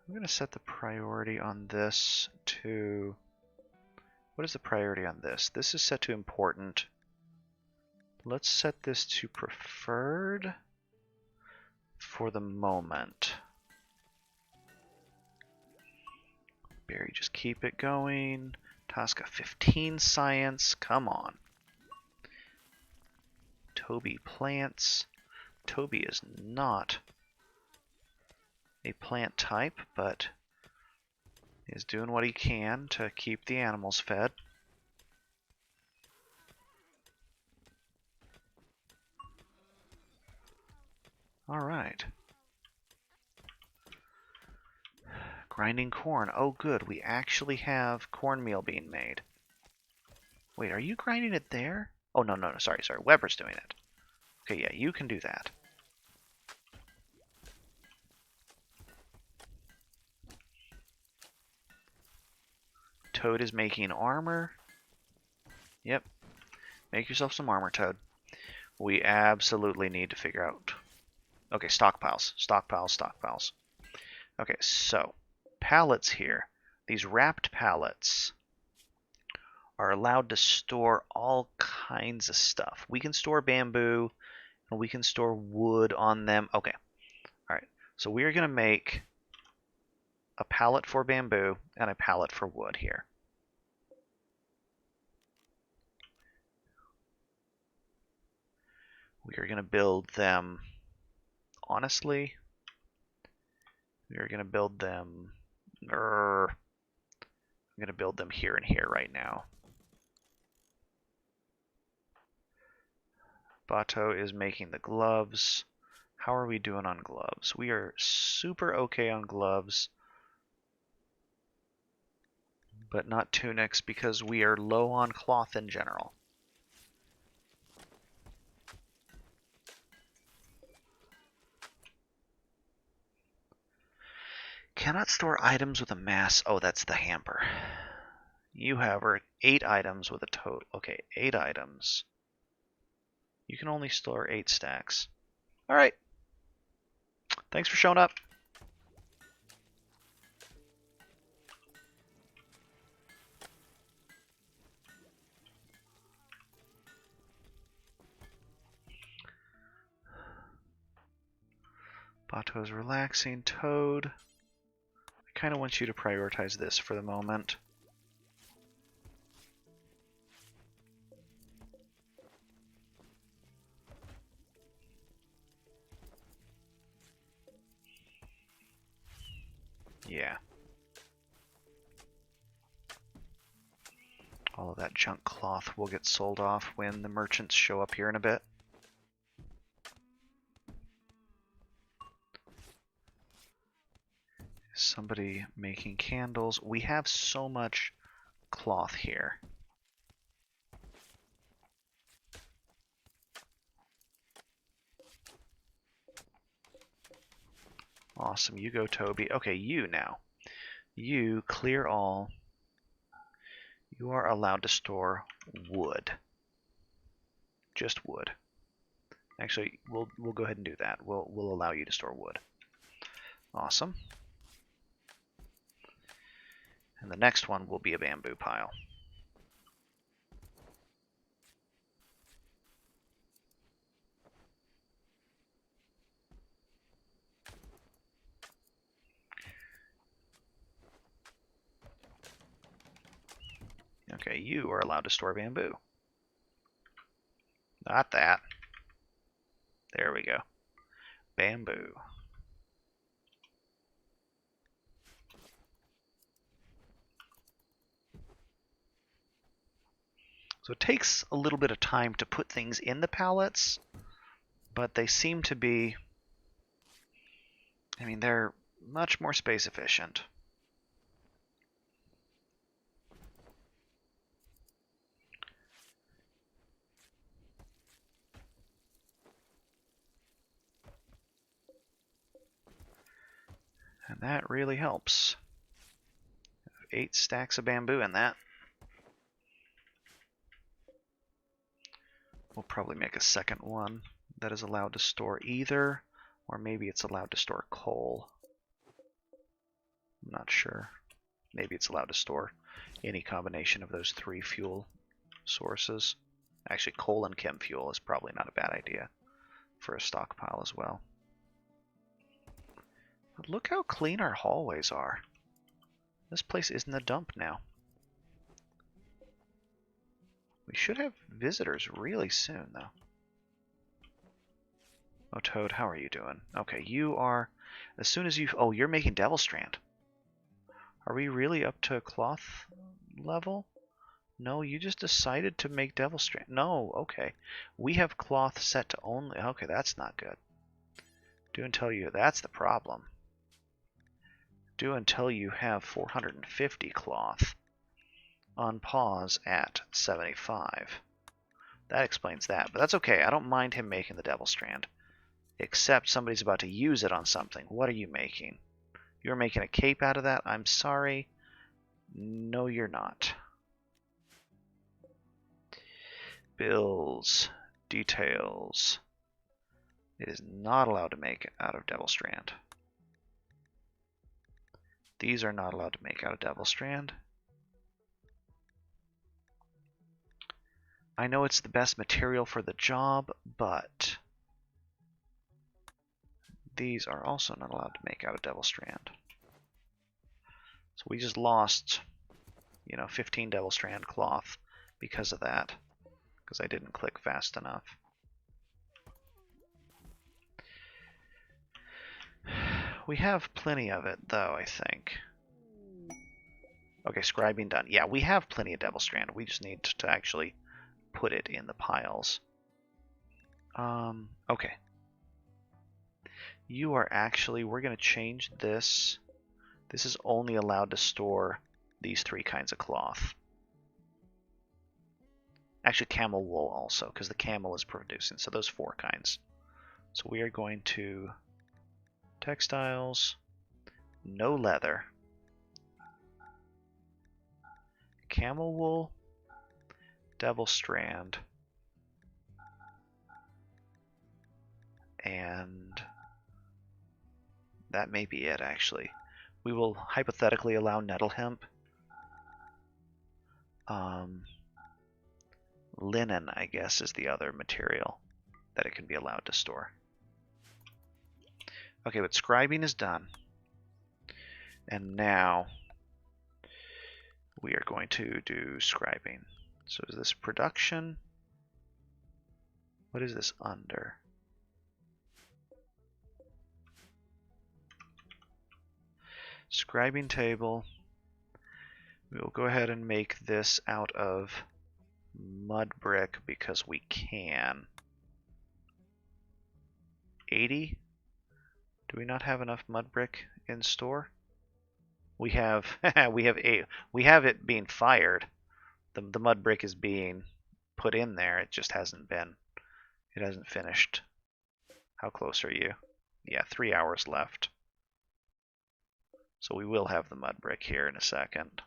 I'm going to set the priority on this to... What is the priority on this? This is set to important. Let's set this to preferred for the moment. Barry, just keep it going. Tosca, 15 science. Come on. Toby, plants. Toby is not a plant type, but is doing what he can to keep the animals fed. All right. Grinding corn. Oh, good. We actually have cornmeal being made. Wait, are you grinding it there? Oh, no, no, no. Sorry, sorry. Weber's doing it. Okay, yeah, you can do that. Toad is making armor. Yep. Make yourself some armor, Toad. We absolutely need to figure out... Okay, stockpiles. Stockpiles, stockpiles. Okay, so pallets here. These wrapped pallets are allowed to store all kinds of stuff. We can store bamboo, and we can store wood on them. Okay, all right. So we are going to make a pallet for bamboo and a pallet for wood here. We are going to build them, honestly, we are going to build them, I'm going to build them here and here right now. Bato is making the gloves. How are we doing on gloves? We are super okay on gloves, but not tunics because we are low on cloth in general. Cannot store items with a mass. Oh, that's the hamper. You have 8 items with a total. Okay, 8 items. You can only store 8 stacks. All right. Thanks for showing up. Bato's relaxing. Toad. I kind of want you to prioritize this for the moment. Yeah. All of that junk cloth will get sold off when the merchants show up here in a bit. Somebody making candles. We have so much cloth here. Awesome. You go, Toby. Okay, you now. You clear all. You are allowed to store wood. Just wood. Actually, we'll go ahead and do that. We'll allow you to store wood. Awesome. And the next one will be a bamboo pile. Okay, you are allowed to store bamboo. Not that. There we go. Bamboo. So it takes a little bit of time to put things in the pallets, but they seem to be, I mean, they're much more space efficient. And that really helps. 8 stacks of bamboo in that. We'll probably make a second one that is allowed to store either, or maybe it's allowed to store coal. I'm not sure. Maybe it's allowed to store any combination of those 3 fuel sources. Actually, coal and chem fuel is probably not a bad idea for a stockpile as well. But look how clean our hallways are. This place isn't a dump now. We should have visitors really soon, though. Oh, Toad, how are you doing? Okay, you are... As soon as you... Oh, you're making Devil Strand. Are we really up to cloth level? No, you just decided to make Devil Strand. No, okay. We have cloth set to only... Okay, that's not good. Do until you... That's the problem. Do until you have 450 cloth. On pause at 75. That explains that, but that's okay. I don't mind him making the Devil Strand. Except somebody's about to use it on something. What are you making? You're making a cape out of that? I'm sorry. No, you're not. Bills. Details. It is not allowed to make it out of Devil Strand. These are not allowed to make out of Devil Strand. I know it's the best material for the job, but these are also not allowed to make out of Devil Strand. So we just lost, 15 Devil Strand cloth because of that, because I didn't click fast enough. We have plenty of it, though, I think. Okay, scribing done. Yeah, we have plenty of Devil Strand. We just need to actually put it in the piles. Okay. You are actually, we're going to change this. This is only allowed to store these 3 kinds of cloth. Actually, camel wool also, because the camel is producing, so those 4 kinds. So we are going to textiles, no leather, camel wool, Devil Strand, and that may be it, actually. We will hypothetically allow nettle hemp. Linen, I guess, is the other material that it can be allowed to store. Okay, but scribing is done. And now we are going to do scribing. So is this production? What is this under? Scribing table. We will go ahead and make this out of mud brick because we can. 80? Do we not have enough mud brick in store? We have we have it being fired. The mud brick is being put in there. It just hasn't finished. How close are you? Yeah, 3 hours left. So we will have the mud brick here in a second.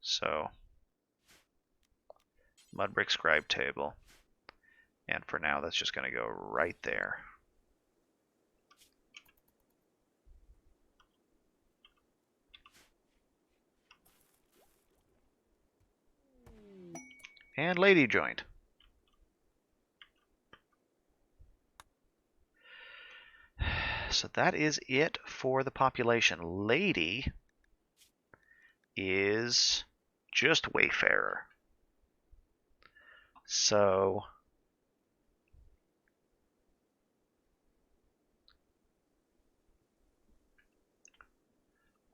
So mud brick scribe table. And for now, that's just going to go right there. And lady joint. So that is it for the population. Lady is just wayfarer. So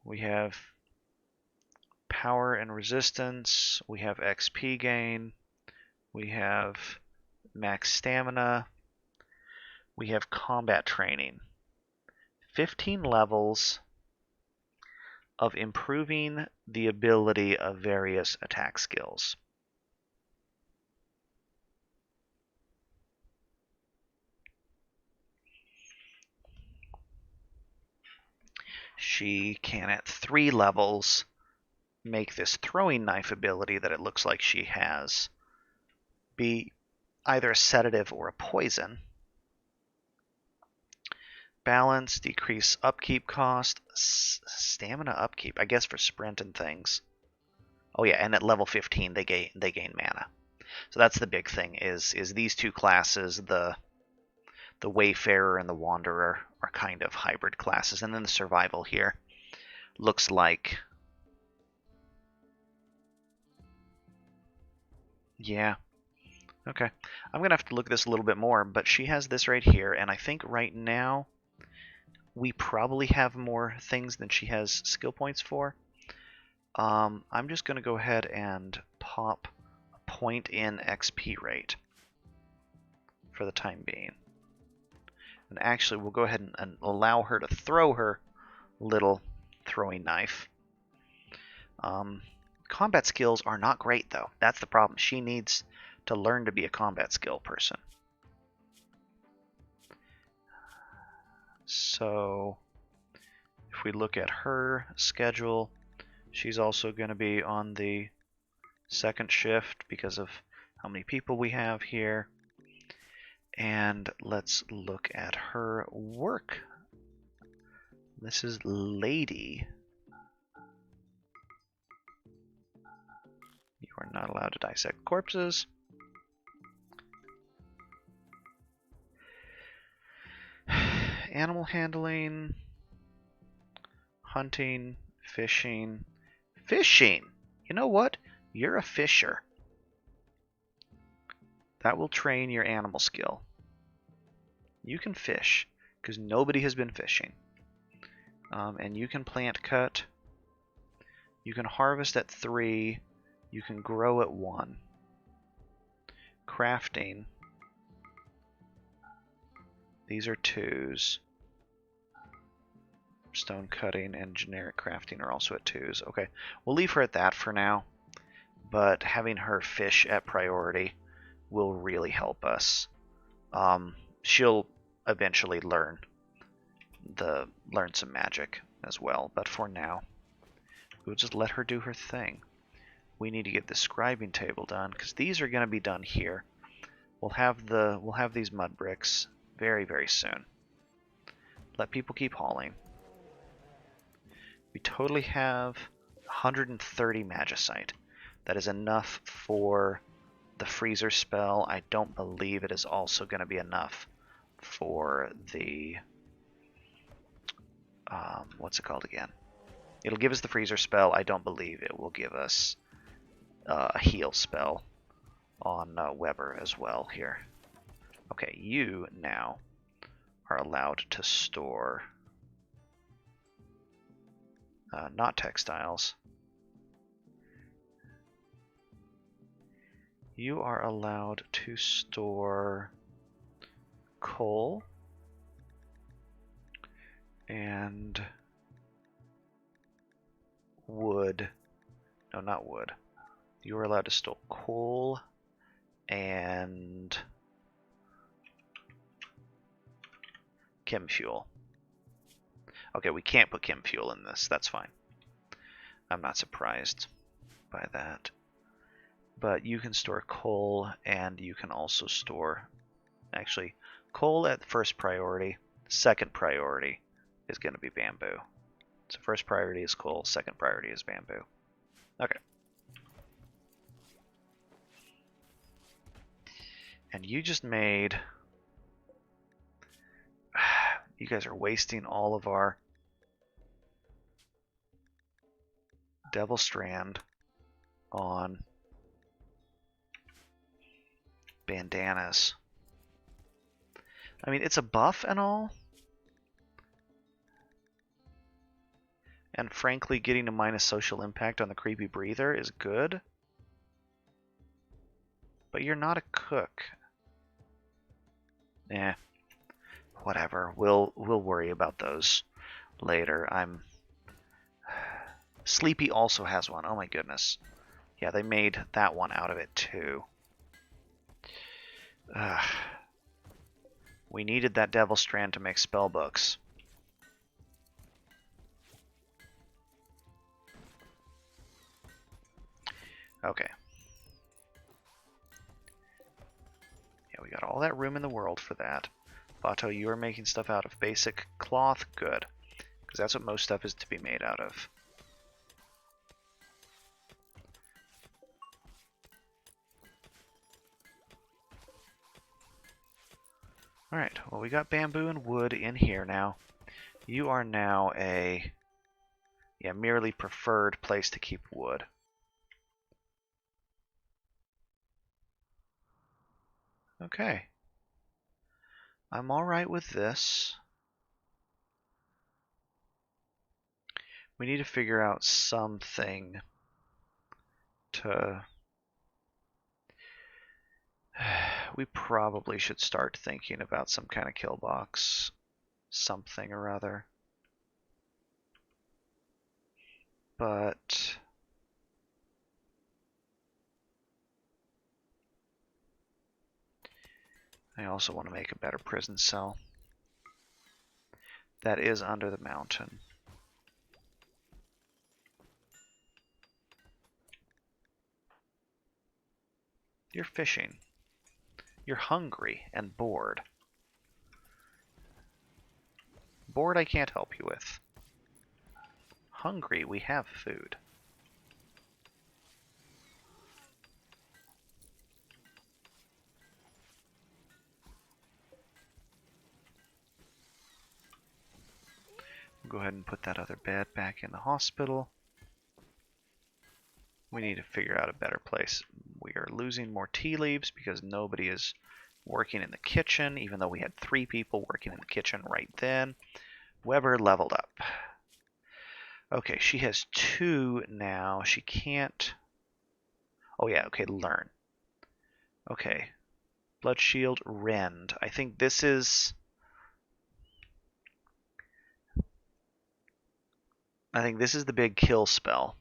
we have power and resistance, we have XP gain, we have max stamina, we have combat training. 15 levels of improving the ability of various attack skills. She can, at 3 levels, make this throwing knife ability that it looks like she has be either a sedative or a poison. Balance, decrease upkeep cost, stamina upkeep, I guess for sprint and things. Oh yeah, and at level 15 they gain mana. So that's the big thing is these 2 classes, the Wayfarer and the Wanderer, are kind of hybrid classes, and then the Survival here looks like, yeah, Okay. I'm going to have to look at this a little bit more, but she has this right here, and I think right now we probably have more things than she has skill points for. I'm just going to go ahead and pop a point in XP rate for the time being. And actually, we'll go ahead and allow her to throw her little throwing knife. Combat skills are not great, though. That's the problem. She needs to learn to be a combat skill person. So, if we look at her schedule, she's also going to be on the second shift because of how many people we have here. And let's look at her work. This is Lady. You are not allowed to dissect corpses. Animal handling, hunting, fishing. Fishing! You know what? You're a fisher. That will train your animal skill. You can fish, because nobody has been fishing. And you can plant cut. You can harvest at 3. You can grow at 1. Crafting. These are 2s. Stone cutting and generic crafting are also at 2s. Okay, we'll leave her at that for now. But having her fish at priority will really help us. She'll eventually learn some magic as well, but for now, we'll just let her do her thing. We need to get the scribing table done because these are going to be done here. We'll have these mud bricks very, very soon. Let people keep hauling. We totally have 130 magicite. That is enough for the freezer spell. I don't believe it is also going to be enough for the what's it called again? It'll give us the freezer spell. I don't believe it will give us a heal spell on Weber as well here. Okay, you now are allowed to store not textiles. You are allowed to store coal and wood. No, not wood. You are allowed to store coal and chem fuel. Okay, we can't put chem fuel in this. That's fine. I'm not surprised by that. But you can store coal, and you can also store, actually, coal at first priority. Second priority is going to be bamboo. So first priority is coal, second priority is bamboo. Okay. And you just made... You guys are wasting all of our Devil Strand on bandanas. I mean, it's a buff and all. And frankly, getting a minus social impact on the creepy breather is good. But you're not a cook. Eh. Whatever. We'll worry about those later. Sleepy also has one. Oh my goodness. Yeah, they made that one out of it too. We needed that Devil Strand to make spell books. Okay. Yeah, we got all that room in the world for that. Bato, you are making stuff out of basic cloth? Good. Because that's what most stuff is to be made out of. Alright, well we got bamboo and wood in here now. You are now a merely preferred place to keep wood. Okay. I'm alright with this. We need to figure out something to... We probably should start thinking about some kind of kill box. Something or other. But... I also want to make a better prison cell. That is under the mountain. You're fishing. You're hungry and bored. Bored I can't help you with. Hungry, we have food. Go ahead and put that other bed back in the hospital. We need to figure out a better place. We are losing more tea leaves because nobody is working in the kitchen, even though we had 3 people working in the kitchen right then. Weber leveled up. Okay, she has 2 now. She can't... Oh yeah, okay, learn. Okay. Blood Shield, Rend. I think this is... the big kill spell.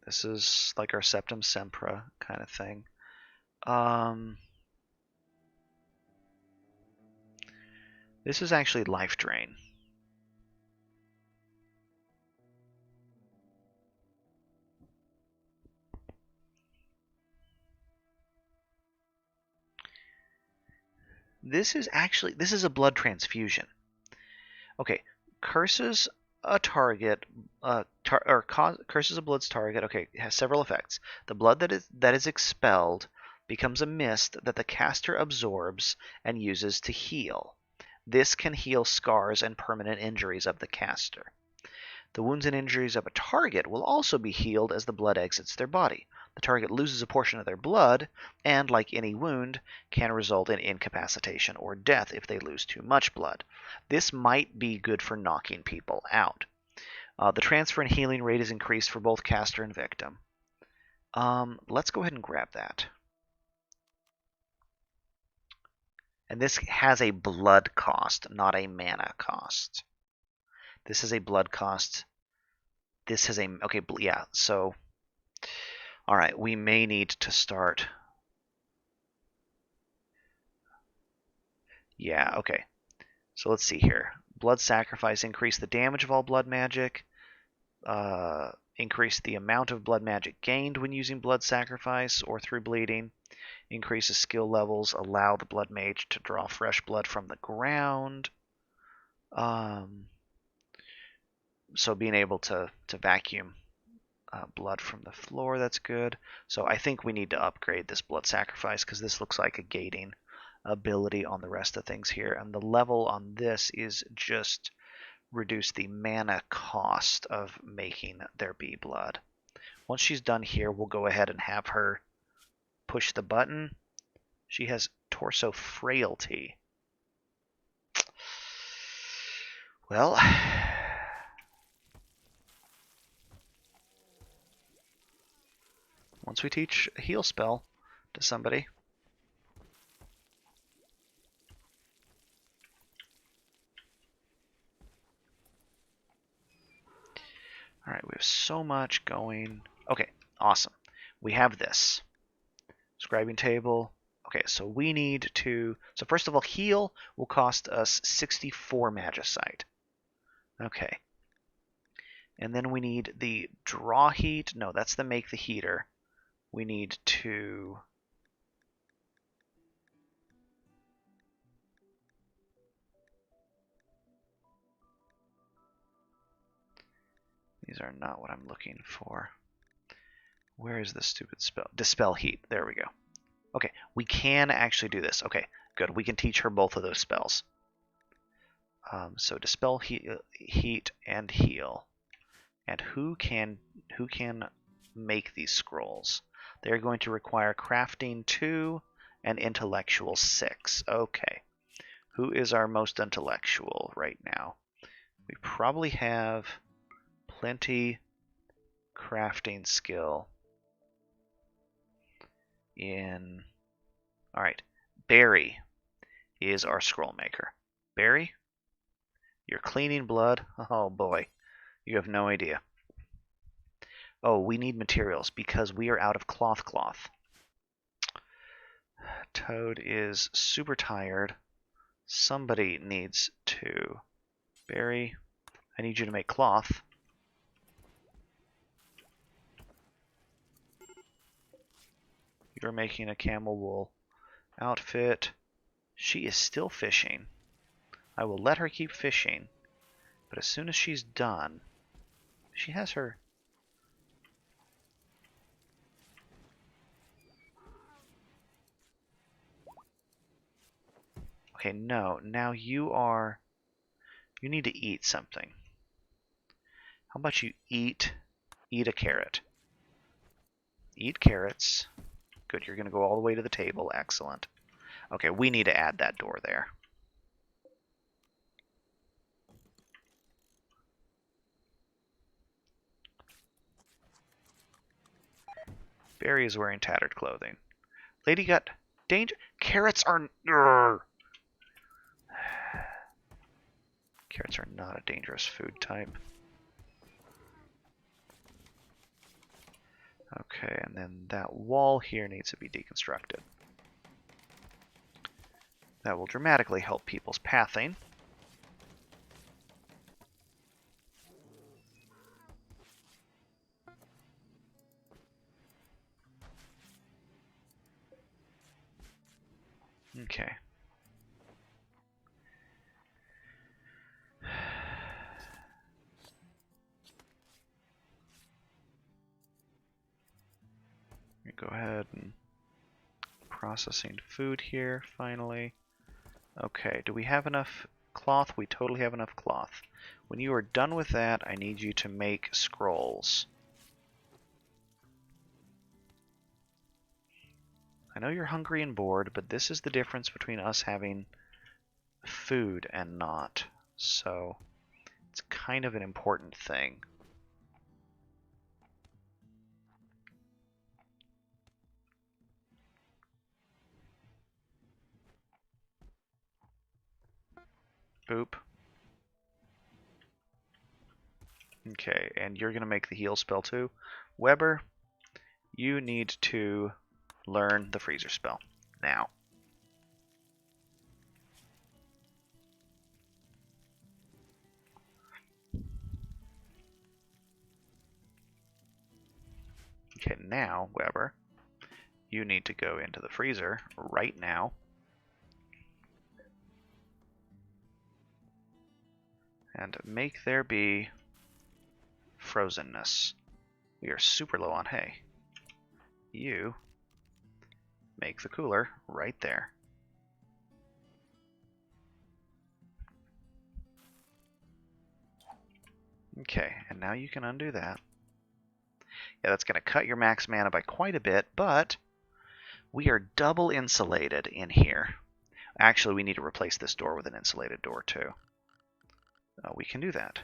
This is like our Septum Sempra kind of thing. This is actually Life Drain. This is a blood transfusion. Okay, curses a target, curses a blood's target. Okay, it has several effects. The blood that is expelled becomes a mist that the caster absorbs and uses to heal. This can heal scars and permanent injuries of the caster. The wounds and injuries of a target will also be healed as the blood exits their body. The target loses a portion of their blood, and, like any wound, can result in incapacitation or death if they lose too much blood. This might be good for knocking people out. The transfer and healing rate is increased for both caster and victim. Let's go ahead and grab that. And this has a blood cost, not a mana cost. This is a blood cost. This has a... Okay, yeah, so... Alright, we may need to start... Yeah, okay. So let's see here. Blood Sacrifice, increase the damage of all blood magic. Increase the amount of blood magic gained when using Blood Sacrifice or through bleeding. Increases skill levels, allow the blood mage to draw fresh blood from the ground. So being able to vacuum blood from the floor, that's good. So I think we need to upgrade this Blood Sacrifice because this looks like a gating ability on the rest of things here. And the level on this is just reduce the mana cost of making there be blood. Once she's done here, we'll go ahead and have her push the button. She has torso frailty. Well, once we teach a heal spell to somebody. Alright, we have so much going. Okay, awesome. We have this. Scribing table. Okay, so we need to... So first of all, heal will cost us 64 Magicite. Okay. And then we need the draw heat. No, that's the make the heater. We need to... These are not what I'm looking for. Where is this stupid spell? Dispel heat. There we go. Okay, we can actually do this. Okay, good. We can teach her both of those spells. So dispel heat and heal. And who can make these scrolls? They're going to require crafting 2 and intellectual 6. Okay. Who is our most intellectual right now? We probably have plenty crafting skill in... Alright, Barry is our scroll maker. Barry, you're cleaning blood? Oh boy, you have no idea. Oh, we need materials because we are out of cloth. Toad is super tired. Somebody needs to... Barry, I need you to make cloth. You're making a camel wool outfit. She is still fishing. I will let her keep fishing, but as soon as she's done, she has her... Okay, no, now you are... You need to eat something. How about you eat a carrot? Eat carrots. Good, you're going to go all the way to the table. Excellent. Okay, we need to add that door there. Barry is wearing tattered clothing. Lady got danger. Carrots are... Carrots are not a dangerous food type. Okay, and then that wall here needs to be deconstructed. That will dramatically help people's pathing. Okay. Go ahead and processing food here, finally. Okay, do we have enough cloth? We totally have enough cloth. When you are done with that, I need you to make scrolls. I know you're hungry and bored, but this is the difference between us having food and not. So, it's kind of an important thing. Boop. Okay, and you're going to make the heal spell too. Weber, you need to learn the freezer spell now. Okay, now, Weber, you need to go into the freezer right now. And make there be frozenness. We are super low on hay. You make the cooler right there. Okay, and now you can undo that. Yeah, that's going to cut your max mana by quite a bit, but we are double insulated in here. Actually, we need to replace this door with an insulated door too. We can do that.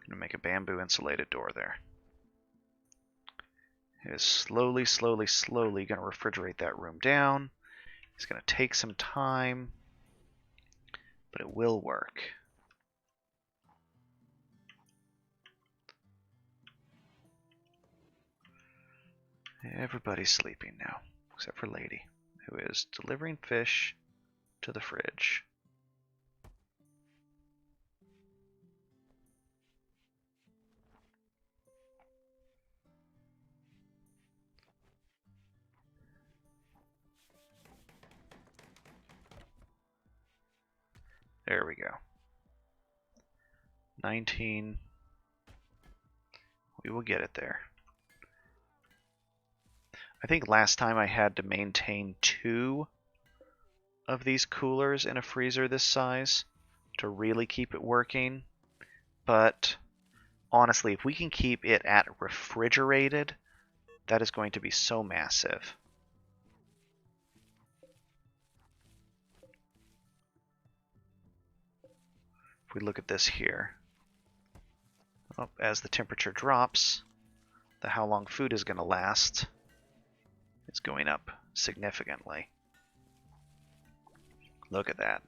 I'm going to make a bamboo insulated door there. It is slowly going to refrigerate that room down. It's going to take some time, but it will work. Everybody's sleeping now, except for Lady, who is delivering fish to the fridge. There we go. 19. We will get it there. I think last time I had to maintain 2 of these coolers in a freezer this size to really keep it working, but honestly, if we can keep it at refrigerated, that is going to be so massive. If we look at this here, as the temperature drops, the how long food is going to last is going up significantly. Look at that.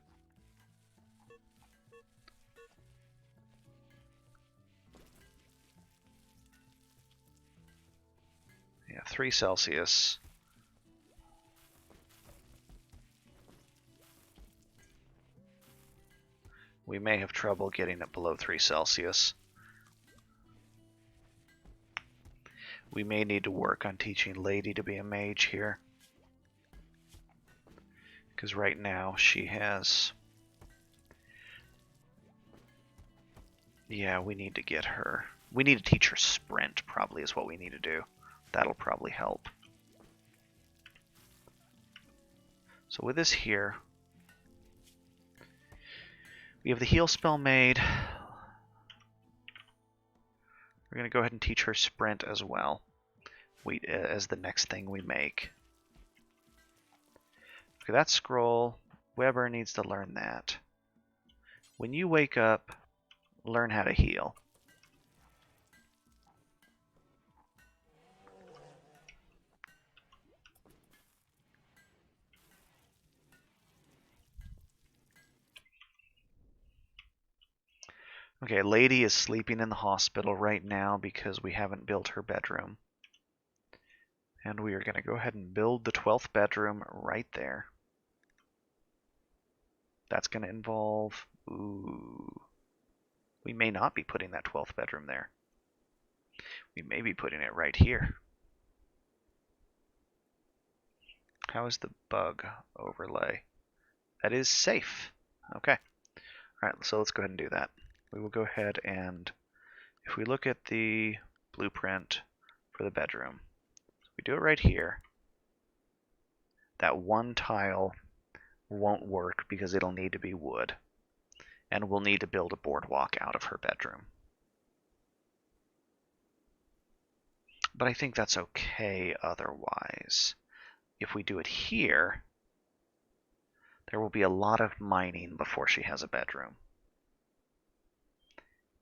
Yeah, 3 Celsius. We may have trouble getting it below 3 Celsius. We may need to work on teaching Lady to be a mage here. Because right now she has... Yeah, we need to get her. We need to teach her sprint, probably is what we need to do. That'll probably help. So with this here, we have the heal spell made. We're going to go ahead and teach her sprint as well, as the next thing we make. Okay, that scroll, Weber needs to learn that. When you wake up, learn how to heal. Okay, Lady is sleeping in the hospital right now because we haven't built her bedroom. And we are going to go ahead and build the 12th bedroom right there. That's going to involve... Ooh. We may not be putting that 12th bedroom there. We may be putting it right here. How is the bug overlay? That is safe. Okay. Alright, so let's go ahead and do that. We will go ahead and, if we look at the blueprint for the bedroom, we do it right here. That one tile won't work because it'll need to be wood. And we'll need to build a boardwalk out of her bedroom. But I think that's okay otherwise. If we do it here, there will be a lot of mining before she has a bedroom.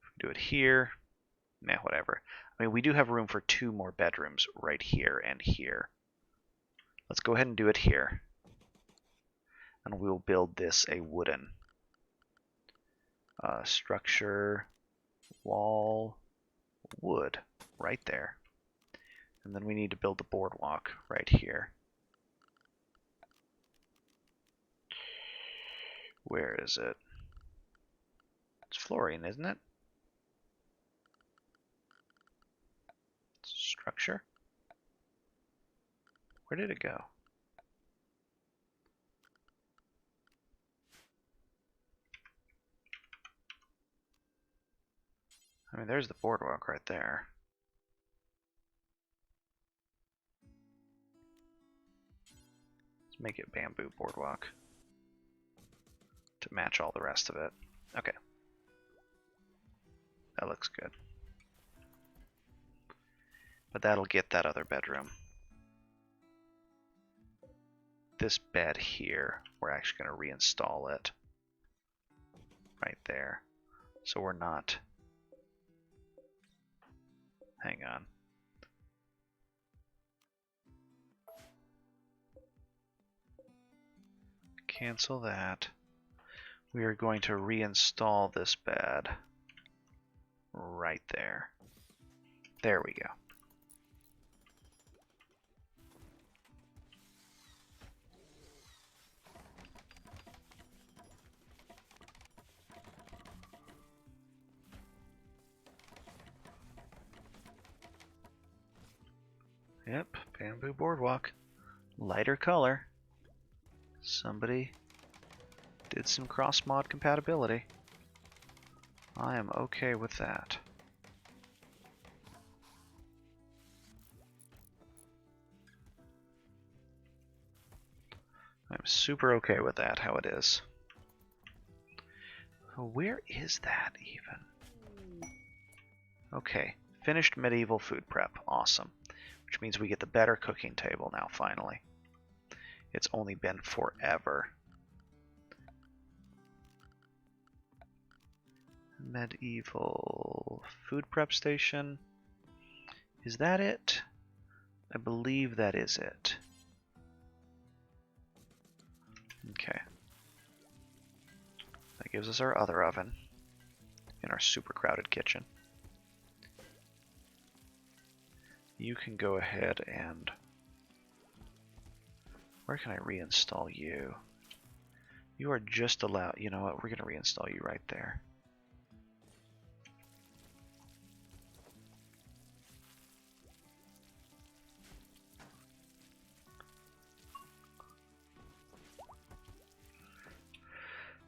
If we do it here, nah, whatever. I mean, we do have room for 2 more bedrooms right here and here. Let's go ahead and do it here. And we'll build this a wooden structure, wall, wood, right there. And then we need to build the boardwalk right here. Where is it? It's flooring, isn't it? Structure? Where did it go? I mean, there's the boardwalk right there. Let's make it bamboo boardwalk to match all the rest of it. Okay. That looks good. But that'll get that other bedroom. This bed here, we're actually going to reinstall it right there. So we're not... Hang on. Cancel that. We are going to reinstall this bed right there. There we go. Yep, bamboo boardwalk. Lighter color. Somebody did some cross-mod compatibility. I am okay with that. I'm super okay with that, how it is. Where is that even? Okay, finished medieval food prep. Awesome. Which means we get the better cooking table now, finally. It's only been forever. Medieval food prep station. Is that it? I believe that is it. Okay. That gives us our other oven in our super crowded kitchen. You can go ahead and... Where can I reinstall you? You are just allowed... You know what? We're going to reinstall you right there.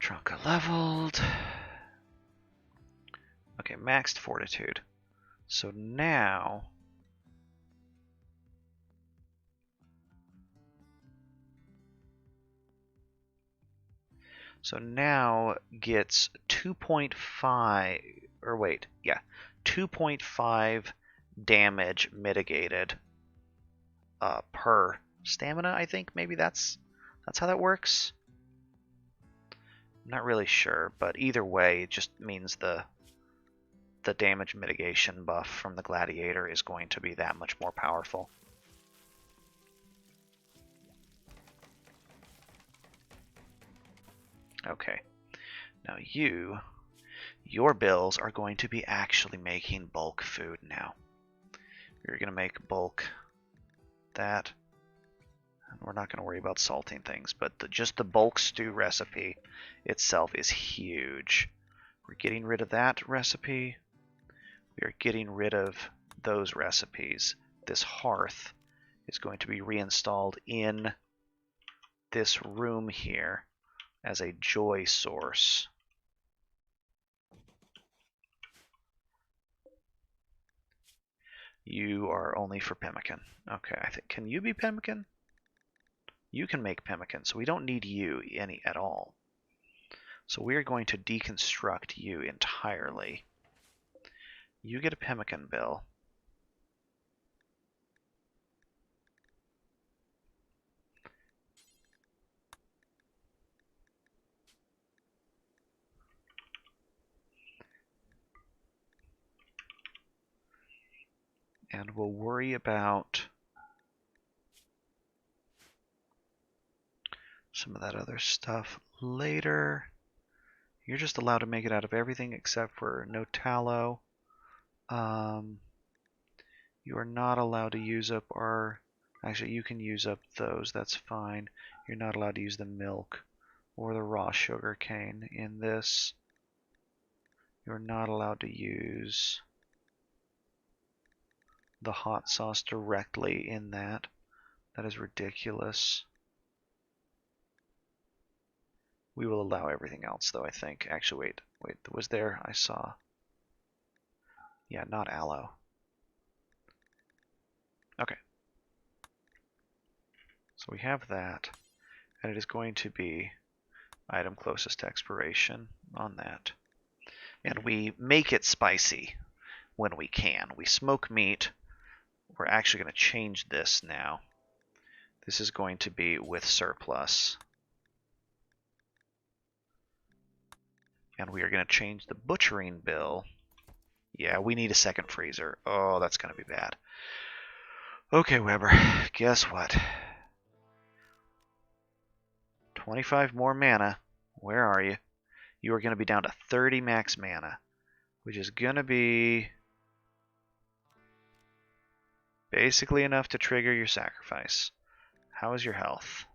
Trunka leveled. Okay, maxed fortitude. So now... So now gets 2.5, or wait, yeah, 2.5 damage mitigated per stamina, I think. Maybe that's how that works. I'm not really sure, but either way, it just means the damage mitigation buff from the gladiator is going to be that much more powerful. Okay, now your bills are going to be actually making bulk food now. You're going to make bulk that. And we're not going to worry about salting things, but just the bulk stew recipe itself is huge. We're getting rid of that recipe. We are getting rid of those recipes. This hearth is going to be reinstalled in this room here as a joy source. You are only for pemmican. Okay, I think, can you be pemmican? You can make pemmican, so we don't need you any at all. So we are going to deconstruct you entirely. You get a pemmican bill. And we'll worry about some of that other stuff later. You're just allowed to make it out of everything except for no tallow. You are not allowed to use up our... Actually, you can use up those, that's fine. You're not allowed to use the milk or the raw sugar cane in this. You're not allowed to use the hot sauce directly in that. That is ridiculous. We will allow everything else, though, I think. Actually, wait, was there? I saw. Yeah, not aloe. Okay. So we have that, and it is going to be item closest to expiration on that. And we make it spicy when we can. We smoke meat. We're actually going to change this now. This is going to be with surplus. And we are going to change the butchering bill. Yeah, we need a second freezer. Oh, that's going to be bad. Okay, Weber, guess what? 25 more mana. Where are you? You are going to be down to 30 max mana, which is going to be basically enough to trigger your sacrifice. How is your health?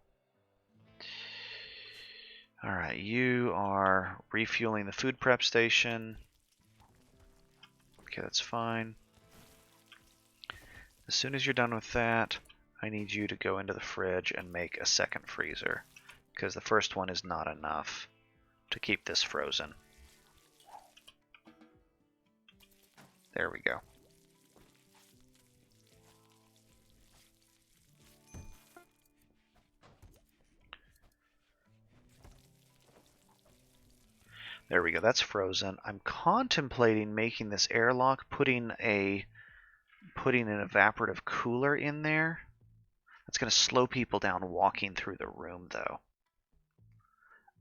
Alright, you are refueling the food prep station. Okay, that's fine. As soon as you're done with that, I need you to go into the fridge and make a second freezer, because the first one is not enough to keep this frozen. There we go. There we go. That's frozen. I'm contemplating making this airlock, putting an evaporative cooler in there. That's going to slow people down walking through the room, though.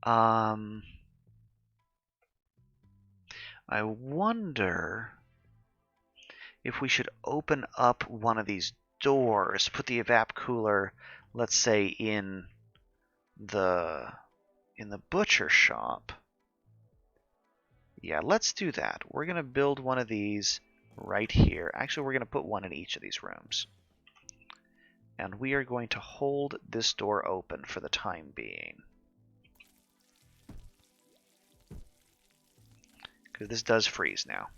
I wonder if we should open up one of these doors, put the evap cooler, let's say, in the butcher shop. Yeah, let's do that. We're going to build one of these right here. Actually, we're going to put one in each of these rooms. And we are going to hold this door open for the time being. Because this does freeze now.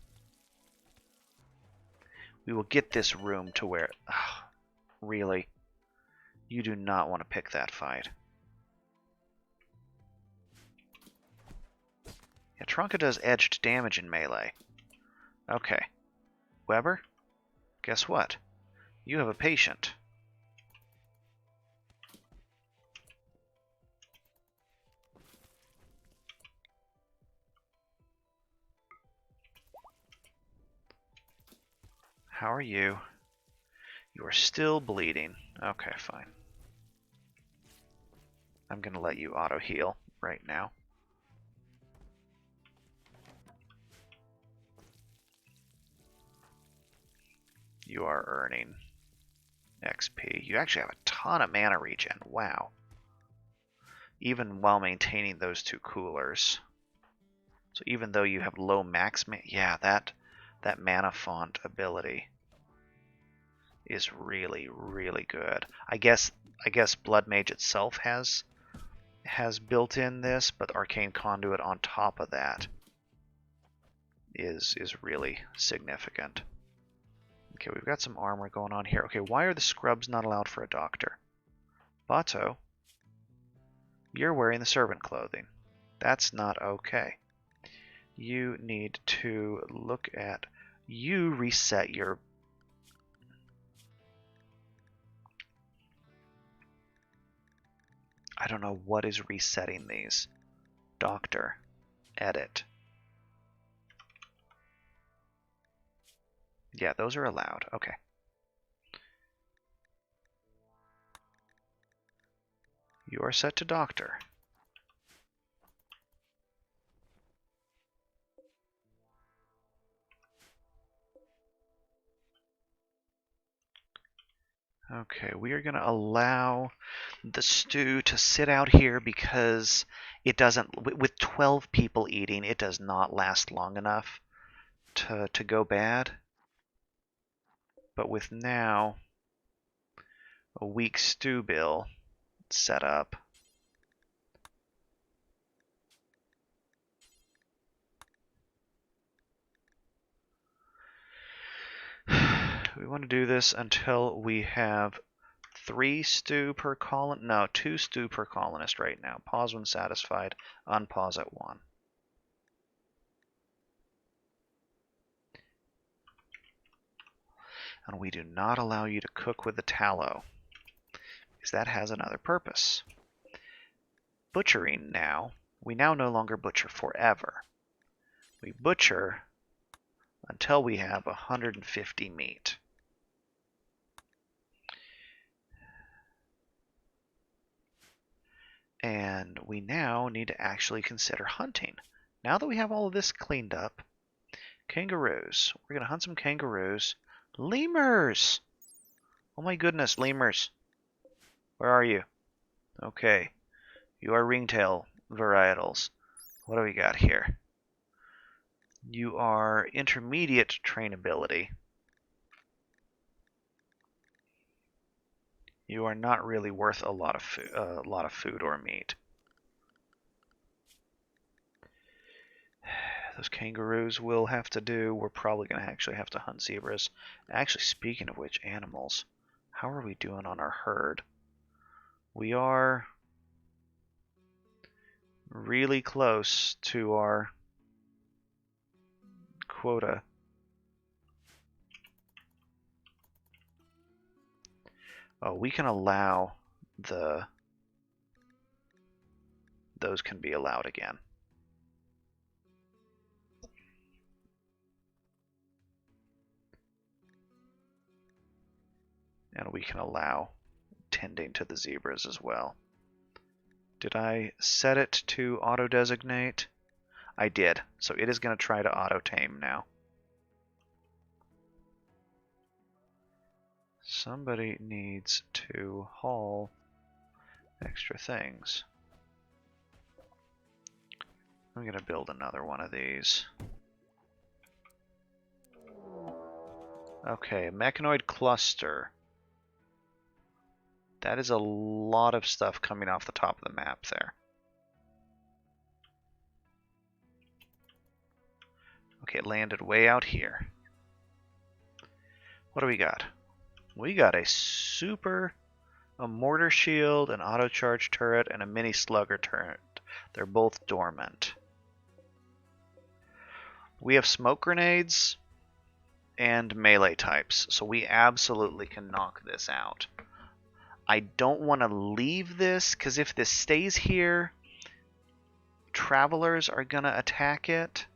We will get this room to where... really? You do not want to pick that fight. Yeah, Trunka does edged damage in melee. Okay. Weber, guess what? You have a patient. How are you? You are still bleeding. Okay, fine. I'm going to let you auto-heal right now. You are earning XP. You actually have a ton of mana regen. Wow. Even while maintaining those two coolers. So even though you have low max mana, yeah, that mana font ability is really, really good. I guess Blood Mage itself has built in this, but Arcane Conduit on top of that is really significant. Okay, we've got some armor going on here. Okay, why are the scrubs not allowed for a doctor? Bato, you're wearing the servant clothing. That's not okay. You need to look at... You reset your... I don't know what is resetting these. Doctor. Edit. Yeah, those are allowed. Okay. You are set to doctor. Okay, we are going to allow the stew to sit out here because it doesn't, with 12 people eating, it does not last long enough to go bad. But with now a weak stew bill set up, we want to do this until we have 3 stew per colon. No, 2 stew per colonist right now. Pause when satisfied. Unpause at 1. And we do not allow you to cook with the tallow, because that has another purpose. Butchering now. We now no longer butcher forever. We butcher until we have 150 meat. And we now need to actually consider hunting. Now that we have all of this cleaned up, kangaroos. We're going to hunt some kangaroos. Lemurs! Oh my goodness, lemurs. Where are you? Okay. You are ringtail varietals. What do we got here? You are intermediate trainability. You are not really worth a lot of food or meat. Those kangaroos will have to do. We're probably going to actually have to hunt zebras. Actually, speaking of which, animals. How are we doing on our herd? We are really close to our quota. Oh, we can allow those can be allowed again. And we can allow tending to the zebras as well. Did I set it to auto-designate? I did. So it is going to try to auto-tame now. Somebody needs to haul extra things. I'm going to build another one of these. Okay, Mechanoid cluster. That is a lot of stuff coming off the top of the map there. Okay, it landed way out here. What do we got? We got a mortar shield, an auto charge turret, and a mini slugger turret. They're both dormant. We have smoke grenades and melee types, so we absolutely can knock this out. I don't want to leave this, because if this stays here, travelers are going to attack it.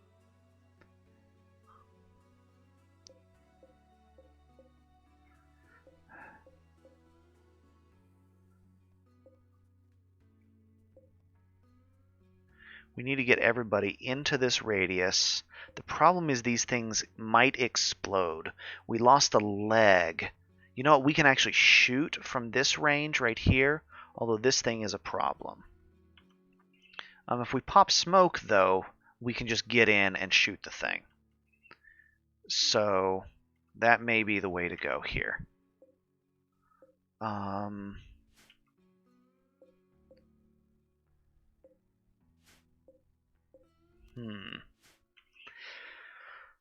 We need to get everybody into this radius. The problem is these things might explode. We lost a leg. You know what? We can actually shoot from this range right here, although this thing is a problem. If we pop smoke, though, we can just get in and shoot the thing. So that may be the way to go here.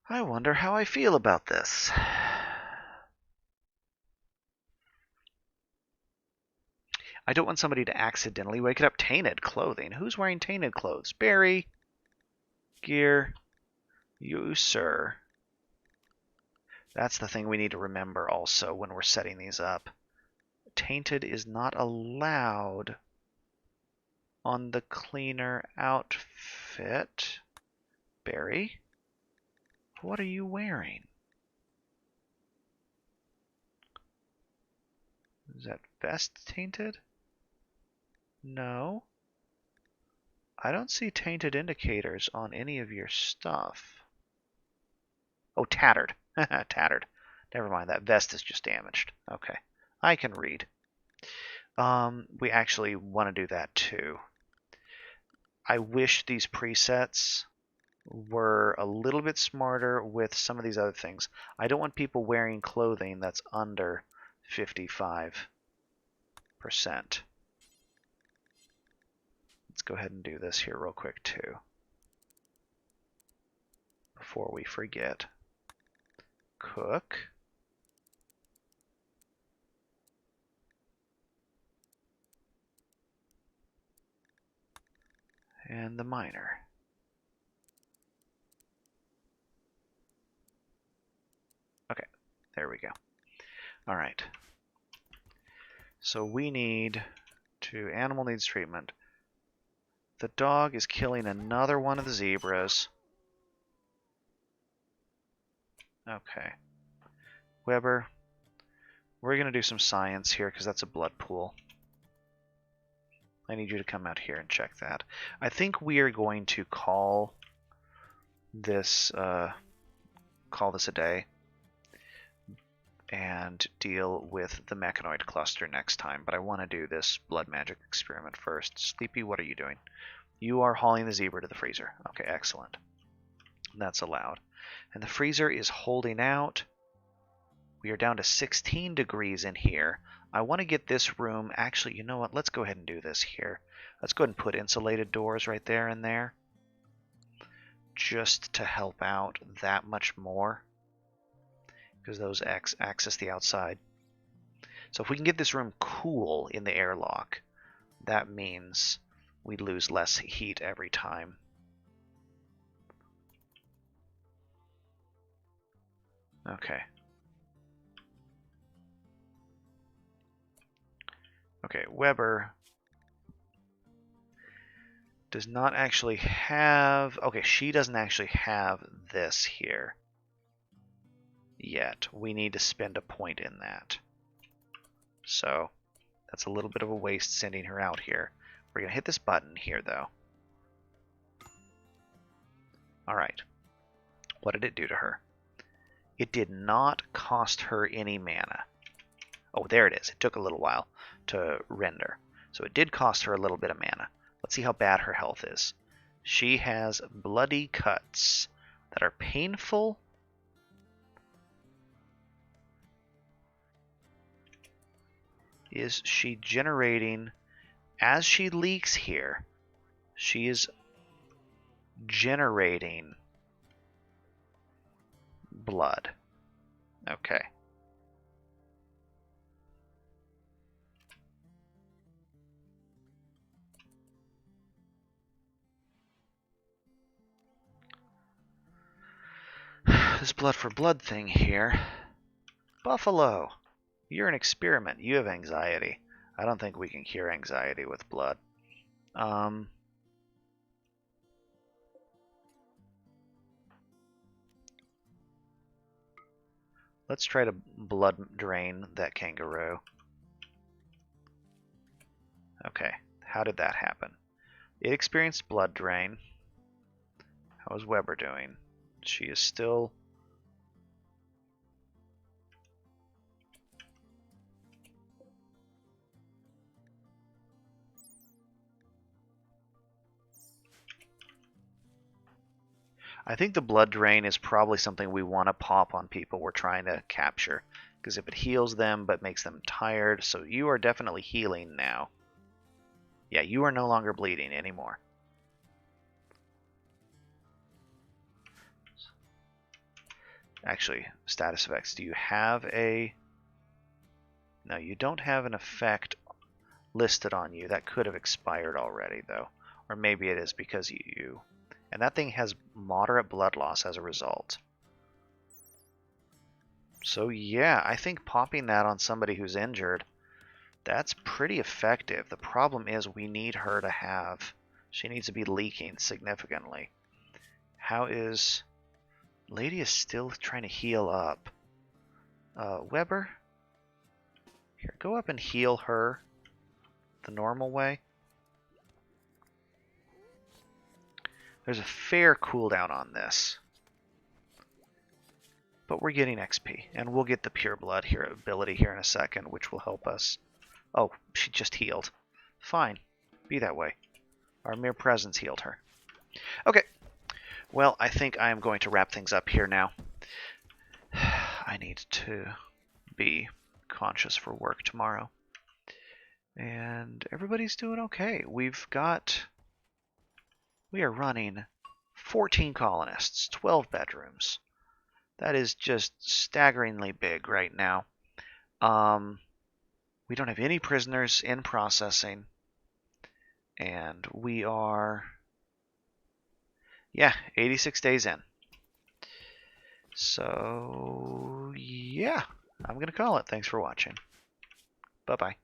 I wonder how I feel about this. I don't want somebody to accidentally wake up tainted clothing. Who's wearing tainted clothes? Barry. Gear. You, sir. That's the thing we need to remember also when we're setting these up. Tainted is not allowed on the cleaner outfit. Barry, what are you wearing? Is that vest tainted? No. I don't see tainted indicators on any of your stuff. Oh, tattered. Tattered. Never mind, that vest is just damaged. Okay. I can read. We actually want to do that too. I wish these presets were a little bit smarter with some of these other things. I don't want people wearing clothing that's under 55%. Let's go ahead and do this here real quick too, before we forget. Cook. And the miner. Okay, there we go. All right. So we need to, animal needs treatment. The dog is killing another one of the zebras. Okay. Weber, we're going to do some science here because that's a blood pool. I need you to come out here and check that. I think we are going to call this a day and deal with the Mechanoid cluster next time, but I want to do this blood magic experiment first. Sleepy, what are you doing? You are hauling the zebra to the freezer. Okay, excellent. That's allowed. And the freezer is holding out. We are down to 16 degrees in here. I want to get this room, actually, you know what, let's go ahead and do this here. Let's go ahead and put insulated doors right there and there, just to help out that much more, because those access the outside. So if we can get this room cool in the airlock, that means we lose less heat every time. Okay. Okay, Weber does not actually have... Okay, she doesn't actually have this here yet. We need to spend a point in that. So that's a little bit of a waste sending her out here. We're going to hit this button here, though. Alright. What did it do to her? It did not cost her any mana. Oh, there it is. It took a little while to render. So it did cost her a little bit of mana. Let's see how bad her health is. She has bloody cuts that are painful. Is she generating, as she leaks here, she is generating blood. Okay. This blood for blood thing here. Buffalo, you're an experiment. You have anxiety. I don't think we can cure anxiety with blood. Let's try to blood drain that kangaroo. Okay, how did that happen? It experienced blood drain. How is Weber doing? She is still... I think the blood drain is probably something we want to pop on people we're trying to capture. Because if it heals them but makes them tired, so you are definitely healing now. Yeah, you are no longer bleeding anymore. Actually, status effects. Do you have a... No, you don't have an effect listed on you. That could have expired already, though. Or maybe it is because you... And that thing has moderate blood loss as a result. So yeah, I think popping that on somebody who's injured, that's pretty effective. The problem is we need her to have... She needs to be leaking significantly. How is... Lady is still trying to heal up. Weber? Here, go up and heal her the normal way. There's a fair cooldown on this. But we're getting XP, and we'll get the Pure Blood here ability here in a second, which will help us. Oh, she just healed. Fine. Be that way. Our mere presence healed her. Okay. Well, I think I am going to wrap things up here now. I need to be conscious for work tomorrow. And everybody's doing okay. We are running 14 colonists, 12 bedrooms. That is just staggeringly big right now. We don't have any prisoners in processing. And we are, 86 days in. So, yeah, I'm going to call it. Thanks for watching. Bye-bye.